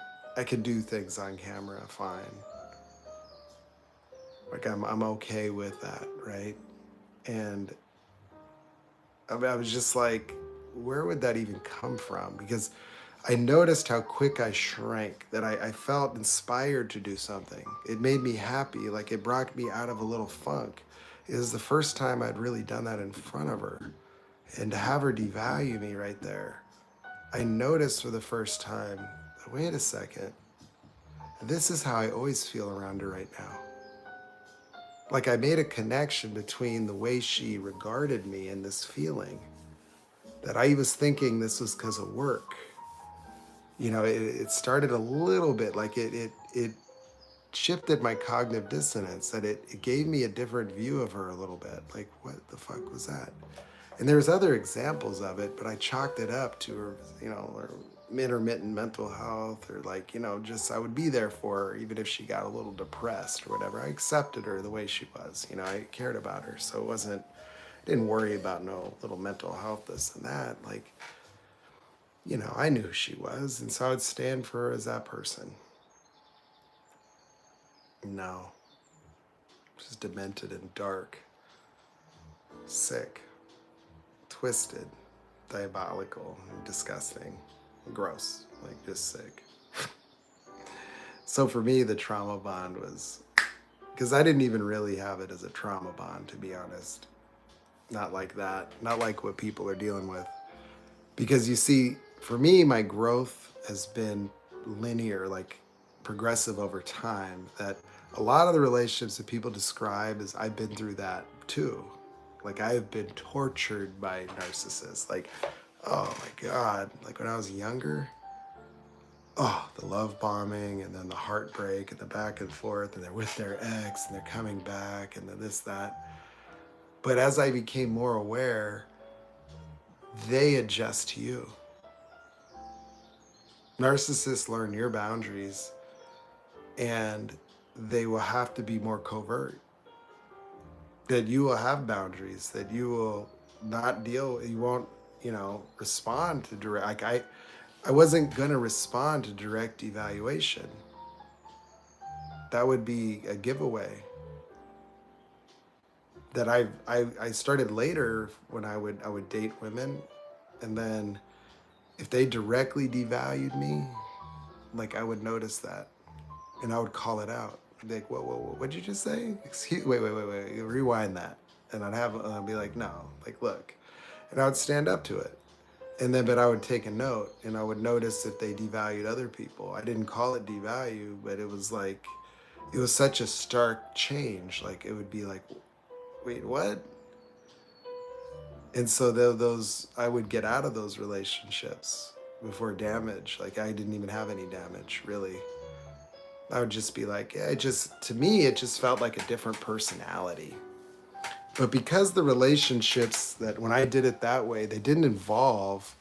A: could do things on camera fine. Like I'm okay with that, right? And I was just like, where would that even come from? Because I noticed how quick I shrank, that I felt inspired to do something. It made me happy, like it brought me out of a little funk. It was the first time I'd really done that in front of her. And to have her devalue me right there, I noticed for the first time, wait a second, this is how I always feel around her right now. Like I made a connection between the way she regarded me and this feeling, that I was thinking this was because of work. It started a little bit, like it shifted my cognitive dissonance, that it gave me a different view of her a little bit. Like, what the fuck was that? And there's other examples of it, but I chalked it up to her, her intermittent mental health, or like, just I would be there for her even if she got a little depressed or whatever. I accepted her the way she was. I cared about her. So didn't worry about no little mental health, this and that. Like, I knew who she was. And so I would stand for her as that person. No, she's demented and dark, sick, twisted, diabolical, disgusting, gross, like just sick. So for me, the trauma bond was, because I didn't even really have it as a trauma bond, to be honest. Not like that, not like what people are dealing with. Because you see, for me, my growth has been linear, like progressive over time, that a lot of the relationships that people describe as, I've been through that too. Like I've been tortured by narcissists. Like, oh my God, like when I was younger, oh, the love bombing and then the heartbreak and the back and forth, and they're with their ex and they're coming back and then this, that. But as I became more aware, they adjust to you. Narcissists learn your boundaries, and they will have to be more covert. That you will have boundaries, that you will not you won't, respond to direct. Like I wasn't gonna respond to direct evaluation. That would be a giveaway. That I started later when I would date women, and then if they directly devalued me, like I would notice that, and I would call it out. I'd be like, what'd you just say? Excuse, wait, rewind that. And I'd be like, no, like, look. And I would stand up to it. And then, but I would take a note, and I would notice if they devalued other people. I didn't call it devalue, but it was like, it was such a stark change. Like, it would be like, wait, what? And so I would get out of those relationships before damage. Like I didn't even have any damage, really. I would just be like, to me, it just felt like a different personality. But because the relationships that when I did it that way, they didn't involve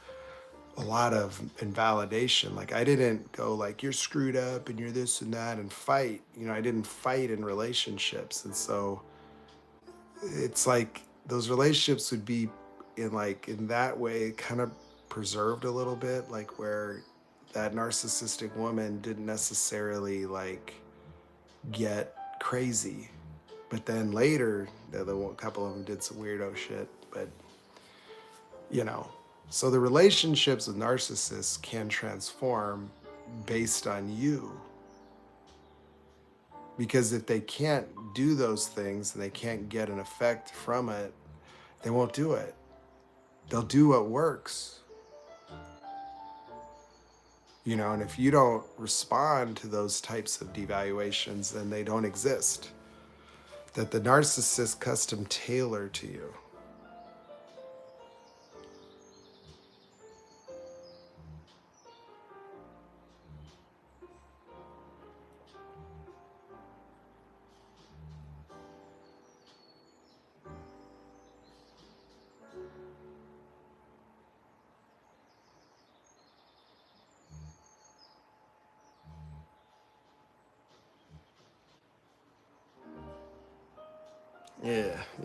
A: a lot of invalidation. Like I didn't go like, you're screwed up and you're this and that and fight. I didn't fight in relationships. And so it's like those relationships would be in that way kind of preserved a little bit, like where that narcissistic woman didn't necessarily like get crazy. But then later, the couple of them did some weirdo shit. But you know. So the relationships with narcissists can transform based on you. Because if they can't do those things and they can't get an effect from it, they won't do it. They'll do what works. You know, and if you don't respond to those types of devaluations, then they don't exist. That the narcissist custom tailor to you.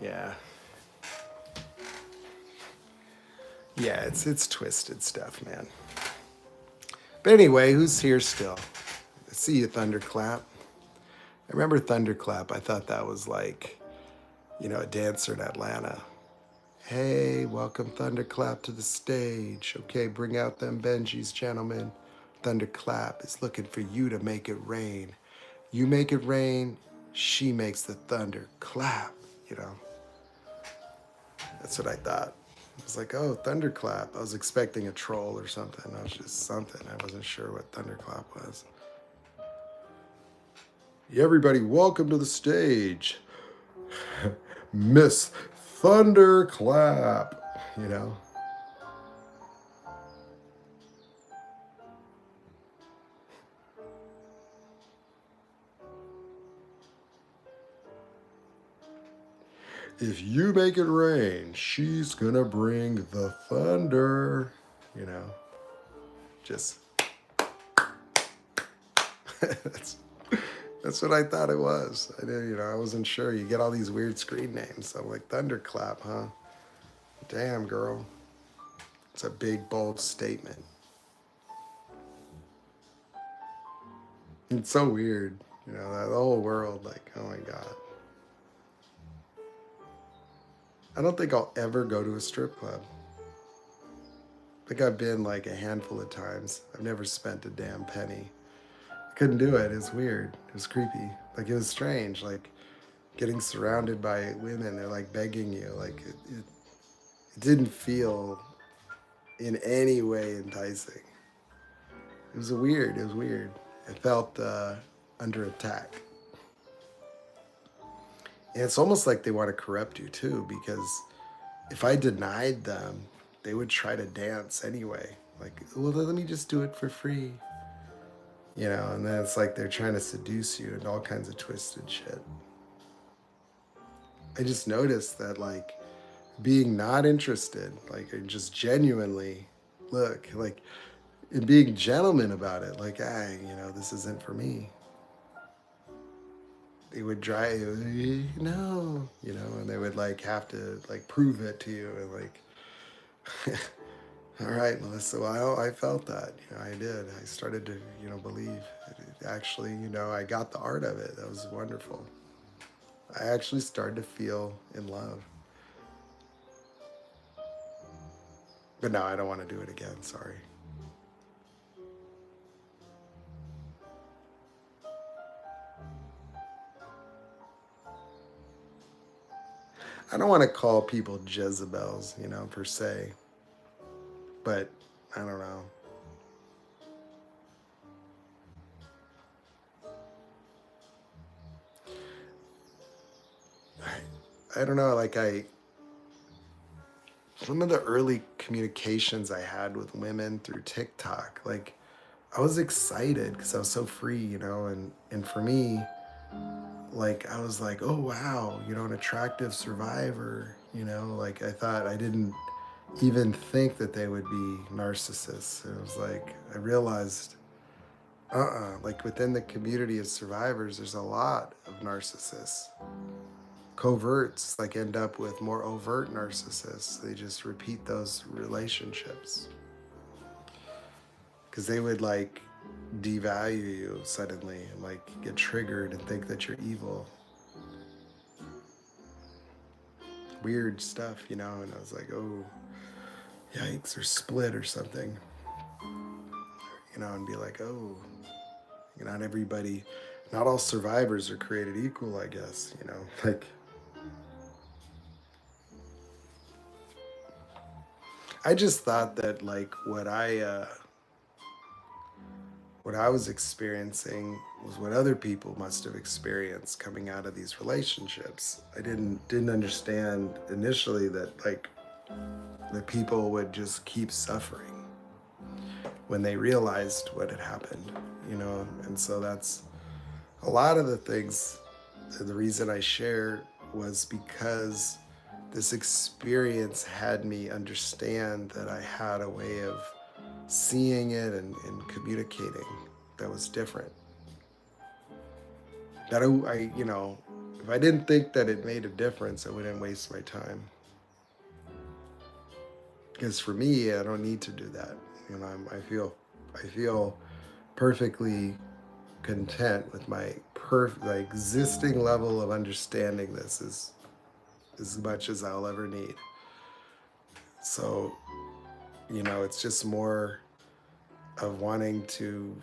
A: Yeah. Yeah, it's twisted stuff, man. But anyway, who's here still? I see you, Thunderclap. I remember Thunderclap. I thought that was like, you know, a dancer in Atlanta. Hey, welcome Thunderclap to the stage. Okay, bring out them Benjis, gentlemen. Thunderclap is looking for you to make it rain. You make it rain, she makes the thunder clap, you know. That's what I thought. I was like, oh, Thunderclap. I was expecting a troll or something. I was just something. I wasn't sure what Thunderclap was. Everybody, welcome to the stage. Miss Thunderclap, you know. If you make it rain, she's gonna bring the thunder, you know. Just that's what I thought it was. I did, you know, I wasn't sure. You get all these weird screen names. So I'm like, Thunderclap, huh? Damn, girl. It's a big, bold statement. It's so weird, you know, that whole world, like, oh my God. I don't think I'll ever go to a strip club. I think I've been like a handful of times. I've never spent a damn penny. I couldn't do it. It was weird. It was creepy. Like, it was strange. Like, getting surrounded by women, they're like begging you. Like, it didn't feel in any way enticing. It was weird. It was weird. It felt under attack. And it's almost like they want to corrupt you too, because if I denied them, they would try to dance anyway. Like, well, let me just do it for free. You know, and then it's like they're trying to seduce you and all kinds of twisted shit. I just noticed that, like, being not interested, like, just genuinely, look, like, and being gentleman about it, like, you know, this isn't for me. They would try, no, you know, and they would like have to like prove it to you and like, all right, Melissa, well, I felt that, you know, I did. I started to, you know, believe it actually, you know, I got the art of it. That was wonderful. I actually started to feel in love. But no, I don't want to do it again. Sorry. I don't want to call people Jezebels, you know, per se. But I don't know. I don't know. Like, some of the early communications I had with women through TikTok, like, I was excited because I was so free, you know, and for me, like, I was like, oh wow, you know, an attractive survivor, you know, like I thought I didn't even think that they would be narcissists. It was like I realized, like within the community of survivors, there's a lot of narcissists. Coverts like end up with more overt narcissists. They just repeat those relationships because they would like devalue you suddenly and like get triggered and think that you're evil. Weird stuff, you know. And I was like, oh, yikes, or split or something, and be like, oh, not everybody, not all survivors are created equal, I guess, like, I just thought that like what I was experiencing was what other people must have experienced coming out of these relationships. I didn't understand initially that like the people would just keep suffering when they realized what had happened, and so that's a lot of the things. The reason I share was because this experience had me understand that I had a way of seeing it and communicating that was different. That if I didn't think that it made a difference, I wouldn't waste my time. Because for me, I don't need to do that. I feel perfectly content with my existing level of understanding this is as much as I'll ever need. So, it's just more of wanting to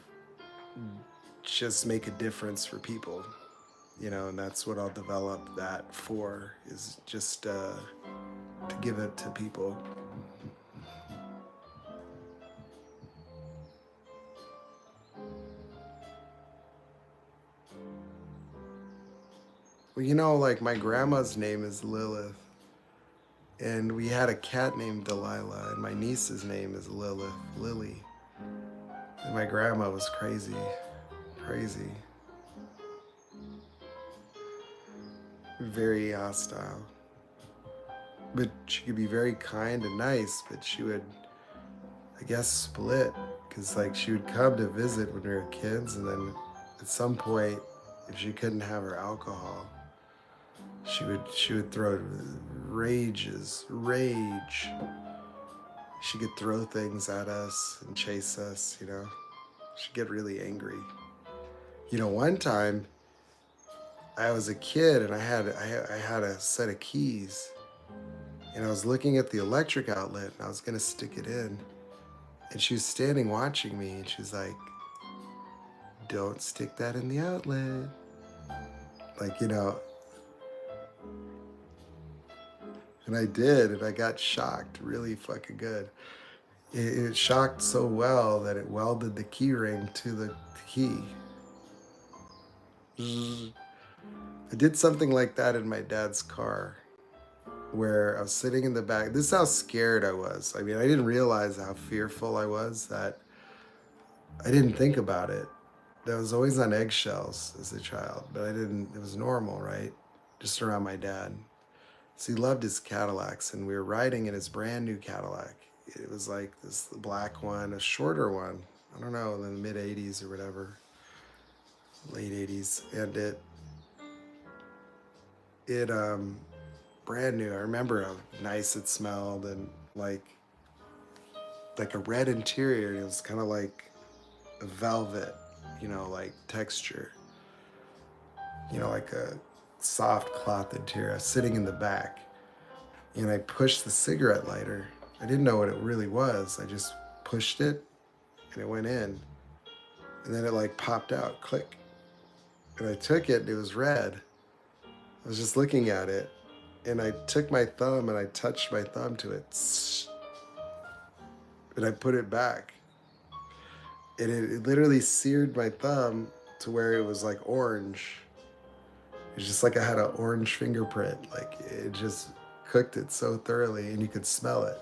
A: just make a difference for people, and that's what I'll develop that for, is just to give it to people. Well, like my grandma's name is Lilith, and we had a cat named Delilah, and my niece's name is Lily. And my grandma was crazy, crazy, very hostile. But she could be very kind and nice, but she would, I guess, split. Because, like, she would come to visit when we were kids, and then at some point, if she couldn't have her alcohol, she would throw rage. She could throw things at us and chase us, She'd get really angry. One time I was a kid and I had a set of keys, and I was looking at the electric outlet and I was gonna stick it in, and she was standing watching me, and she's like, "Don't stick that in the outlet." Like, and I did, and I got shocked really fucking good. It shocked so well that it welded the key ring to the key. I did something like that in my dad's car, where I was sitting in the back. This is how scared I was. I mean, I didn't realize how fearful I was that I didn't think about it. I was always on eggshells as a child, but it was normal, right? Just around my dad. So he loved his Cadillacs, and we were riding in his brand new Cadillac. It was like this black one, a shorter one. I don't know, in the mid 80s or whatever, late 80s. And it brand new. I remember how nice it smelled, and like a red interior. It was kind of like a velvet, like texture, like a soft cloth interior. I was sitting in the back, and I pushed the cigarette lighter. I didn't know what it really was. I just pushed it, and it went in, and then it like popped out, click. And I took it, and it was red. I was just looking at it, and I took my thumb and I touched my thumb to it, and I put it back. And it literally seared my thumb to where it was like orange. It's just like I had an orange fingerprint. Like, it just cooked it so thoroughly, and you could smell it.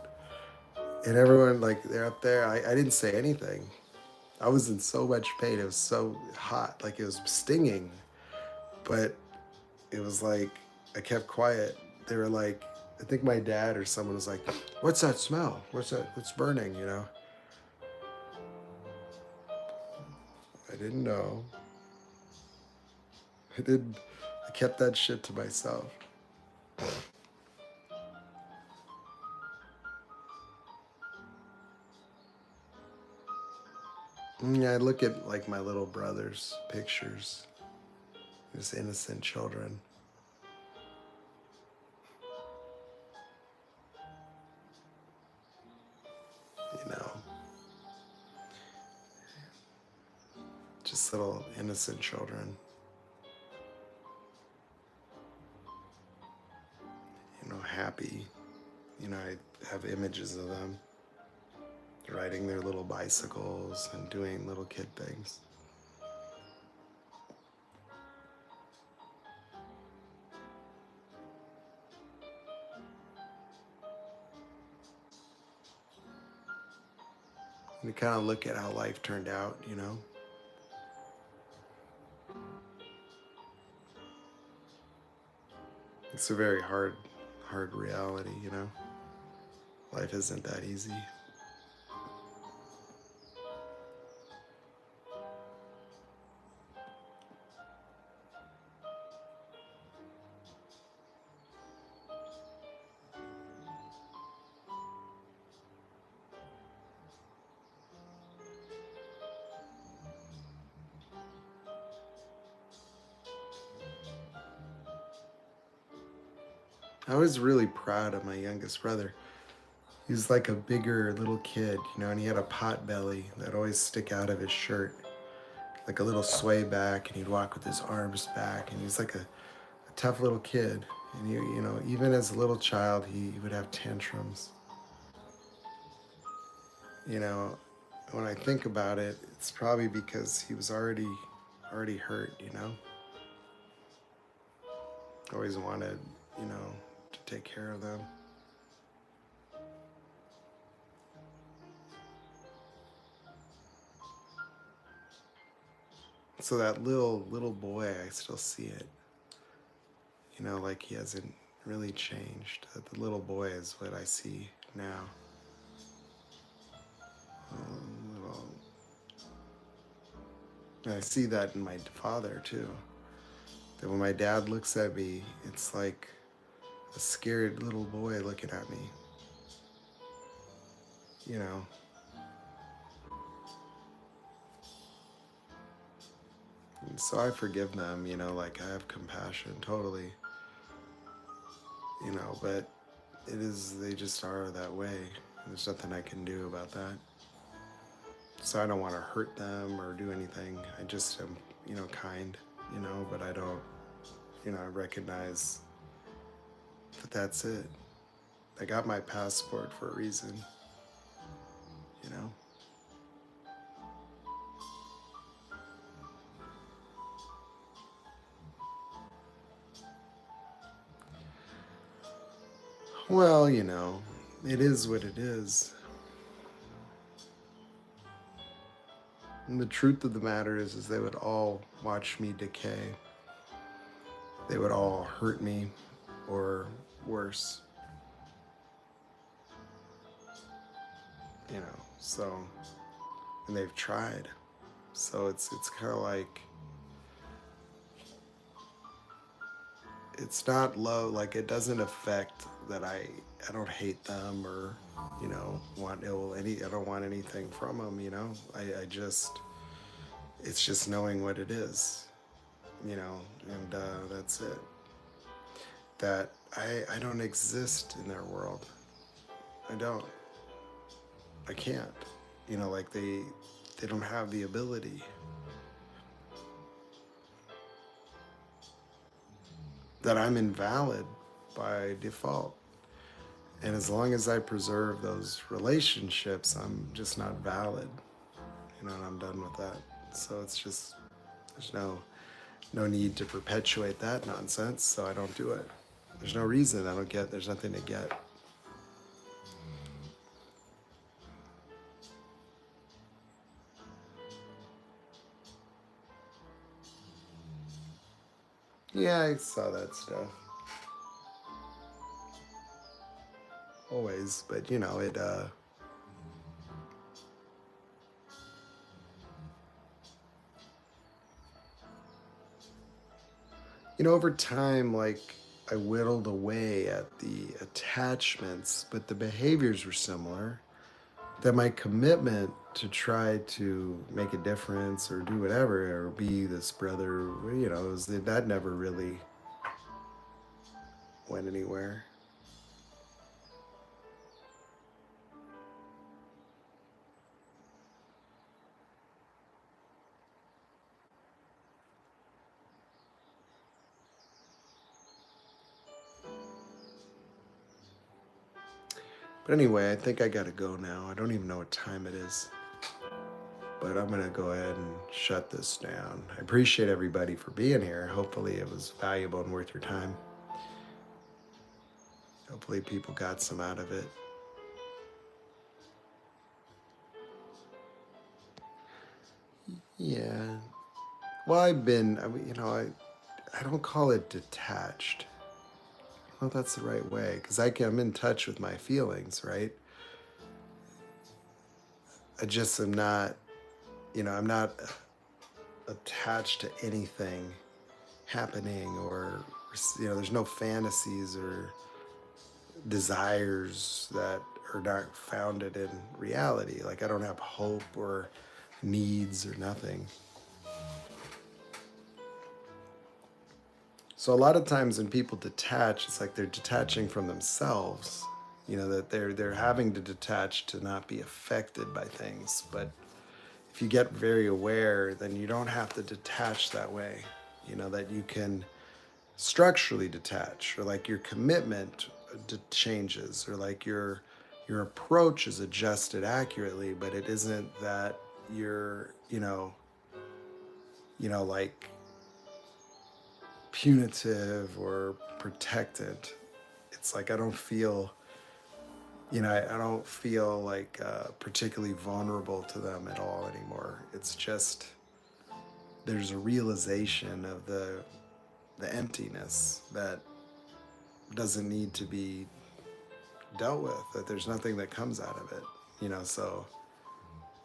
A: And everyone, like, they're up there. I didn't say anything. I was in so much pain. It was so hot, like it was stinging. But it was like, I kept quiet. They were like, I think my dad or someone was like, "What's that smell? What's that? What's burning?" I didn't know. I didn't. I kept that shit to myself. Yeah, I look at like my little brother's pictures, just innocent children. little innocent children, happy. I have images of them riding their little bicycles and doing little kid things. And you kind of look at how life turned out. It's a very hard reality. Life isn't that easy. I was really proud of my youngest brother. He was like a bigger little kid, and he had a pot belly that always stick out of his shirt, like a little sway back, and he'd walk with his arms back, and he's like a tough little kid. And even as a little child, he would have tantrums. You know, when I think about it, it's probably because he was already hurt. Always wanted, to take care of them. So that little boy, I still see it, like he hasn't really changed. That the little boy is what I see now. Little, and I see that in my father too. That when my dad looks at me, it's like a scared little boy looking at me. You know. And so I forgive them, like I have compassion, totally, but they just are that way. There's nothing I can do about that. So I don't want to hurt them or do anything. I just am, kind, but I don't, I recognize that that's it. I got my passport for a reason. Well, it is what it is. And the truth of the matter is they would all watch me decay. They would all hurt me, or worse. So, and they've tried. So it's kind of like, it's not low, like it doesn't affect that I don't hate them or, want I don't want anything from them. I just, it's just knowing what it is, and that's it. That I don't exist in their world. I don't. I can't. Like they don't have the ability. That I'm invalid by default. And as long as I preserve those relationships, I'm just not valid, and I'm done with that. So it's just, there's no need to perpetuate that nonsense, so I don't do it. There's no reason. There's nothing to get. Yeah, I saw that stuff. Always, but it over time, like I whittled away at the attachments, but the behaviors were similar. That my commitment to try to make a difference or do whatever or be this brother, that never really went anywhere. But anyway, I think I gotta go now. I don't even know what time it is, but I'm gonna go ahead and shut this down. I appreciate everybody for being here. Hopefully it was valuable and worth your time. Hopefully people got some out of it. Yeah. Well, I don't call it detached. I don't know if that's the right way, because I'm in touch with my feelings, right? I just am not, I'm not attached to anything happening, or, there's no fantasies or desires that are not founded in reality. Like, I don't have hope or needs or nothing. So a lot of times when people detach, it's like they're detaching from themselves. That they're having to detach to not be affected by things. But if you get very aware, then you don't have to detach that way. That you can structurally detach, or like your commitment changes, or like your approach is adjusted accurately, but it isn't that you're, like punitive or protected. It's like I don't feel like particularly vulnerable to them at all anymore. It's just there's a realization of the emptiness that doesn't need to be dealt with. That there's nothing that comes out of it. So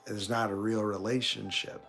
A: there's not a real relationship.